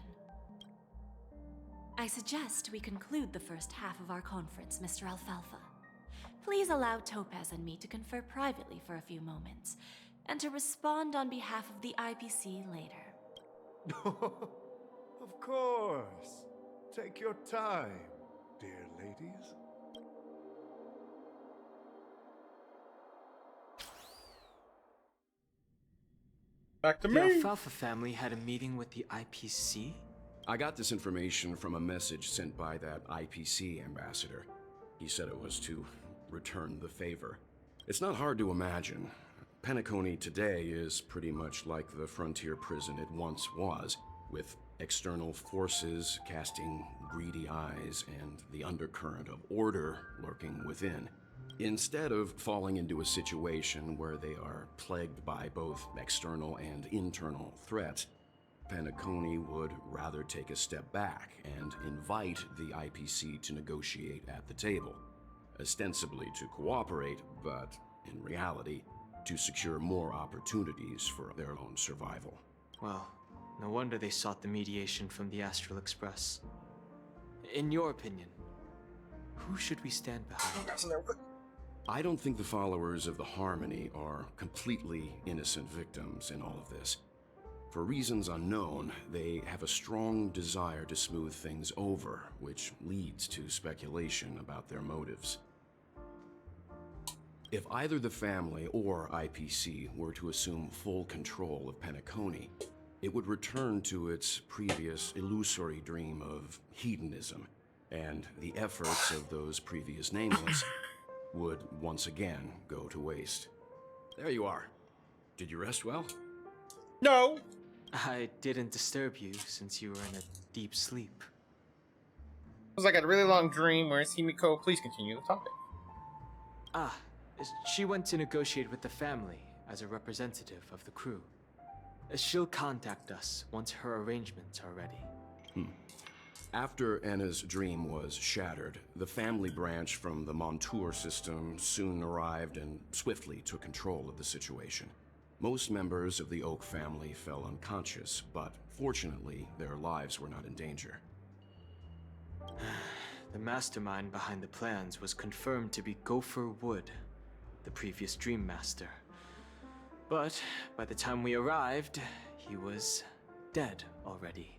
Speaker 11: I suggest we conclude the first half of our conference, Mr. Alfalfa. Please allow Topaz and me to confer privately for a few moments, and to respond on behalf of the IPC later.
Speaker 18: Of course. Take your time, dear ladies.
Speaker 1: Back to
Speaker 19: the
Speaker 1: me.
Speaker 19: Alfalfa family had a meeting with the IPC?
Speaker 20: I got this information from a message sent by that IPC ambassador. He said it was to return the favor. It's not hard to imagine. Penacony today is pretty much like the frontier prison it once was, with external forces casting greedy eyes and the undercurrent of order lurking within. Instead of falling into a situation where they are plagued by both external and internal threats, Penacony would rather take a step back and invite the IPC to negotiate at the table, ostensibly to cooperate, but in reality, to secure more opportunities for their own survival.
Speaker 19: Well, no wonder they sought the mediation from the Astral Express. In your opinion, Who should we stand behind?
Speaker 20: I don't think the followers of the Harmony are completely innocent victims in all of this. For reasons unknown, they have a strong desire to smooth things over, which leads to speculation about their motives. If either the family or IPC were to assume full control of Penacony, it would return to its previous illusory dream of hedonism, and the efforts of those previous nameless would once again go to waste. There you are. Did you rest well?
Speaker 1: No!
Speaker 19: I didn't disturb you since you were in a deep sleep.
Speaker 1: It was like a really long dream. Where's Himiko? Please continue the topic.
Speaker 19: Ah, she went to negotiate with the family as a representative of the crew. She'll contact us once her arrangements are ready.
Speaker 20: After Anna's dream was shattered, the family branch from the Montour system soon arrived and swiftly took control of the situation. Most members of the Oak family fell unconscious, but fortunately, their lives were not in danger.
Speaker 19: The mastermind behind the plans was confirmed to be Gopher Wood, the previous Dream Master. But by the time we arrived, he was dead already.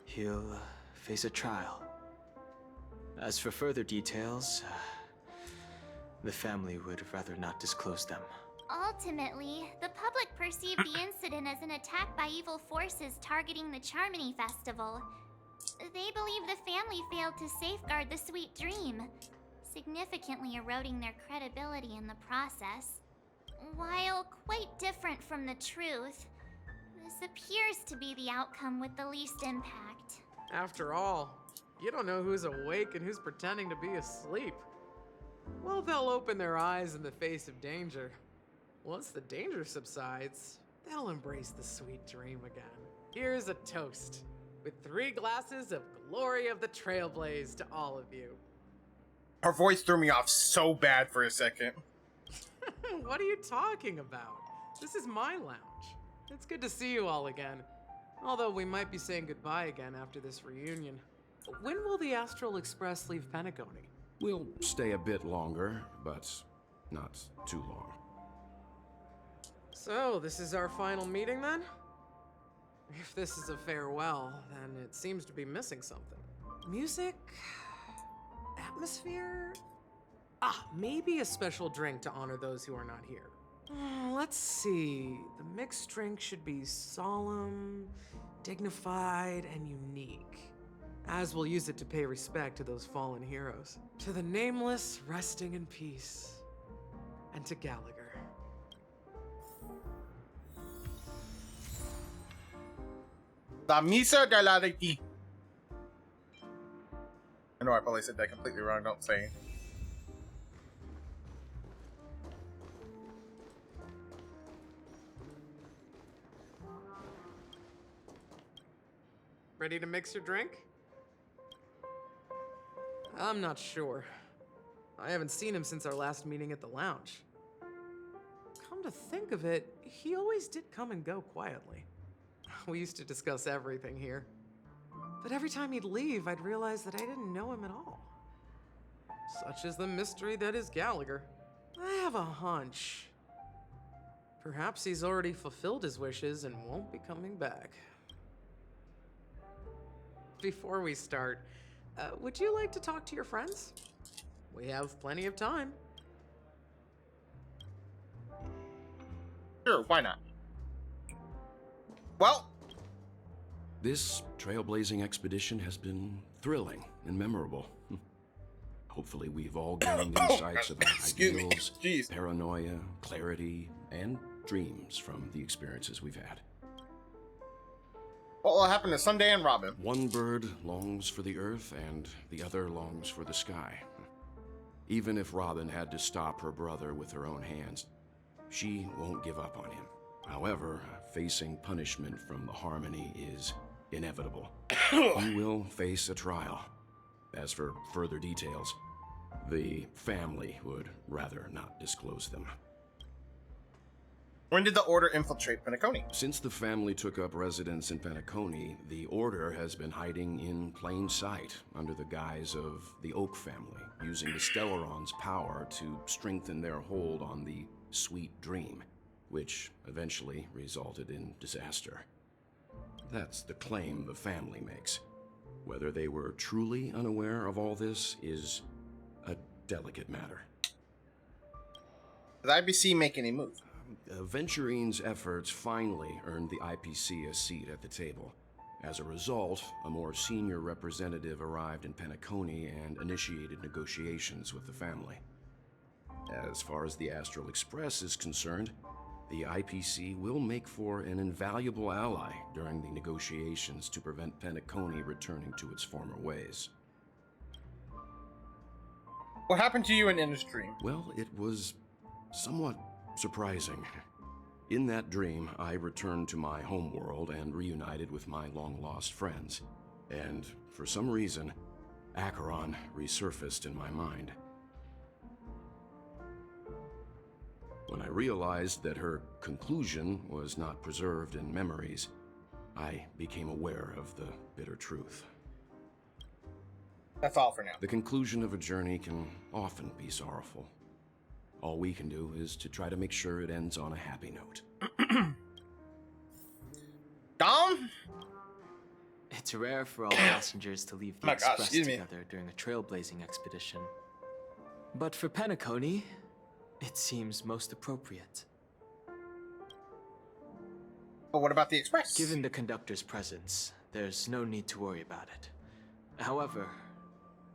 Speaker 19: He'll face a trial. As for further details, the family would rather not disclose them.
Speaker 3: Ultimately, the public perceived the incident as an attack by evil forces targeting the Charmony Festival. They believe the family failed to safeguard the sweet dream, significantly eroding their credibility in the process. While quite different from the truth, this appears to be the outcome with the least impact.
Speaker 2: After all, you don't know who's awake and who's pretending to be asleep. Well, they'll open their eyes in the face of danger. Once the danger subsides, they'll embrace the sweet dream again. Here's a toast, with 3 glasses of glory of the Trailblaze to all of you.
Speaker 1: Her voice threw me off so bad for a second.
Speaker 2: What are you talking about? This is my lounge. It's good to see you all again. Although we might be saying goodbye again after this reunion. When will the Astral Express leave Penacony?
Speaker 20: We'll stay a bit longer, but not too long.
Speaker 2: So, this is our final meeting then? If this is a farewell, then it seems to be missing something. Music? Atmosphere? Ah, maybe a special drink to honor those who are not here. Let's see. The mixed drink should be solemn, dignified, and unique. As we'll use it to pay respect to those fallen heroes. To the nameless, resting in peace. And to Gallagher.
Speaker 1: La Misa de la Reti. I know I probably said that completely wrong, don't say.
Speaker 2: Ready to mix your drink? I'm not sure. I haven't seen him since our last meeting at the lounge. Come to think of it, he always did come and go quietly. We used to discuss everything here. But every time he'd leave, I'd realize that I didn't know him at all. Such is the mystery that is Gallagher. I have a hunch. Perhaps he's already fulfilled his wishes and won't be coming back. Before we start, would you like to talk to your friends? We have plenty of time.
Speaker 1: Sure, why not? Well,
Speaker 20: this trailblazing expedition has been thrilling and memorable. Hopefully we've all gained insights about ideals, paranoia, clarity, and dreams from the experiences we've had.
Speaker 1: What will happen to Sunday and Robin?
Speaker 20: One bird longs for the earth and the other longs for the sky. Even if Robin had to stop her brother with her own hands, she won't give up on him. However, facing punishment from the Harmony is inevitable. He will face a trial. As for further details, the family would rather not disclose them.
Speaker 1: When did the Order infiltrate Penacony?
Speaker 20: Since the family took up residence in Penacony, the Order has been hiding in plain sight under the guise of the Oak family, using the Stellaron's power to strengthen their hold on the Sweet Dream, which eventually resulted in disaster. That's the claim the family makes. Whether they were truly unaware of all this is a delicate matter.
Speaker 1: Did the IBC make any move?
Speaker 20: Venturine's efforts finally earned the IPC a seat at the table. As a result, a more senior representative arrived in Penacony and initiated negotiations with the family. As far as the Astral Express is concerned, the IPC will make for an invaluable ally during the negotiations to prevent Penacony returning to its former ways.
Speaker 1: What happened to you in Industry?
Speaker 20: Well, it was somewhat surprising. In that dream, I returned to my homeworld and reunited with my long-lost friends. And for some reason, Acheron resurfaced in my mind. When I realized that her conclusion was not preserved in memories, I became aware of the bitter truth.
Speaker 1: That's all for now.
Speaker 20: The conclusion of a journey can often be sorrowful. All we can do is to try to make sure it ends on a happy note.
Speaker 1: Dom?
Speaker 19: It's rare for all passengers to leave the Express together during a trailblazing expedition. But for Penacony, it seems most appropriate.
Speaker 1: But what about the Express?
Speaker 19: Given the conductor's presence, there's no need to worry about it. However,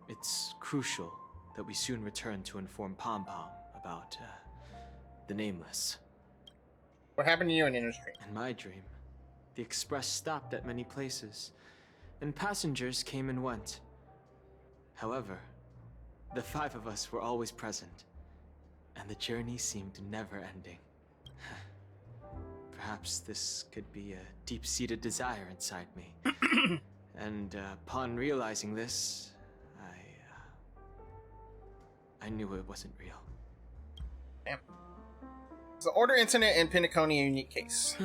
Speaker 19: it's crucial that we soon return to inform Pom Pom about the Nameless.
Speaker 1: What happened to you in Industry?
Speaker 19: In my dream, the Express stopped at many places, and passengers came and went. However, the 5 of us were always present, and the journey seemed never ending. Perhaps this could be a deep-seated desire inside me. And upon realizing this, I knew it wasn't real.
Speaker 1: Damn. Is the Order incident in Penacony a unique case?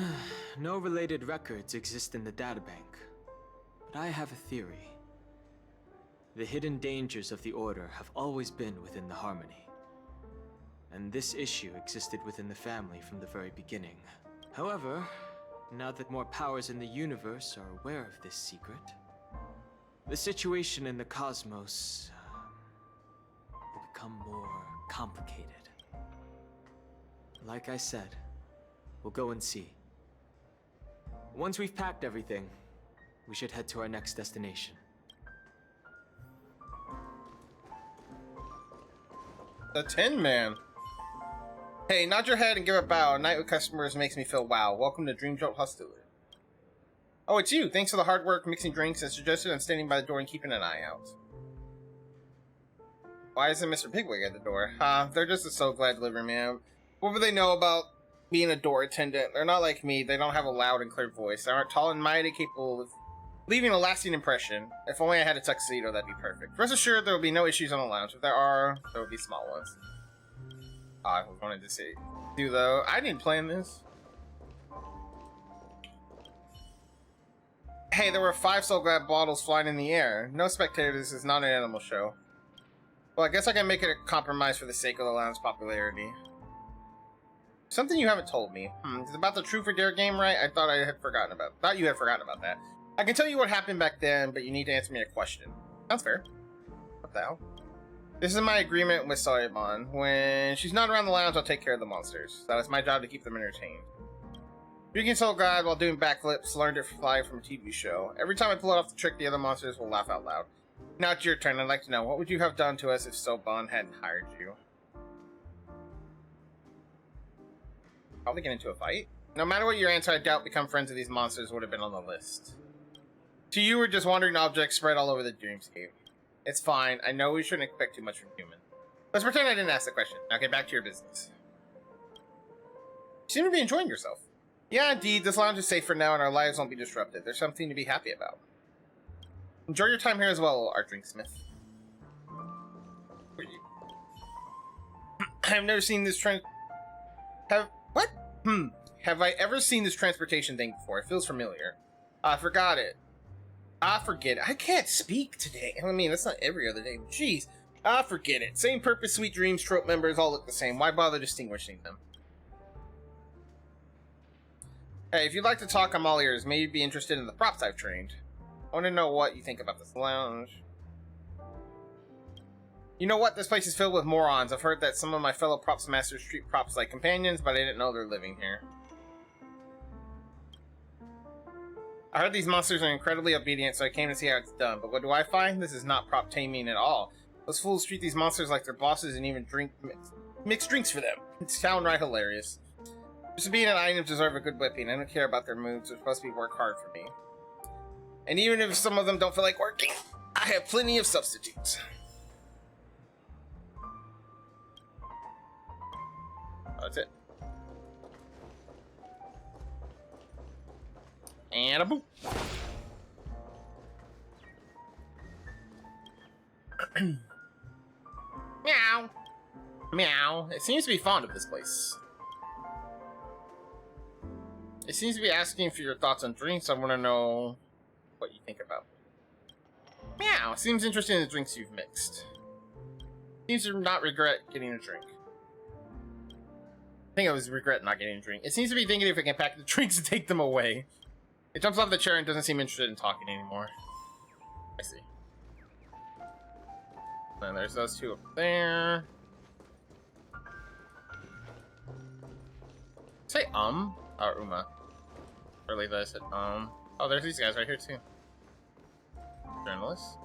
Speaker 19: No related records exist in the databank, but I have a theory. The hidden dangers of the Order have always been within the Harmony, and this issue existed within the family from the very beginning. However, now that more powers in the universe are aware of this secret, the situation in the cosmos will become more complicated. Like I said, we'll go and see. Once we've packed everything, we should head to our next destination.
Speaker 1: The Tin Man. Hey, nod your head and give a bow. A night with customers makes me feel wow. Welcome to Dream Jolt Hostility. Oh, it's you. Thanks for the hard work mixing drinks as suggested and standing by the door and keeping an eye out. Why isn't Mr. Pigwig at the door? They're just a so glad delivery man. What would they know about being a door attendant? They're not like me. They don't have a loud and clear voice. They aren't tall and mighty, capable of leaving a lasting impression. If only I had a tuxedo, that'd be perfect. Rest assured, there will be no issues on the lounge. If there are, there will be small ones. I wanted to see. Though, I didn't plan this. Hey, there were 5 Soul Glad bottles flying in the air. No spectator, this is not an animal show. Well, I guess I can make it a compromise for the sake of the lounge's popularity. Something you haven't told me. Is it about the Truth or Dare game, right? I thought you had forgotten about that. I can tell you what happened back then, but you need to answer me a question. Sounds fair. What the hell? This is my agreement with Soyabon. When she's not around the lounge, I'll take care of the monsters. That is my job to keep them entertained. Drinking Soul God while doing backflips, learned to fly from a TV show. Every time I pull it off the trick, the other monsters will laugh out loud. Now it's your turn. I'd like to know, what would you have done to us if Soyabon hadn't hired you? Probably get into a fight? No matter what your answer, I doubt become friends with these monsters would have been on the list. To you, we're just wandering objects spread all over the dreamscape. It's fine. I know we shouldn't expect too much from human. Let's pretend I didn't ask the question. Now get back to your business. You seem to be enjoying yourself. Yeah, indeed. This lounge is safe for now and our lives won't be disrupted. There's something to be happy about. Enjoy your time here as well, Art Drinksmith. I've never seen this trend... What? Have I ever seen this transportation thing before? It feels familiar. I forgot it. I forget it. I can't speak today. I mean, that's not every other day. Jeez. I forget it. Same purpose, sweet dreams, trope members all look the same. Why bother distinguishing them? Hey, if you'd like to talk, I'm all ears. Maybe be interested in the props I've trained. I want to know what you think about this lounge. You know what? This place is filled with morons. I've heard that some of my fellow props masters treat props like companions, but I didn't know they're living here. I heard these monsters are incredibly obedient, so I came to see how it's done. But what do I find? This is not prop taming at all. Those fools treat these monsters like their bosses and even mix drinks for them. It's downright hilarious. Just being an item deserve a good whipping. I don't care about their moods. They're supposed to be work hard for me. And even if some of them don't feel like working, I have plenty of substitutes. That's it. And a boop. Meow. Meow. It seems to be fond of this place. It seems to be asking for your thoughts on drinks. I want to know what you think about them. Meow. Seems interested in the drinks you've mixed. Seems to not regret getting a drink. I think I was regret not getting a drink. It seems to be thinking if it can pack the drinks and take them away. It jumps off the chair and doesn't seem interested in talking anymore. I see. And there's those two up there. Say or Uma. Early that I said Oh, there's these guys right here too. Journalists.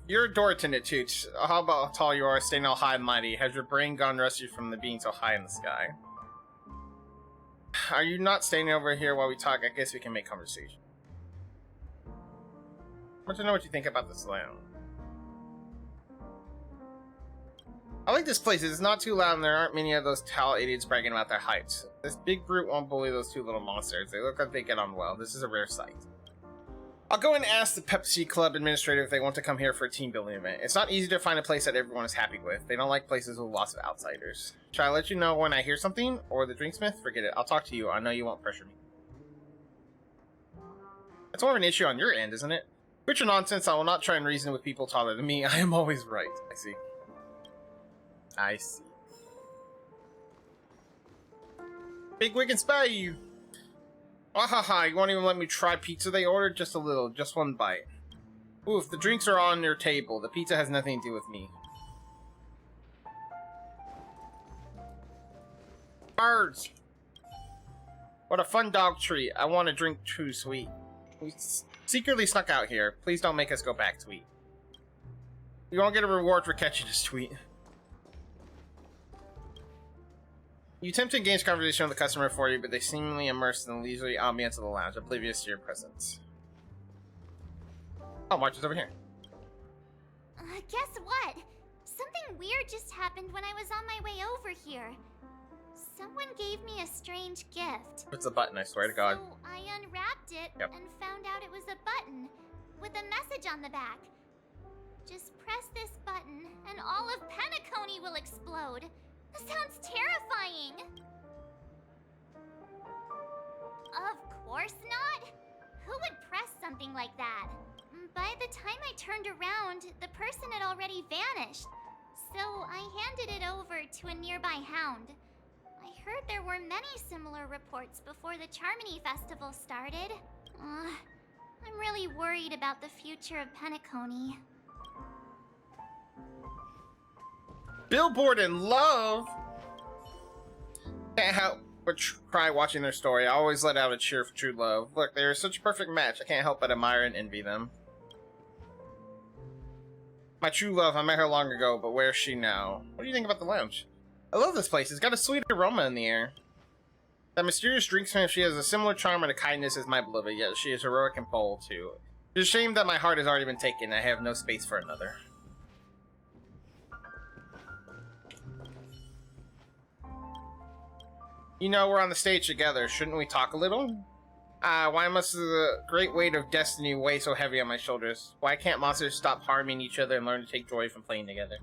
Speaker 1: You're a door attendant, Toots. How about how tall you are, staying all high and mighty? Has your brain gone rusty from the being so high in the sky? Are you not standing over here while we talk? I guess we can make conversation. I want to know what you think about this lounge. I like this place. It's not too loud and there aren't many of those tall idiots bragging about their heights. This big group won't bully those two little monsters. They look like they get on well. This is a rare sight. I'll go and ask the Pepsi Club administrator if they want to come here for a team building event. It's not easy to find a place that everyone is happy with. They don't like places with lots of outsiders. Should I let you know when I hear something? Or the drinksmith? Forget it. I'll talk to you. I know you won't pressure me. That's more of an issue on your end, isn't it? Quit your nonsense. I will not try and reason with people taller than me. I am always right. I see. I see. Big Wig and Spade! Wahaha, you won't even let me try pizza they ordered? Just a little, just one bite. Oof, the drinks are on your table. The pizza has nothing to do with me. Birds! What a fun dog treat. I want a drink too, Sweet. We secretly snuck out here. Please don't make us go back, Sweet. You won't get a reward for catching us, Sweet. You attempt to engage conversation with the customer for you, but they seemingly immersed in the leisurely ambience of the lounge, oblivious to your presence. Oh, March is over here.
Speaker 3: Guess what? Something weird just happened when I was on my way over here. Someone gave me a strange gift.
Speaker 1: It's a button, I swear to God.
Speaker 3: So I unwrapped it and found out it was a button with a message on the back. Just press this button and all of Penacony will explode. That sounds terrifying! Of course not! Who would press something like that? By the time I turned around, the person had already vanished. So I handed it over to a nearby hound. I heard there were many similar reports before the Charmony Festival started. I'm really worried about the future of Penacony.
Speaker 1: Billboard in love? Can't help but cry watching their story. I always let out a cheer for true love. Look, they are such a perfect match. I can't help but admire and envy them. My true love, I met her long ago, but where is she now? What do you think about the lounge? I love this place. It's got a sweet aroma in the air. That mysterious drinksmith, she has a similar charm and a kindness as my beloved, yet she is heroic and bold too. It's a shame that my heart has already been taken. I have no space for another. You know, we're on the stage together. Shouldn't we talk a little? Why must the great weight of destiny weigh so heavy on my shoulders? Why can't monsters stop harming each other and learn to take joy from playing together?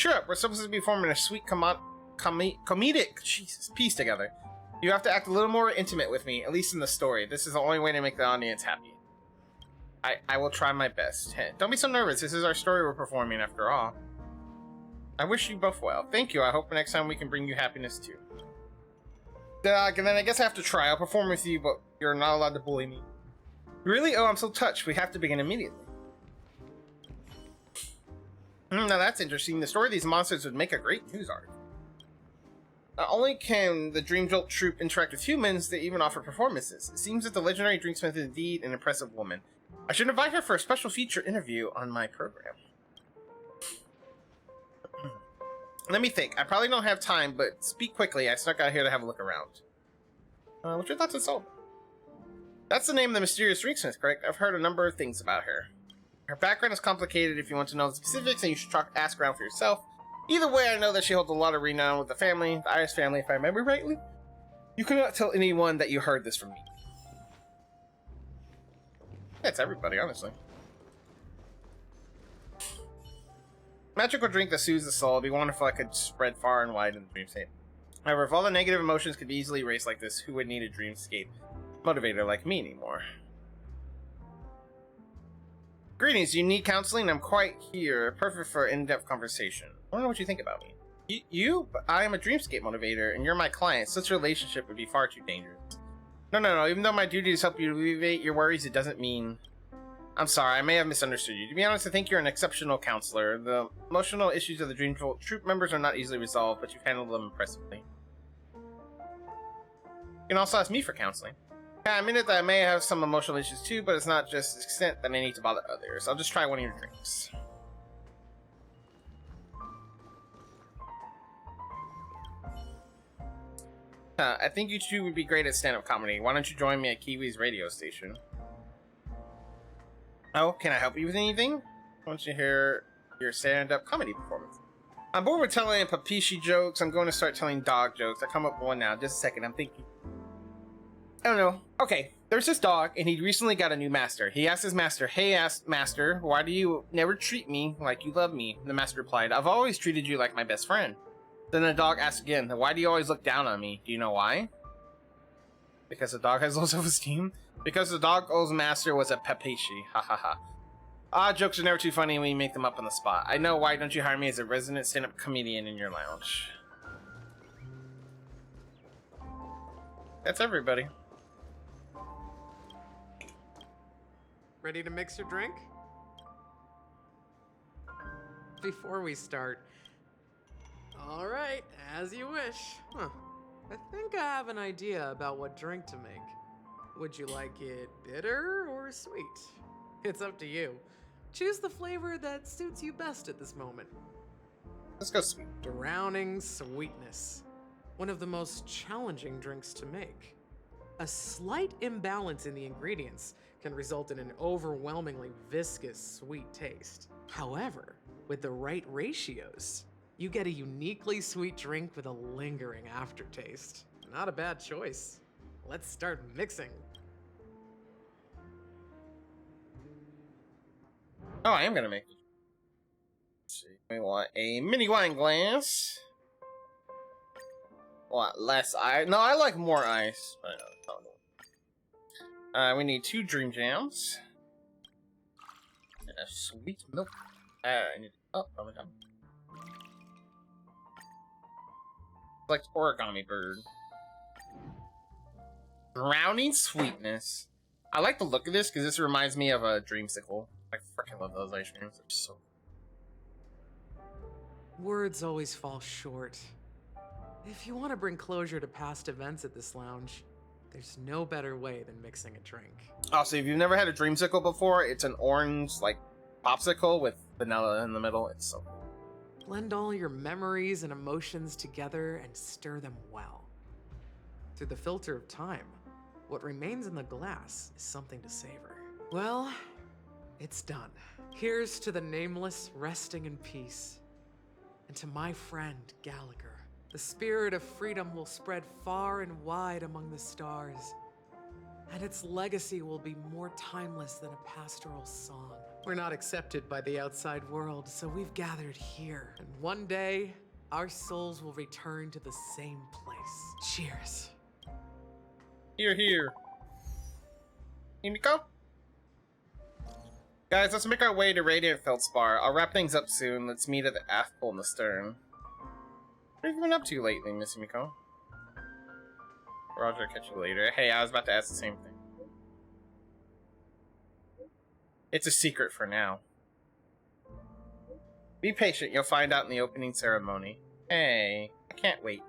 Speaker 1: Cheer up, we're supposed to be forming a sweet comedic piece together. You have to act a little more intimate with me, at least in the story. This is the only way to make the audience happy. I will try my best. Hey, don't be so nervous, this is our story we're performing after all. I wish you both well. Thank you, I hope next time we can bring you happiness too. And then I guess I have to try. I'll perform with you, but you're not allowed to bully me. Really? Oh, I'm so touched. We have to begin immediately. Now that's interesting. The story of these monsters would make a great news article. Not only can the Dream Jolt troupe interact with humans, they even offer performances. It seems that the legendary Drinksmith is indeed an impressive woman. I should invite her for a special feature interview on my program. Let me think. I probably don't have time, but speak quickly. I snuck out here to have a look around. What's your thoughts on Soul? That's the name of the mysterious Drinksmith, correct? I've heard a number of things about her. Her background is complicated. If you want to know the specifics, then you should ask around for yourself. Either way, I know that she holds a lot of renown with the family, the Iris family, if I remember rightly. You cannot tell anyone that you heard this from me. Yeah, it's everybody, honestly. Magical drink that soothes the soul. It'd be wonderful if I could spread far and wide in the dreamscape. However, if all the negative emotions could be easily erased like this, who would need a dreamscape motivator like me anymore? Greetings, you need counseling? I'm quite here, perfect for in-depth conversation. I don't know what you think about me. You? I am a dreamscape motivator, and you're my client. Such a relationship would be far too dangerous. No. Even though my duty is to help you alleviate your worries, it doesn't mean... I'm sorry, I may have misunderstood you. To be honest, I think you're an exceptional counselor. The emotional issues of the Dream Jolt troop members are not easily resolved, but you've handled them impressively. You can also ask me for counseling. Yeah, I admit that I may have some emotional issues too, but it's not just the extent that I need to bother others. I'll just try one of your drinks. I think you two would be great at stand-up comedy. Why don't you join me at Kiwi's radio station? Oh, can I help you with anything? I want you to hear your stand-up comedy performance. I'm bored with telling papishi jokes. I'm going to start telling dog jokes. I come up with one now. Just a second. I'm thinking. I don't know. Okay, there's this dog, and he recently got a new master. He asked his master, "Hey, master, why do you never treat me like you love me?" The master replied, "I've always treated you like my best friend." Then the dog asked again, "Why do you always look down on me? Do you know why?" Because the dog has low self-esteem? Because the dog's master was a papishi. Ha ha ha. Ah, jokes are never too funny when you make them up on the spot. I know, why don't you hire me as a resident stand-up comedian in your lounge? That's everybody.
Speaker 21: Ready to mix your drink? Before we start... Alright, as you wish. Huh. I think I have an idea about what drink to make. Would you like it bitter or sweet? It's up to you. Choose the flavor that suits you best at this moment.
Speaker 1: Let's go sweet.
Speaker 21: Drowning sweetness. One of the most challenging drinks to make. A slight imbalance in the ingredients can result in an overwhelmingly viscous sweet taste. However, with the right ratios, you get a uniquely sweet drink with a lingering aftertaste. Not a bad choice. Let's start mixing.
Speaker 1: Oh, I am gonna make it. Let's see. We want a mini wine glass. Want less ice? No, I like more ice. We need 2 dream jams. And a sweet milk. I need. Oh, my God. Like origami bird. Drowning sweetness. I like the look of this because this reminds me of a dreamsicle. I freaking love those ice creams. They're so.
Speaker 21: Words always fall short. If you want to bring closure to past events at this lounge, there's no better way than mixing a drink.
Speaker 1: Oh, so if you've never had a dreamsicle before, it's an orange, like, popsicle with vanilla in the middle. It's so cool.
Speaker 21: Blend all your memories and emotions together and stir them well. Through the filter of time, what remains in the glass is something to savor. Well, it's done. Here's to the nameless resting in peace. And to my friend, Gallagher. The spirit of freedom will spread far and wide among the stars. And its legacy will be more timeless than a pastoral song. We're not accepted by the outside world, so we've gathered here. And one day, our souls will return to the same place. Cheers.
Speaker 1: Here, here. Himiko? Guys, let's make our way to Radiant Feldspar. I'll wrap things up soon. Let's meet at the aft pole in the stern. What have you been up to lately, Miss Himiko? Roger, catch you later. Hey, I was about to ask the same thing. It's a secret for now. Be patient, you'll find out in the opening ceremony. Hey, I can't wait.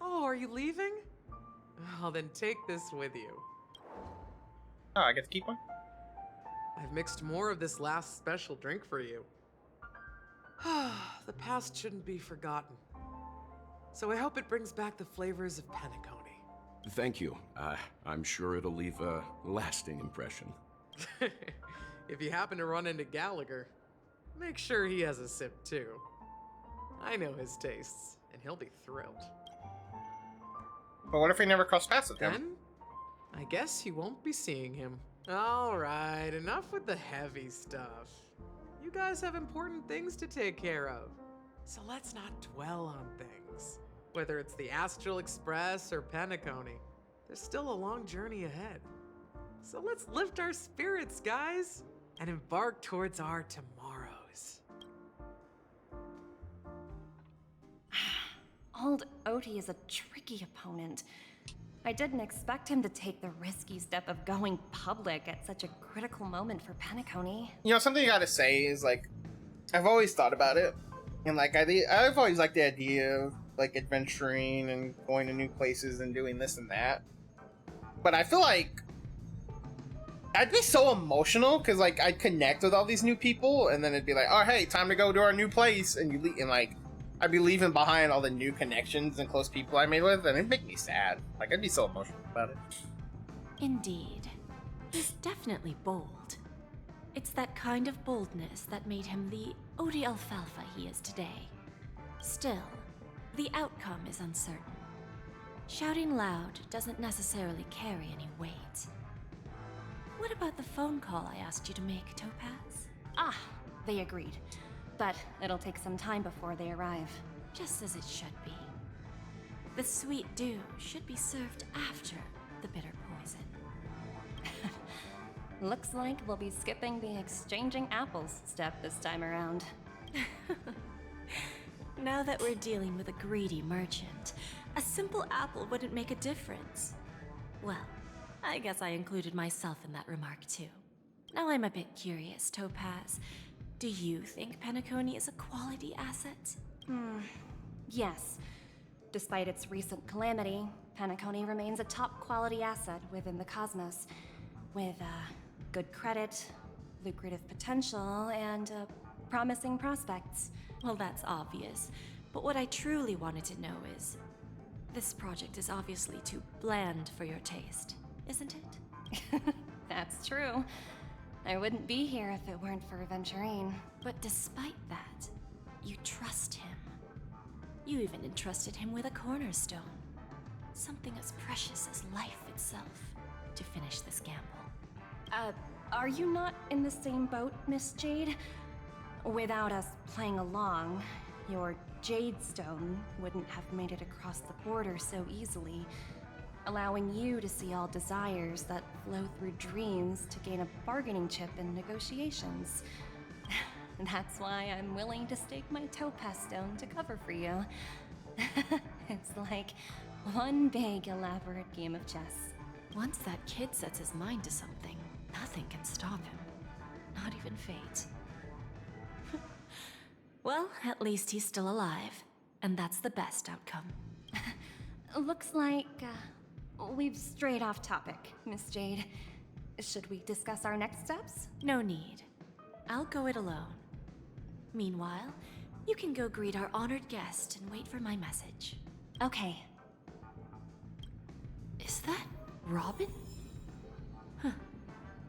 Speaker 21: Oh, are you leaving? Well, then take this with you.
Speaker 1: Oh, I get to keep one?
Speaker 21: I've mixed more of this last special drink for you. The past shouldn't be forgotten. So I hope it brings back the flavors of Penacony.
Speaker 20: Thank you. I'm sure it'll leave a lasting impression.
Speaker 21: If you happen to run into Gallagher, make sure he has a sip too. I know his tastes, and he'll be thrilled.
Speaker 1: But what if we never cross paths with him?
Speaker 21: Then, I guess you won't be seeing him. Alright, enough with the heavy stuff. You guys have important things to take care of. So let's not dwell on things. Whether it's the Astral Express or Penacony, there's still a long journey ahead. So let's lift our spirits, guys, and embark towards our tomorrows.
Speaker 14: Old Oti is a tricky opponent. I didn't expect him to take the risky step of going public at such a critical moment for Penacony.
Speaker 1: You know, something I gotta say is, like, I've always thought about it. And, like, I've always liked the idea of, like, adventuring and going to new places and doing this and that. But I feel like I'd be so emotional because, like, I'd connect with all these new people and then it'd be like, oh, hey, time to go to our new place. And you leave, and, like, I'd be leaving behind all the new connections and close people I made with, and it'd make me sad. Like, I'd be so emotional about it.
Speaker 11: Indeed. He's definitely bold. It's that kind of boldness that made him the Odi Alfalfa he is today. Still, the outcome is uncertain. Shouting loud doesn't necessarily carry any weight. What about the phone call I asked you to make, Topaz?
Speaker 14: Ah, they agreed. But it'll take some time before they arrive.
Speaker 11: Just as it should be. The sweet dew should be served after the bitter poison.
Speaker 14: Looks like we'll be skipping the exchanging apples step this time around.
Speaker 11: Now that we're dealing with a greedy merchant, a simple apple wouldn't make a difference. Well, I guess I included myself in that remark too. Now I'm a bit curious, Topaz. Do you think Penacony is a quality asset?
Speaker 14: Yes. Despite its recent calamity, Penacony remains a top quality asset within the cosmos, with good credit, lucrative potential, and promising prospects.
Speaker 11: Well, that's obvious. But what I truly wanted to know is, this project is obviously too bland for your taste, isn't it?
Speaker 14: That's true. I wouldn't be here if it weren't for Aventurine.
Speaker 11: But despite that, you trust him. You even entrusted him with a cornerstone. Something as precious as life itself, to finish this gamble.
Speaker 14: Are you not in the same boat, Miss Jade? Without us playing along, your Jade Stone wouldn't have made it across the border so easily, allowing you to see all desires that flow through dreams to gain a bargaining chip in negotiations. That's why I'm willing to stake my Topaz Stone to cover for you. It's like one big elaborate game of chess.
Speaker 11: Once that kid sets his mind to something, nothing can stop him. Not even fate. Well, at least he's still alive, and that's the best outcome.
Speaker 14: Looks like we've strayed off topic, Miss Jade. Should we discuss our next steps?
Speaker 11: No need. I'll go it alone. Meanwhile, you can go greet our honored guest and wait for my message.
Speaker 14: Okay.
Speaker 11: Is that Robin? Huh.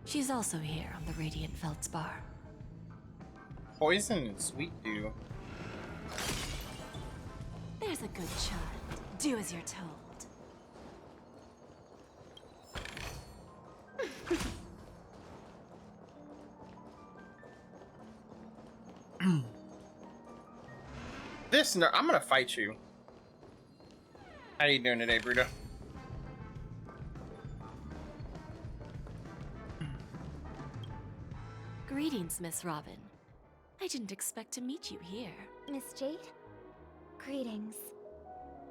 Speaker 11: She's also here on the Radiant Feldspar.
Speaker 1: Poison and sweet dew.
Speaker 11: There's a good child. Do as you're told.
Speaker 1: this nerd, I'm gonna fight you. How you doing today, Bruto?
Speaker 11: Greetings, Miss Robin. I didn't expect to meet you here.
Speaker 10: Miss Jade? Greetings.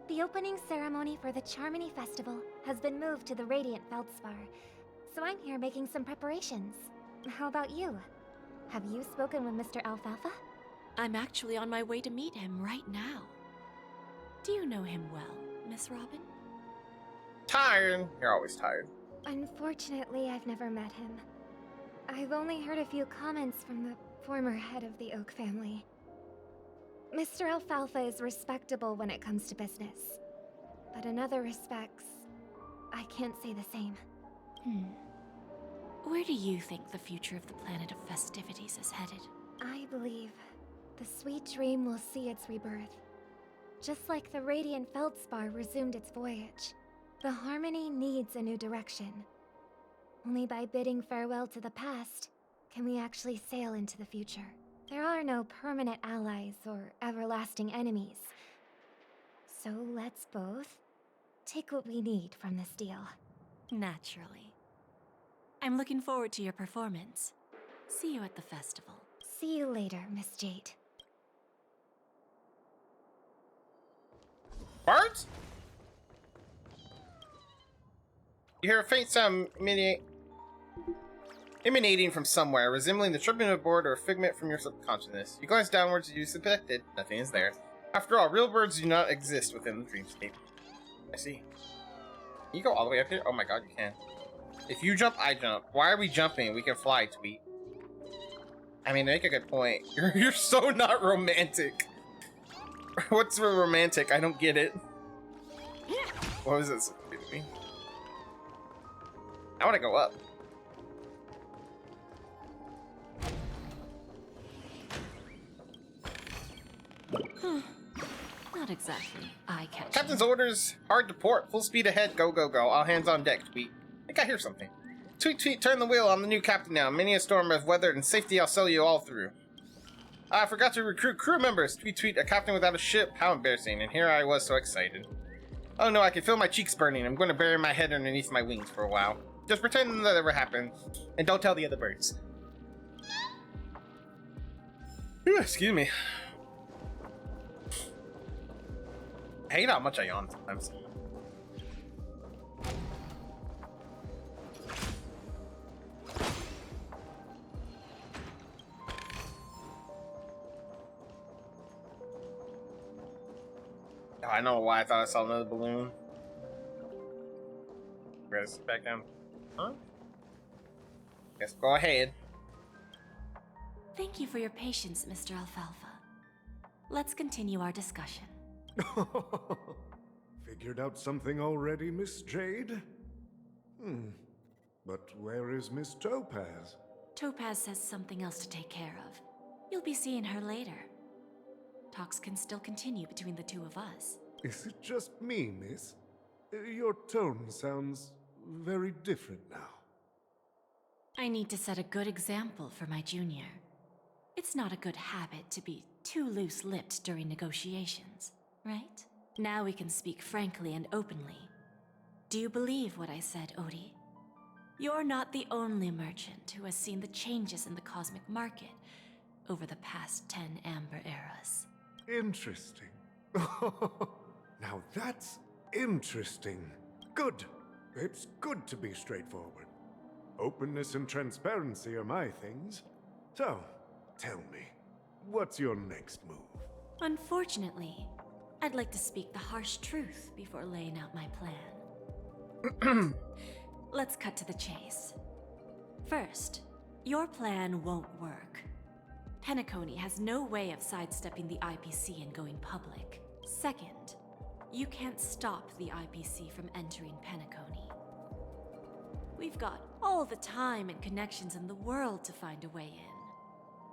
Speaker 10: The opening ceremony for the Charmony Festival has been moved to the Radiant Feldspar, so I'm here making some preparations. How about you? Have you spoken with Mr. Alfalfa?
Speaker 11: I'm actually on my way to meet him right now. Do you know him well, Miss Robin?
Speaker 1: Tired. You're always tired.
Speaker 10: Unfortunately, I've never met him. I've only heard a few comments from the former head of the Oak family. Mr. Alfalfa is respectable when it comes to business, but in other respects, I can't say the same.
Speaker 11: Where do you think the future of the planet of festivities is headed?
Speaker 10: I believe the sweet dream will see its rebirth. Just like the Radiant Feldspar resumed its voyage, the Harmony needs a new direction. Only by bidding farewell to the past can we actually sail into the future. There are no permanent allies or everlasting enemies. So let's both take what we need from this deal.
Speaker 11: Naturally. I'm looking forward to your performance. See you at the festival.
Speaker 10: See you later, Miss Jade.
Speaker 1: Birds? You hear a faint sound emanating from somewhere, resembling the chirping of a bird or a figment from your subconsciousness. You glance downwards and you suspect it. Nothing is there. After all, real birds do not exist within the dreamscape. I see. Can you go all the way up here? Oh my god, you can. If you jump, I jump. Why are we jumping? We can fly, Tweet. I mean, make a good point. You're so not romantic. What's romantic? I don't get it. What was this? I want to go up.
Speaker 11: Not exactly eye-catching.
Speaker 1: Captain's orders, hard to port, full speed ahead, go, go, go. All hands on deck, Tweet. I think I hear something. Tweet, tweet, turn the wheel, I'm the new captain now. Many a storm I've weathered, and safety I'll sail you all through. I forgot to recruit crew members. Tweet, tweet, a captain without a ship. How embarrassing, and here I was so excited. Oh no, I can feel my cheeks burning. I'm going to bury my head underneath my wings for a while. Just pretend that never happened, and don't tell the other birds. Ooh, excuse me. I hate how much I yawn sometimes. Oh, I know why I thought I saw another balloon. We're gonna sit back down. Huh? Guess go ahead.
Speaker 11: Thank you for your patience, Mr. Alfalfa. Let's continue our discussion.
Speaker 18: Figured out something already, Miss Jade? But where is Miss Topaz?
Speaker 11: Topaz has something else to take care of. You'll be seeing her later. Talks can still continue between the two of us.
Speaker 18: Is it just me, miss? Your tone sounds very different now.
Speaker 11: I need to set a good example for my junior. It's not a good habit to be too loose-lipped during negotiations, right? Now we can speak frankly and openly. Do you believe what I said, Odie? You're not the only merchant who has seen the changes in the cosmic market over the past 10 Amber Eras.
Speaker 18: Interesting. Now that's interesting. Good. It's good to be straightforward. Openness and transparency are my things. So, tell me, what's your next move?
Speaker 11: Unfortunately, I'd like to speak the harsh truth before laying out my plan. Let's cut to the chase. First, your plan won't work. Penacony has no way of sidestepping the IPC and going public. Second, you can't stop the IPC from entering Penacony. We've got all the time and connections in the world to find a way in.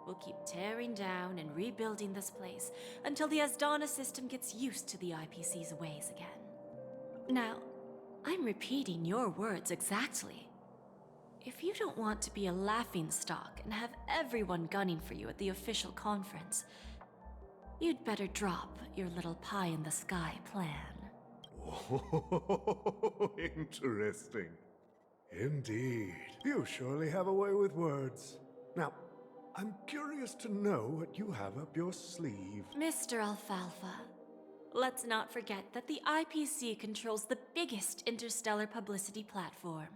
Speaker 11: We'll keep tearing down and rebuilding this place until the Asdana system gets used to the IPC's ways again. Now, I'm repeating your words exactly. If you don't want to be a laughingstock and have everyone gunning for you at the official conference, You'd better drop your little pie-in-the-sky plan.
Speaker 18: Oh, interesting. Indeed. You surely have a way with words. Now, I'm curious to know what you have up your sleeve.
Speaker 11: Mr. Alfalfa, let's not forget that the IPC controls the biggest interstellar publicity platform.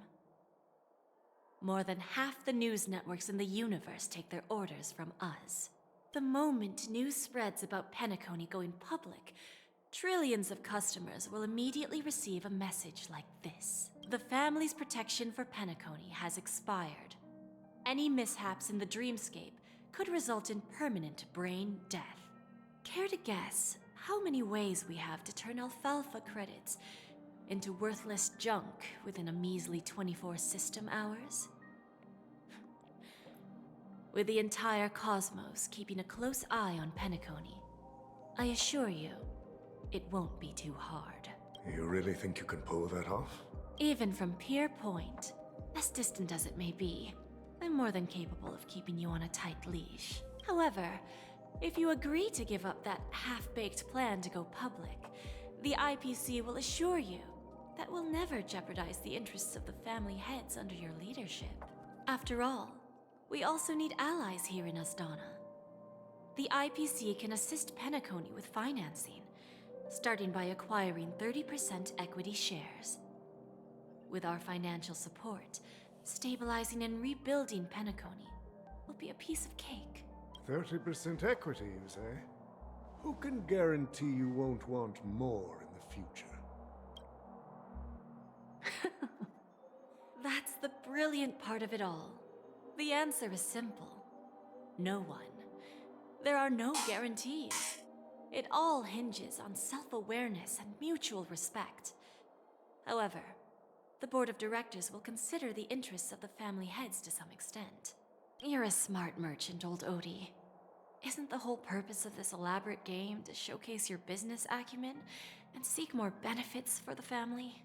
Speaker 11: More than half the news networks in the universe take their orders from us. The moment news spreads about Penacony going public, trillions of customers will immediately receive a message like this. The family's protection for Penacony has expired. Any mishaps in the dreamscape could result in permanent brain death. Care to guess how many ways we have to turn alfalfa credits into worthless junk within a measly 24 system hours? With the entire cosmos keeping a close eye on Penacony, I assure you, it won't be too hard.
Speaker 18: You really think you can pull that off?
Speaker 11: Even from Pier Point, as distant as it may be, I'm more than capable of keeping you on a tight leash. However, if you agree to give up that half-baked plan to go public, the IPC will assure you that we'll never jeopardize the interests of the family heads under your leadership. After all, we also need allies here in Asdana. The IPC can assist Penacony with financing, starting by acquiring 30% equity shares. With our financial support, stabilizing and rebuilding Penacony will be a piece of cake.
Speaker 18: 30% equity, you say? Who can guarantee you won't want more in the future?
Speaker 11: That's the brilliant part of it all. The answer is simple. No one. There are no guarantees. It all hinges on self-awareness and mutual respect. However, the board of directors will consider the interests of the family heads to some extent. You're a smart merchant, old Odie. Isn't the whole purpose of this elaborate game to showcase your business acumen and seek more benefits for the family?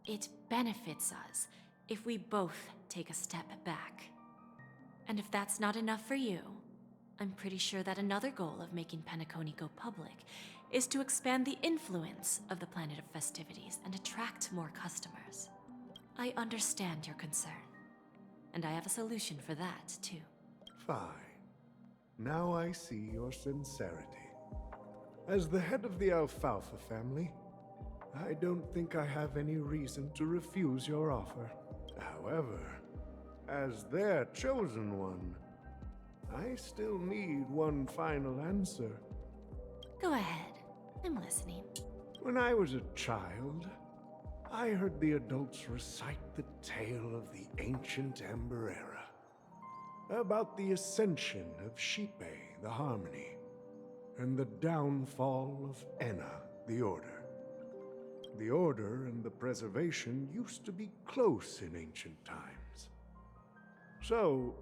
Speaker 11: It benefits us if we both take a step back. And if that's not enough for you, I'm pretty sure that another goal of making Penacony go public is to expand the influence of the Planet of Festivities and attract more customers. I understand your concern, and I have a solution for that, too.
Speaker 18: Fine. Now I see your sincerity. As the head of the Alfalfa family, I don't think I have any reason to refuse your offer. However, as their chosen one, I still need one final answer.
Speaker 11: Go ahead. I'm listening.
Speaker 18: When I was a child, I heard the adults recite the tale of the ancient Ember Era, about the ascension of Shipe, the Harmony, and the downfall of Enna, the Order. The Order and the Preservation used to be close in ancient times. So,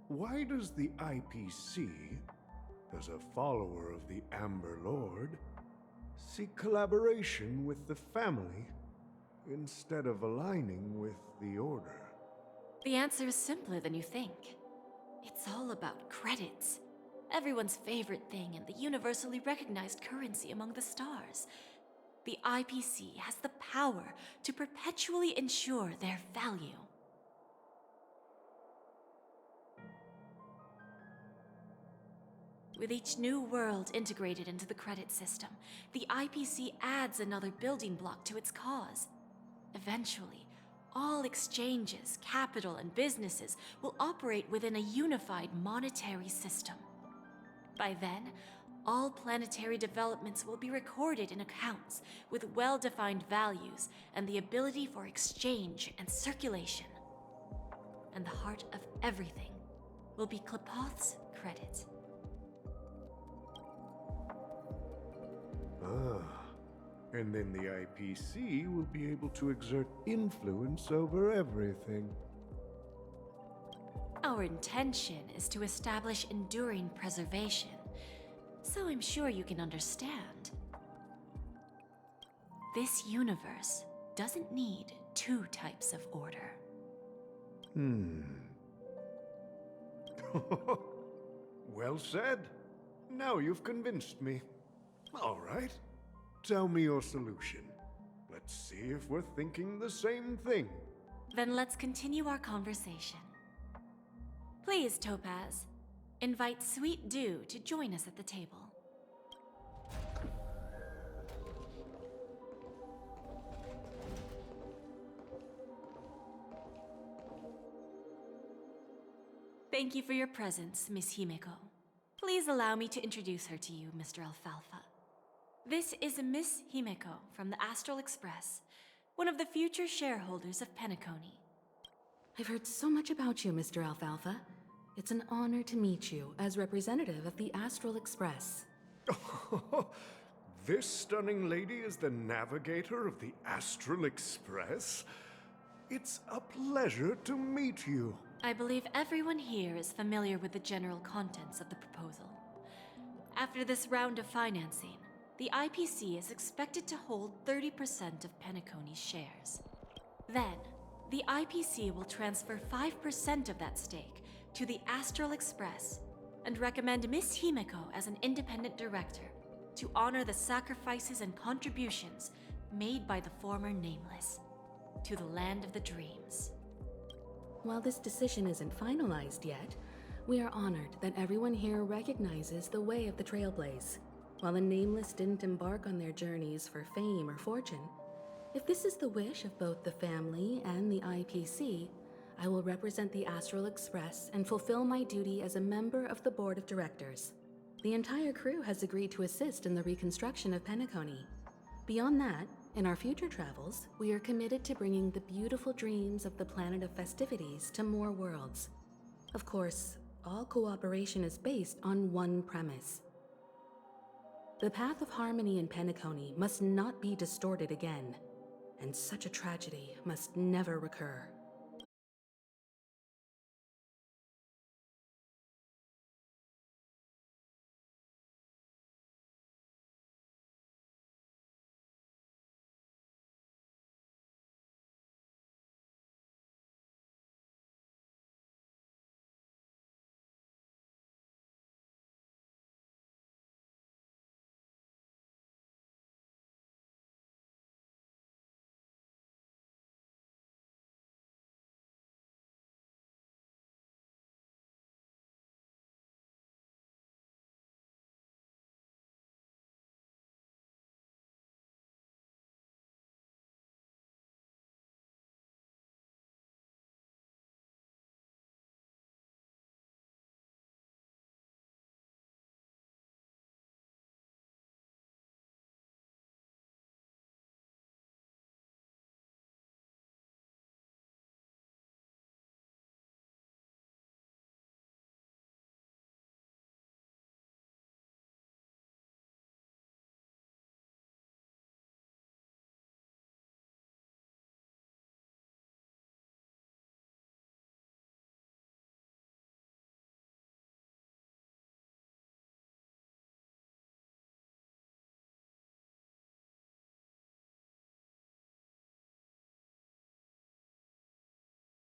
Speaker 18: why does the IPC, as a follower of the Amber Lord, seek collaboration with the family instead of aligning with the Order?
Speaker 11: The answer is simpler than you think. It's all about credits. Everyone's favorite thing and the universally recognized currency among the stars. The IPC has the power to perpetually ensure their value. With each new world integrated into the credit system, the IPC adds another building block to its cause. Eventually, all exchanges, capital, and businesses will operate within a unified monetary system. By then, all planetary developments will be recorded in accounts with well-defined values and the ability for exchange and circulation. And the heart of everything will be Klepoth's credit.
Speaker 18: And then the IPC will be able to exert influence over everything.
Speaker 11: Our intention is to establish enduring preservation, so I'm sure you can understand. This universe doesn't need two types of order.
Speaker 18: Well said. Now you've convinced me. All right. Tell me your solution. Let's see if we're thinking the same thing.
Speaker 11: Then let's continue our conversation. Please, Topaz, invite Sweet Dew to join us at the table. Thank you for your presence, Miss Himeko. Please allow me to introduce her to you, Mr. Alfalfa. This is Miss Himeko from the Astral Express, one of the future shareholders of Penacony.
Speaker 7: I've heard so much about you, Mr. Alfalfa. It's an honor to meet you as representative of the Astral Express.
Speaker 18: This stunning lady is the navigator of the Astral Express? It's a pleasure to meet you.
Speaker 11: I believe everyone here is familiar with the general contents of the proposal. After this round of financing, the IPC is expected to hold 30% of Penacony's shares. Then, the IPC will transfer 5% of that stake to the Astral Express and recommend Miss Himeko as an independent director to honor the sacrifices and contributions made by the former Nameless to the land of the dreams.
Speaker 7: While this decision isn't finalized yet, we are honored that everyone here recognizes the way of the Trailblaze. While the Nameless didn't embark on their journeys for fame or fortune, if this is the wish of both the family and the IPC, I will represent the Astral Express and fulfill my duty as a member of the board of directors. The entire crew has agreed to assist in the reconstruction of Penacony. Beyond that, in our future travels, we are committed to bringing the beautiful dreams of the planet of festivities to more worlds. Of course, all cooperation is based on one premise. The path of harmony in Penacony must not be distorted again, and such a tragedy must never recur.